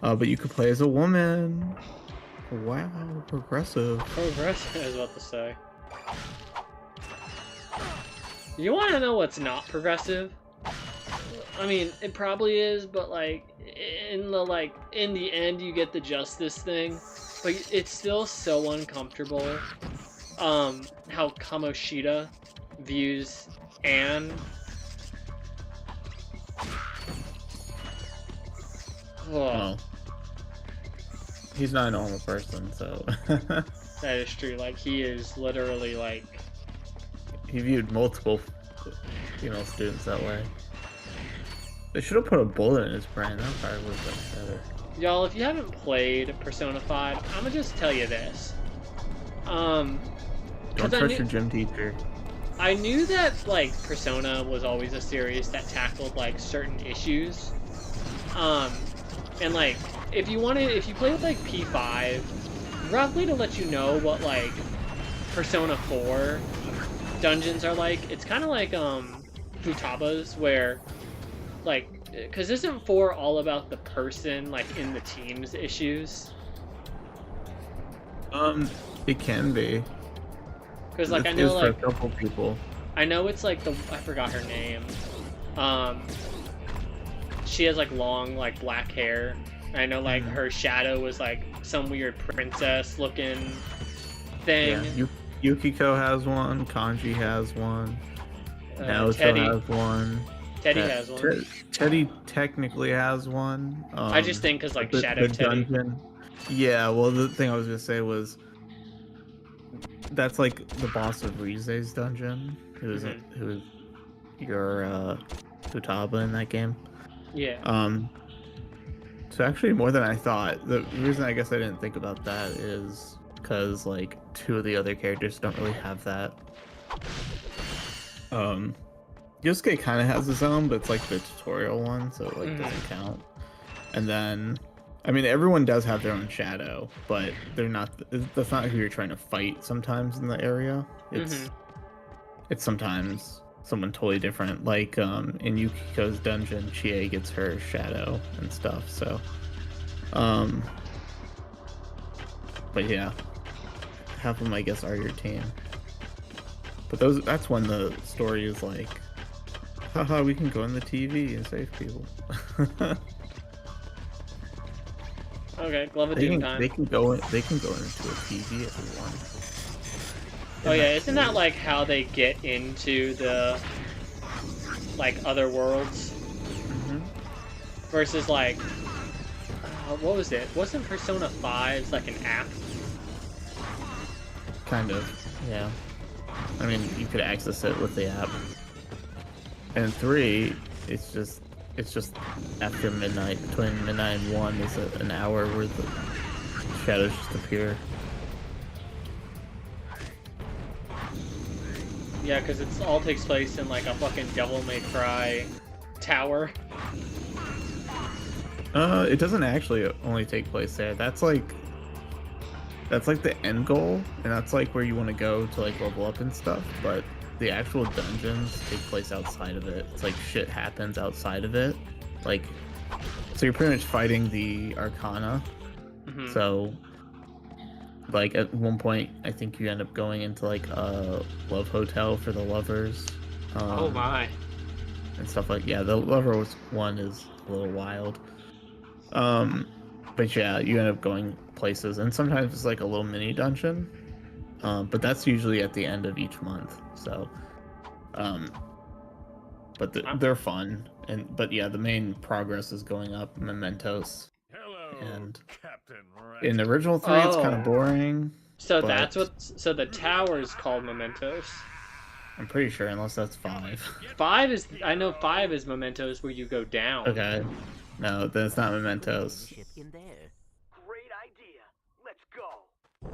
But you could play as a woman. Wow, progressive. Progressive, I was about to say. You want to know what's not progressive? I mean, it probably is, but like in the end, you get the justice thing, but it's still so uncomfortable. How Kamoshida views Anne. Well, he's not a normal person, so. That is true. Like, he is literally like. He viewed multiple female students that way. They should have put a bullet in his brain. That probably would have been better. Y'all, if you haven't played Persona 5, I'm gonna just tell you this. Don't trust your gym teacher. I knew that like Persona was always a series that tackled like certain issues. And like if you play with like P5, roughly to let you know what like Persona 4 dungeons are like, it's kind of like Futaba's, where like, because isn't 4 all about the person like in the team's issues? It can be. Because like I know like for a couple people. I know it's like I forgot her name. She has like long like black hair. I know like her shadow was like some weird princess looking thing. Yeah, Yukiko has one. Kanji has one. Naoto Teddy has one. Teddy has one. Teddy technically has one. I just think because like Shadow Teddy. Dungeon. Yeah, well, the thing I was gonna say was that's like the boss of Rize's dungeon, who is your Futaba in that game. Yeah. So actually, more than I thought. The reason I guess I didn't think about that is because like 2 of the other characters don't really have that. Yosuke kind of has his own, but it's like the tutorial one, so it like doesn't count. And then, I mean, everyone does have their own shadow, but they're not. That's not who you're trying to fight. Sometimes in the area, it's sometimes someone totally different. Like in Yukiko's dungeon, Chie gets her shadow and stuff. So, but yeah, half of them I guess are your team. But that's when the story is like, haha, we can go on the TV and save people. Okay, Glove of Doom time. They can go into a TV if they want. Oh yeah, isn't that like how they get into the like other worlds? Versus like what was it? Wasn't Persona 5 like an app? Kind of, yeah. I mean, you could access it with the app. And 3, it's just after midnight, between midnight and 1 is an hour where the shadows just appear. Yeah, because it all takes place in like a fucking Devil May Cry tower. It doesn't actually only take place there. That's like the end goal, and that's like where you want to go to like level up and stuff, but the actual dungeons take place outside of it. It's like shit happens outside of it. Like, so you're pretty much fighting the Arcana. So, like at one point, I think you end up going into like a love hotel for the lovers. Oh my. And stuff like, yeah, the lovers one is a little wild. But yeah, you end up going places, and sometimes it's like a little mini dungeon. But that's usually at the end of each month. So, but they're fun, but yeah, the main progress is going up Mementos. Hello, and Captain Ratchet. in the original 3, it's kind of boring. So but that's so the tower is called Mementos. I'm pretty sure, unless that's 5. 5 is, I know 5 is Mementos where you go down. Okay, no, then it's not Mementos.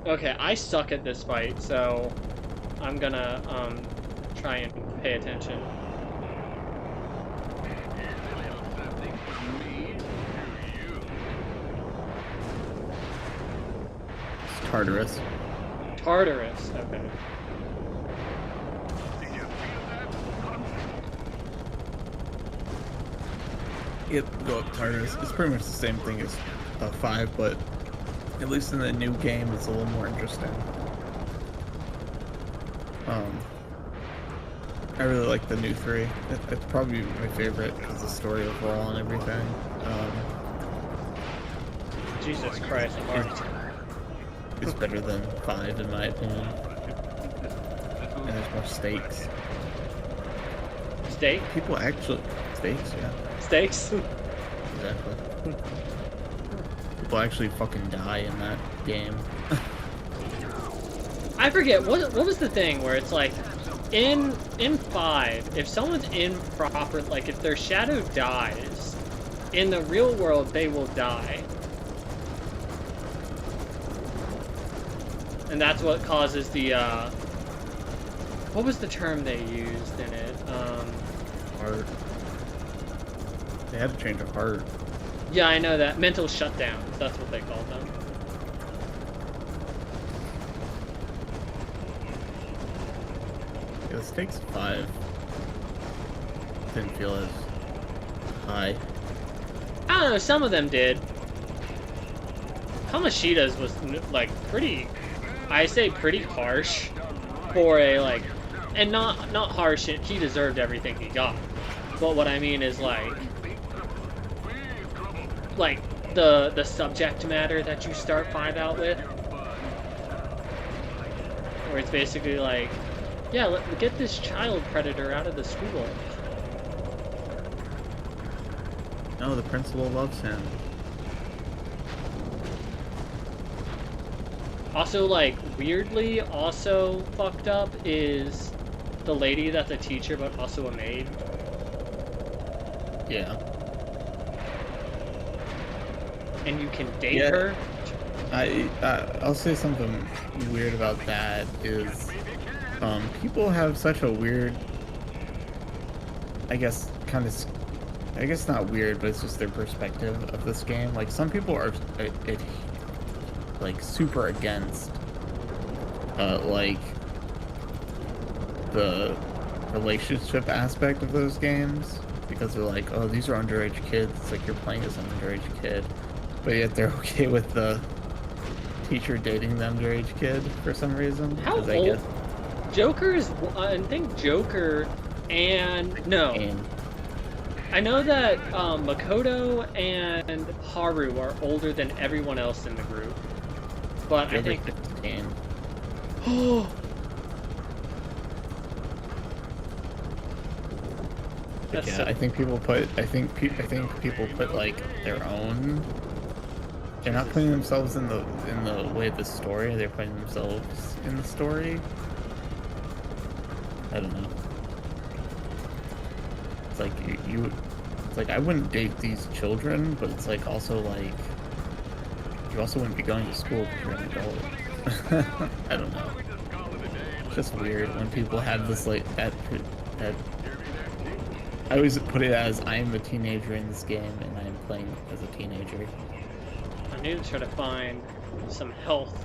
Okay, I suck at this fight, so I'm gonna try and pay attention. It's Tartarus. Tartarus, okay. Yep, go up Tartarus. It's pretty much the same thing as 5, but At least in the new game, it's a little more interesting. I really like the new 3. It's probably my favorite because the story overall and everything. Jesus Christ, Mark. It's better than 5 in my opinion. And there's more stakes. Steak? People actually... Stakes, yeah. Steaks? Exactly. People actually fucking die in that game. I forget, what was the thing where it's like, in 5, if someone's improper, like if their shadow dies, in the real world they will die. And that's what causes the, what was the term they used in it? Heart. They had to change a heart. Yeah, I know that. Mental shutdowns, that's what they called them. Yeah, the stakes 5 didn't feel as high. I don't know, some of them did. Kamoshida's was, like, pretty, I say pretty harsh for a, like, and not harsh, he deserved everything he got. But what I mean is, like the subject matter that you start 5 out with. Where it's basically like, yeah, get this child predator out of the school. No, the principal loves him. Also, like, weirdly, also fucked up is the lady that's a teacher but also a maid. Yeah. And you can date her? I'll say something weird about that is, people have such a weird, I guess not weird, but it's just their perspective of this game. Like, some people are, like, super against, like, the relationship aspect of those games, because they're like, oh, these are underage kids, it's like you're playing as an underage kid, but yet they're okay with the teacher dating the underage kid for some reason. How old? I guess... Joker's, I think Joker and, no. I know that Makoto and Haru are older than everyone else in the group, but I think... 15. That's yeah, so... I think people put like their own. They're not putting themselves in the way of the story. They're putting themselves in the story. I don't know. It's like it's like I wouldn't date these children, but it's like also like you also wouldn't be going to school if you're an adult. I don't know. It's just weird when people have this like that. I always put it as I am a teenager in this game, and I am playing as a teenager. I need to try to find some health.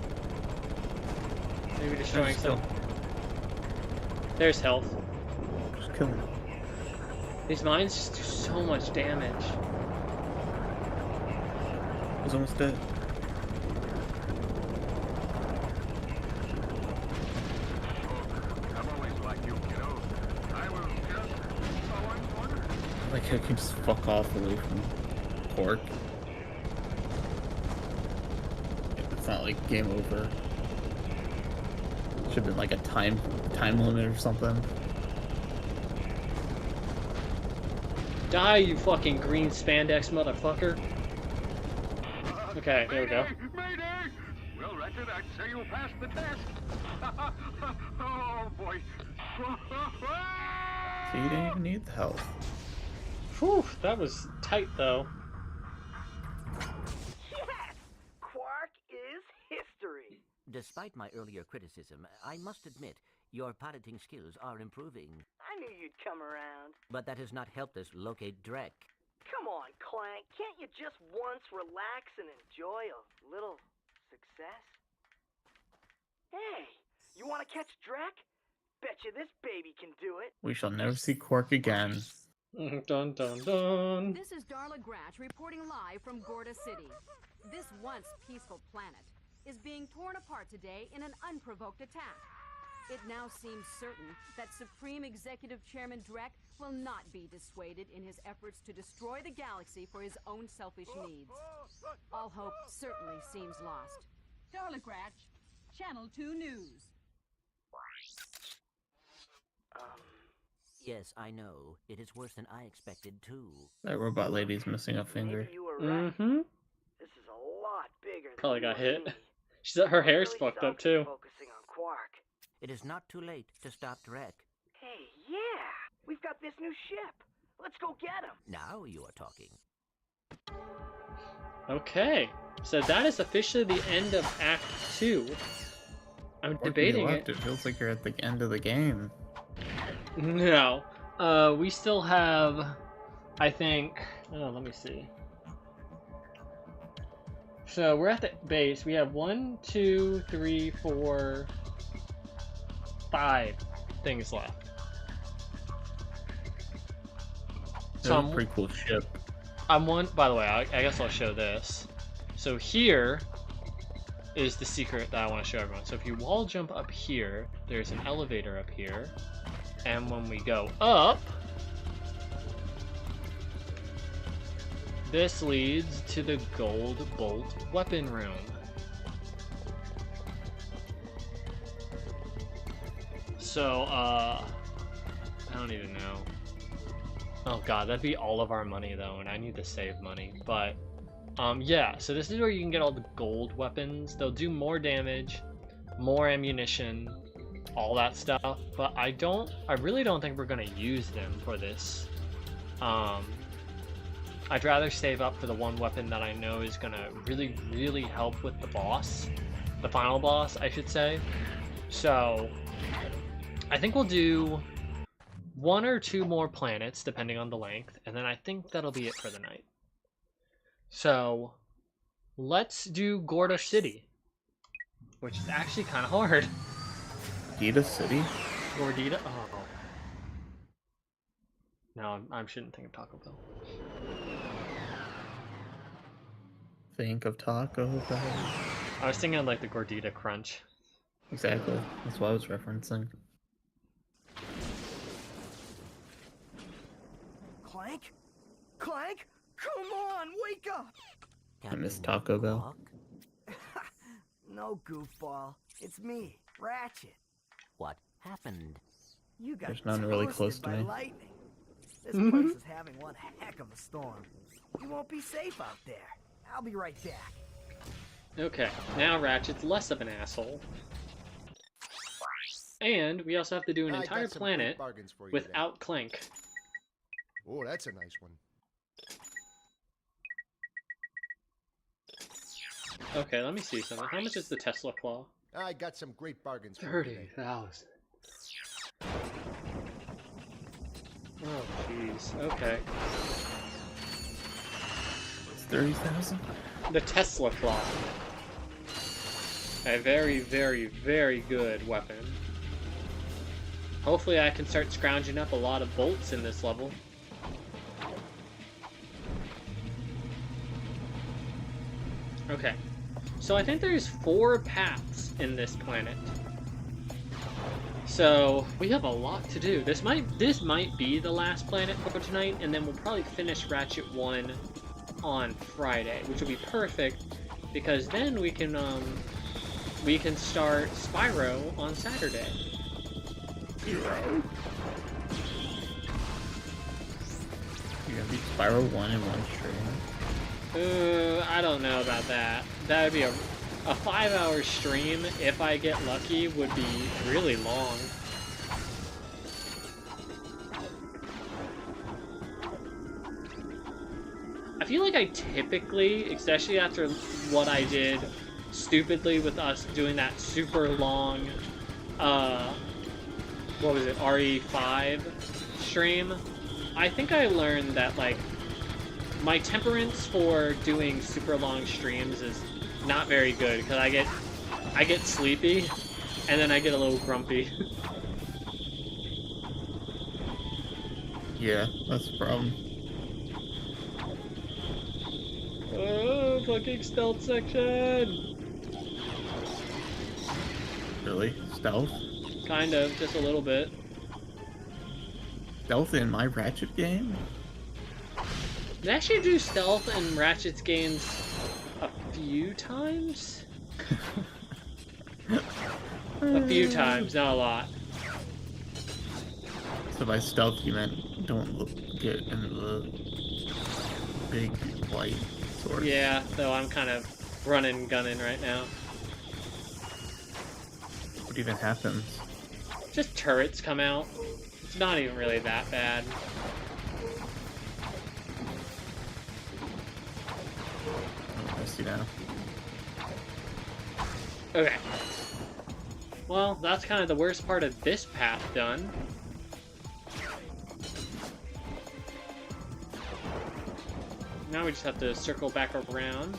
Maybe destroying some. There's health. Just kill him. These mines just do so much damage. He's almost dead. Like I can just fuck off away from Pork. It's not like game over. Should have been like a time limit or something. Die, you fucking green spandex motherfucker. Okay, there we go. Mayday! Well, Ratchet, I'd say you passed the test. Oh, boy. So you didn't even need the health. Whew, that was tight, though. Yes! Quark is history! Despite my earlier criticism, I must admit, your piloting skills are improving. I knew you'd come around. But that has not helped us locate Drek. Come on, Clank. Can't you just once relax and enjoy a little success? Hey, you want to catch Drek? Bet you this baby can do it. We shall never see Quark again. Dun dun dun. This is Darla Gratch reporting live from Gorda City. This once peaceful planet is being torn apart today in an unprovoked attack. It now seems certain that Supreme Executive Chairman Drek will not be dissuaded in his efforts to destroy the galaxy for his own selfish needs. All hope certainly seems lost. Darlagratch, Channel 2 News. Yes, I know. It is worse than I expected, too. That robot lady's missing a finger. You were right. Mm-hmm. This is a lot bigger than Probably you got or hit. me. Her hair's Really fucked up stop too. Focusing on Quark. It is not too late to stop Drek. Hey, yeah, we've got this new ship. Let's go get him. Now you are talking. Okay, so that is officially the end of Act 2. I'm debating it. It feels like you're at the end of the game. No. We still have, I think, oh, let me see. So we're at the base. We have 1, 2, 3, 4, 5 things left. So That's a pretty cool ship. By the way, I guess I'll show this. So here is the secret that I want to show everyone. So if you wall jump up here, there's an elevator up here. And when we go up, this leads to the gold bolt weapon room. So, I don't even know. Oh god, that'd be all of our money though, and I need to save money. But, yeah, so this is where you can get all the gold weapons. They'll do more damage, more ammunition, all that stuff, but I really don't think we're gonna use them for this. I'd rather save up for the one weapon that I know is gonna really, really help with the boss. The final boss, I should say. So, I think we'll do 1 or 2 more planets, depending on the length, and then I think that'll be it for the night. So, let's do Gorda City, which is actually kind of hard. Gordita City? Gordita? Oh. No, I shouldn't think of Taco Bell. Think of Taco Bell. I was thinking of like the Gordita Crunch. Exactly. That's what I was referencing. Clank? Clank? Come on, wake up! I miss Taco Bell. No, goofball. It's me, Ratchet. What happened? You got There's none really toasted close to by me. lightning. This place is having one heck of a storm. You won't be safe out there. I'll be right back. Okay, now Ratchet's less of an asshole. And we also have to do an entire planet without Clank. Oh, that's a nice one. Okay, let me see something. How much is the Tesla Claw? I got some great bargains for you today. 30,000. Oh, jeez. Okay. It's 30,000? The Tesla Claw. A very, very, very good weapon. Hopefully I can start scrounging up a lot of bolts in this level. Okay. So I think there's 4 paths in this planet. So we have a lot to do. This might be the last planet for tonight, and then we'll probably finish Ratchet 1 on Friday, which will be perfect because then we can start Spyro on Saturday. Spyro? You're gonna beat Spyro 1 in one stream? I don't know about that. That would be a 5-hour stream, if I get lucky, would be really long. I feel like I typically, especially after what I did stupidly with us doing that super long, what was it, RE5 stream, I think I learned that, like, my temperance for doing super long streams is not very good, because I get sleepy, and then I get a little grumpy. Yeah, that's the problem. Oh fucking stealth section. Really? Stealth? Kind of, just a little bit. Stealth in my Ratchet game? They actually do stealth in Ratchet's games a few times. A few times, not a lot. So by stealth you meant don't get into the big white sword. Yeah, though I'm kind of running, gunning right now. What even happens? Just turrets come out. It's not even really that bad. Oh, I see now. Okay. Well, that's kind of the worst part of this path done. Now we just have to circle back around.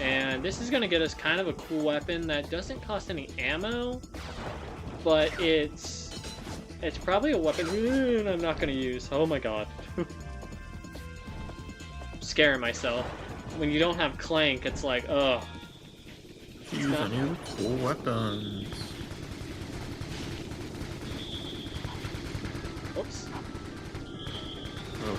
And this is going to get us kind of a cool weapon that doesn't cost any ammo, but it's probably a weapon I'm not going to use. Oh my god. I'm scaring myself. When you don't have Clank, it's like, ugh. Use new cool weapons. Oops. Oh.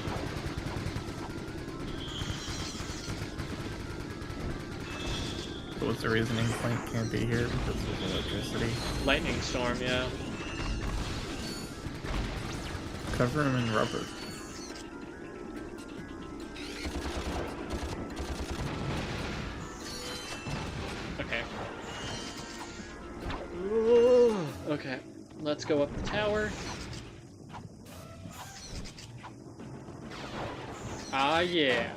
So what's the reasoning Clank can't be here? Because of electricity? Lightning storm, yeah. Cover him in rubber. Okay. Okay, let's go up the tower. Ah, yeah.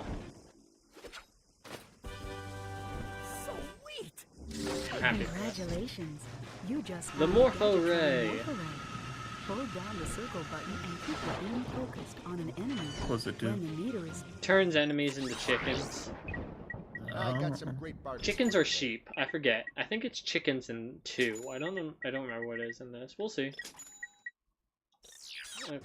Happy. Congratulations. You just The Morpho Ray. Hold down the circle button and keep the beam focused on an enemy. What's it do? When the meter is Turns enemies into chickens. I got some great bargains. Chickens or sheep? I forget. I think it's chickens in 2. I don't know. I don't remember what it is in this. We'll see. Okay.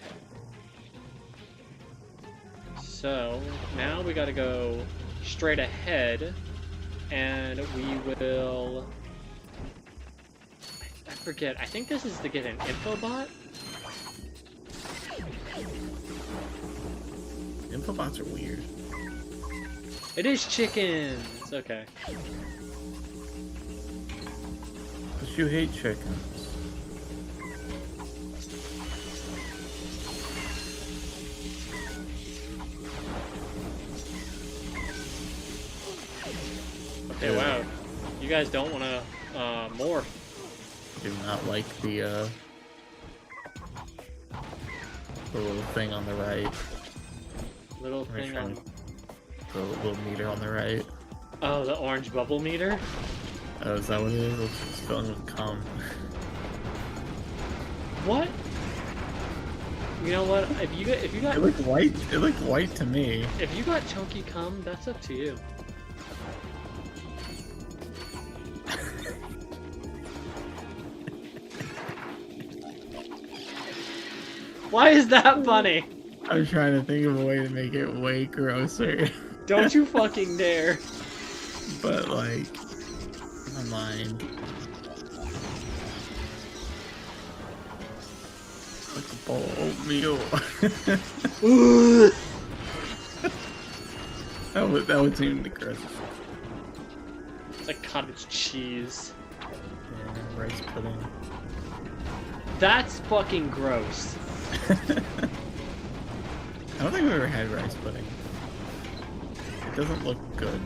So now we got to go straight ahead, and we will. I forget. I think this is to get an infobot. Infobots are weird. It is chickens! Okay. Because you hate chickens. Okay, wow. You guys don't want to morph. Do not like the little thing on the right. Little thing on... The little meter on the right. Oh, the orange bubble meter? Oh, is that what it is? It's filling with cum. What? You know what? If you got It looked white. It looked white to me. If you got chunky cum, that's up to you. Why is that funny? I'm trying to think of a way to make it way grosser. Don't you fucking dare. But like, my mind. Like a bowl of oatmeal. that would seem the grossest. It's like cottage cheese. Yeah, rice pudding. That's fucking gross. I don't think I've ever had rice pudding. It doesn't look good.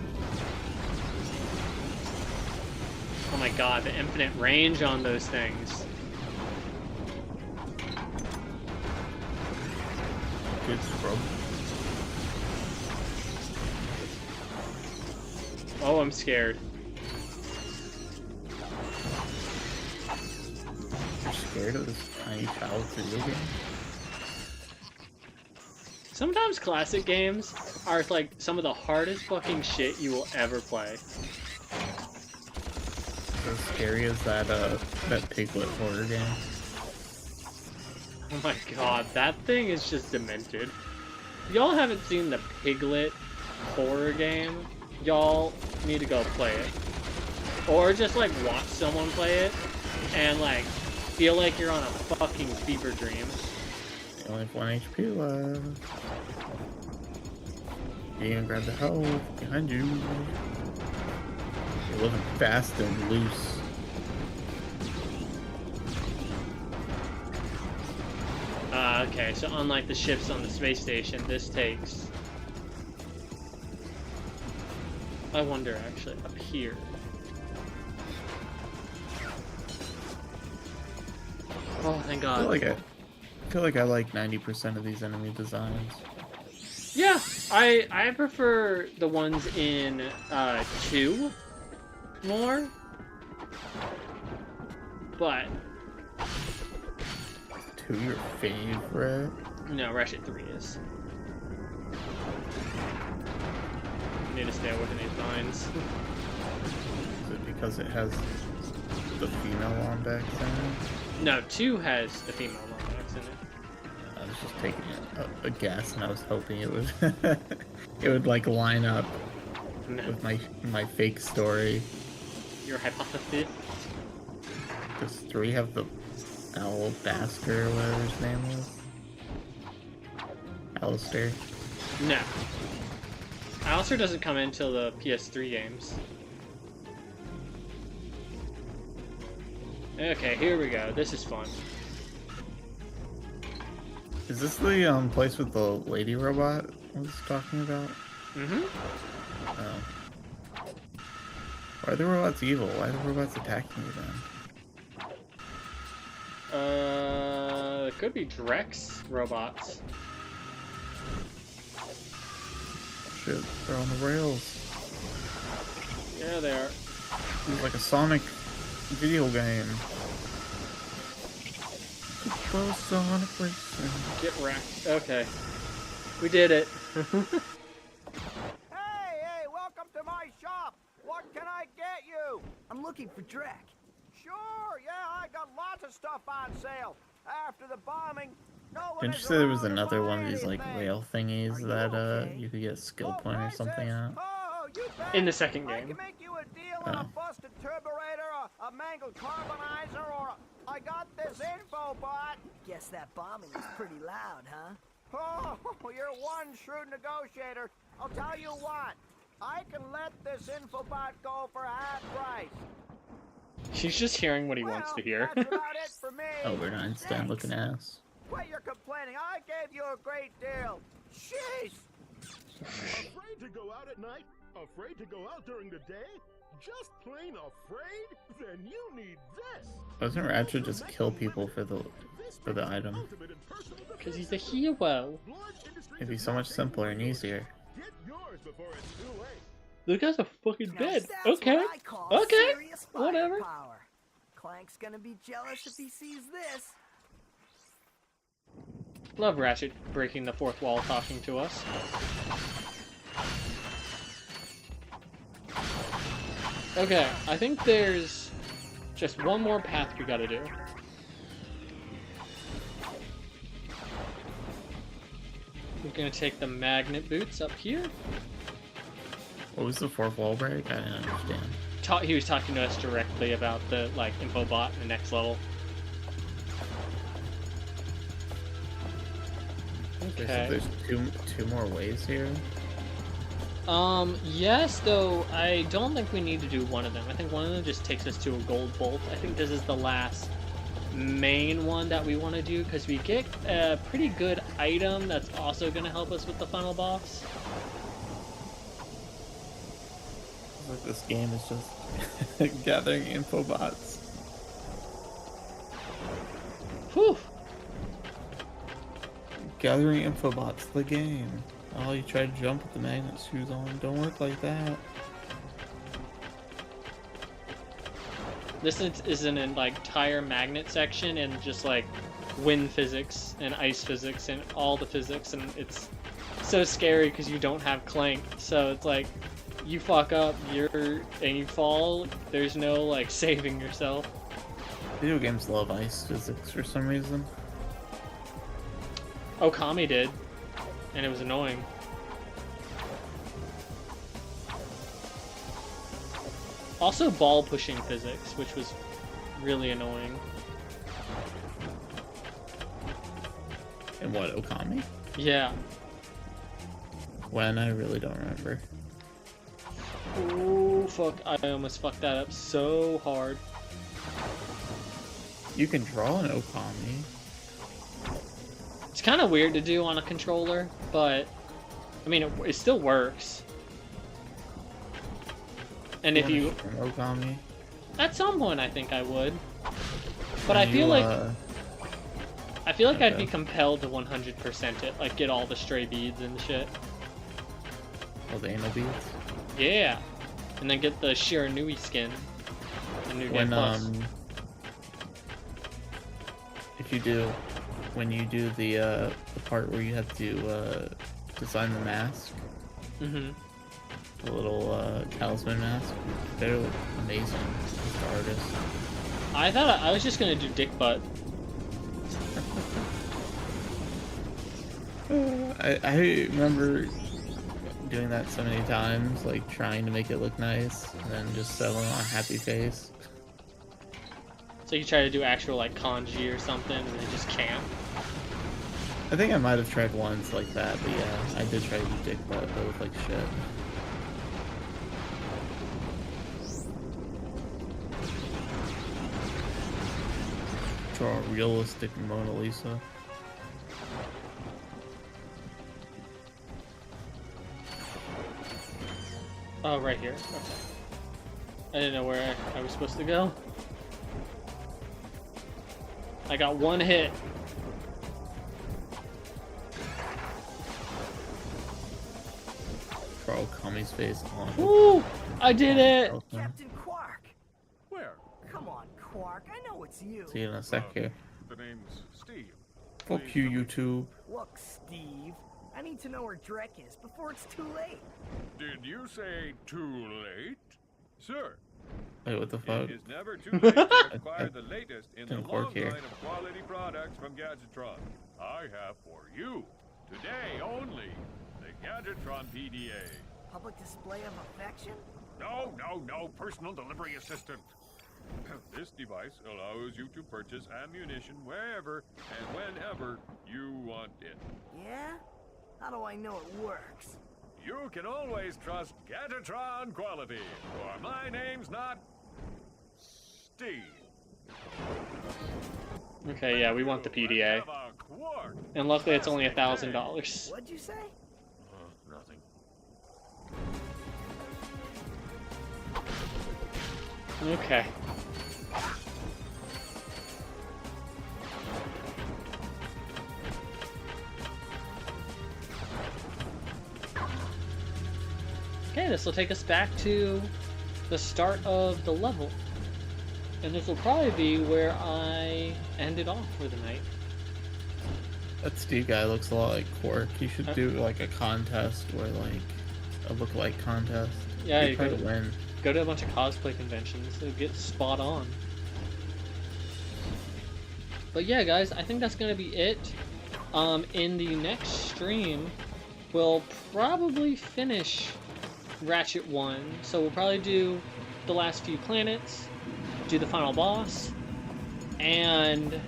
Oh my god, the infinite range on those things. Good scrub. Oh, I'm scared. You're scared of this tiny child video game? Sometimes classic games are like some of the hardest fucking shit you will ever play. As scary as that Piglet horror game. Oh my god, that thing is just demented. Y'all haven't seen the Piglet horror game? y'all need to go play it. Or just like watch someone play it and like feel like you're on a fucking fever dream. You only have 1 HP left. You can grab the health behind you. You're living fast and loose. Okay, so unlike the ships on the space station, this takes... I wonder, actually, up here. Oh, thank God. I feel like I like 90% of these enemy designs. Yeah, I prefer the ones in 2 more. But... 2 your favorite? No, Ratchet 3 is. Need to stay away from these vines. Is it because it has the female Lombax in it? No, 2 has the female Lombax in it. I was just taking a guess, and I was hoping it would it would like line up with my fake story. Your hypothesis? Does 3 have the Owl Basker or whatever his name was? Alistair? No. Alistair doesn't come in until the PS3 games. Okay, here we go. This is fun. Is this the place with the lady robot I was talking about? Mm-hmm. Oh. Why are the robots evil? Why are the robots attacking you then? It could be Drex robots. Shit, they're on the rails. Yeah, they are. It's like a Sonic video game. Sonic Racing. Get wrecked. Okay. We did it. Hey, welcome to my shop. What can I get you? I'm looking for Drek. Sure, yeah, I got lots of stuff on sale. After the bombing, no one Didn't you say there was another one of these like rail thingies that you could get a skill point or something at? In the second I game. can make you a deal on a busted turburator, a mangled carbonizer, or I got this info bot. Guess that bombing is pretty loud, huh? Oh, you're one shrewd negotiator. I'll tell you what. I can let this info bot go for half price. She's just hearing what he wants to hear. That's about it for me. Albert Einstein looking ass. Quit your complaining. I gave you a great deal. Jeez. Afraid to go out at night? Afraid to go out during the day? Just plain afraid? Then you need this. Doesn't Ratchet just kill people for the item? Because he's a hero. It'd be so much simpler and easier. Get yours before it's too late. This guy's a fucking dead. That's Okay. what I call Okay. serious Whatever. firepower. Clank's gonna be jealous if he sees this. Love Ratchet breaking the fourth wall talking to us. Okay, I think there's just one more path we gotta do. We're gonna take the magnet boots up here. What was the fourth wall break? I didn't understand. He was talking to us directly about the like info bot in the next level. Okay. There's two more ways here. Yes, though I don't think we need to do one of them. I think one of them just takes us to a gold bolt. I think this is the last main one that we want to do because we get a pretty good item that's also going to help us with the final boss. Like this game is just gathering info bots. Whew. Gathering info bots, the game. Oh, you try to jump with the magnet shoes on. Don't work like that. This is an entire magnet section and just like wind physics and ice physics and all the physics, and it's so scary because you don't have Clank. So it's like you fuck up, and you fall. There's no like saving yourself. Video games love ice physics for some reason. Okami did, and it was annoying. Also ball pushing physics, which was really annoying. And what, Okami? Yeah. When? I really don't remember. Oh, fuck. I almost fucked that up so hard. You can draw an Okami. It's kind of weird to do on a controller, but I mean, it still works. And if you... Okami? At some point, I think I would. But I feel like... I feel like I'd be compelled to 100% it, like get all the stray beads and shit. All the anal beads? Yeah! And then get the Shiranui skin. The New Game Plus. If you do... When you do the part where you have to design the mask, mm-hmm. The little talisman mask, they look amazing as the artist. I thought I was just gonna do dick butt. I remember doing that so many times, like trying to make it look nice, and then just settling on a happy face. So you try to do actual like kanji or something, and you just can't. I think I might have tried once like that, but yeah, I did try to do dick butt, but it looked like shit. Draw a realistic Mona Lisa. Oh, right here. Okay. I didn't know where I was supposed to go. I got one hit. Draw Kami's face on. Woo! I did it! Captain Quark! Where? Come on, Quark. I know it's you. See you in a sec here. The name's Steve. Fuck you, YouTube. Look, Steve. I need to know where Drek is before it's too late. Did you say too late? Sir. Wait, what the fuck? It is never too late to acquire the latest in the long line of quality products from Gadgetron. I have for you, today only, the Gadgetron PDA. Public display of affection? No, personal delivery assistant. This device allows you to purchase ammunition wherever and whenever you want it. Yeah? How do I know it works? You can always trust Gadgetron quality, for my name's not Steve. Okay, yeah, we want the PDA. And luckily it's only $1,000. What'd you say? Nothing. Okay. Okay, this will take us back to the start of the level. And this will probably be where I ended off for the night. That Steve guy looks a lot like Quark. He should do like a contest or like a look-alike contest. Yeah, you try to win. Go to a bunch of cosplay conventions and get spot on. But yeah, guys, I think that's gonna be it. In the next stream, we'll probably finish Ratchet 1. So we'll probably do the last few planets, do the final boss, and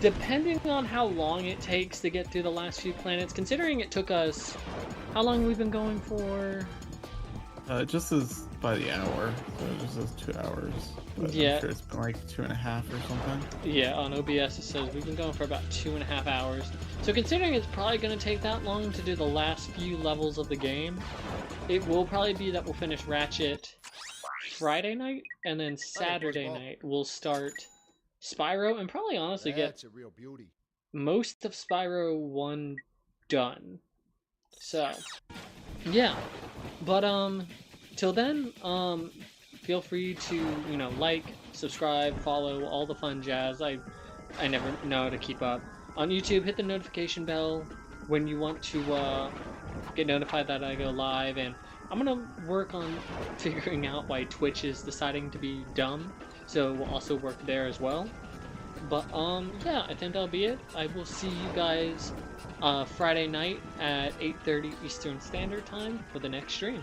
depending on how long it takes to get through the last few planets, considering it took us, how long have we been going for? It just says by the hour, so it just says 2 hours. But yeah. I'm sure it's been like 2.5 or something. Yeah, on OBS it says we've been going for about 2.5 hours. So considering it's probably going to take that long to do the last few levels of the game, it will probably be that we'll finish Ratchet Friday night, and then Saturday night we'll start Spyro, and probably honestly get a real beauty. most of Spyro 1 done. So, yeah. But, till then, feel free to, you know, like, subscribe, follow, all the fun jazz. I never know how to keep up. On YouTube, hit the notification bell when you want to, get notified that I go live, and I'm gonna work on figuring out why Twitch is deciding to be dumb, so we'll also work there as well. But, yeah, I think that'll be it. I will see you guys, Friday night at 8:30 Eastern Standard Time for the next stream.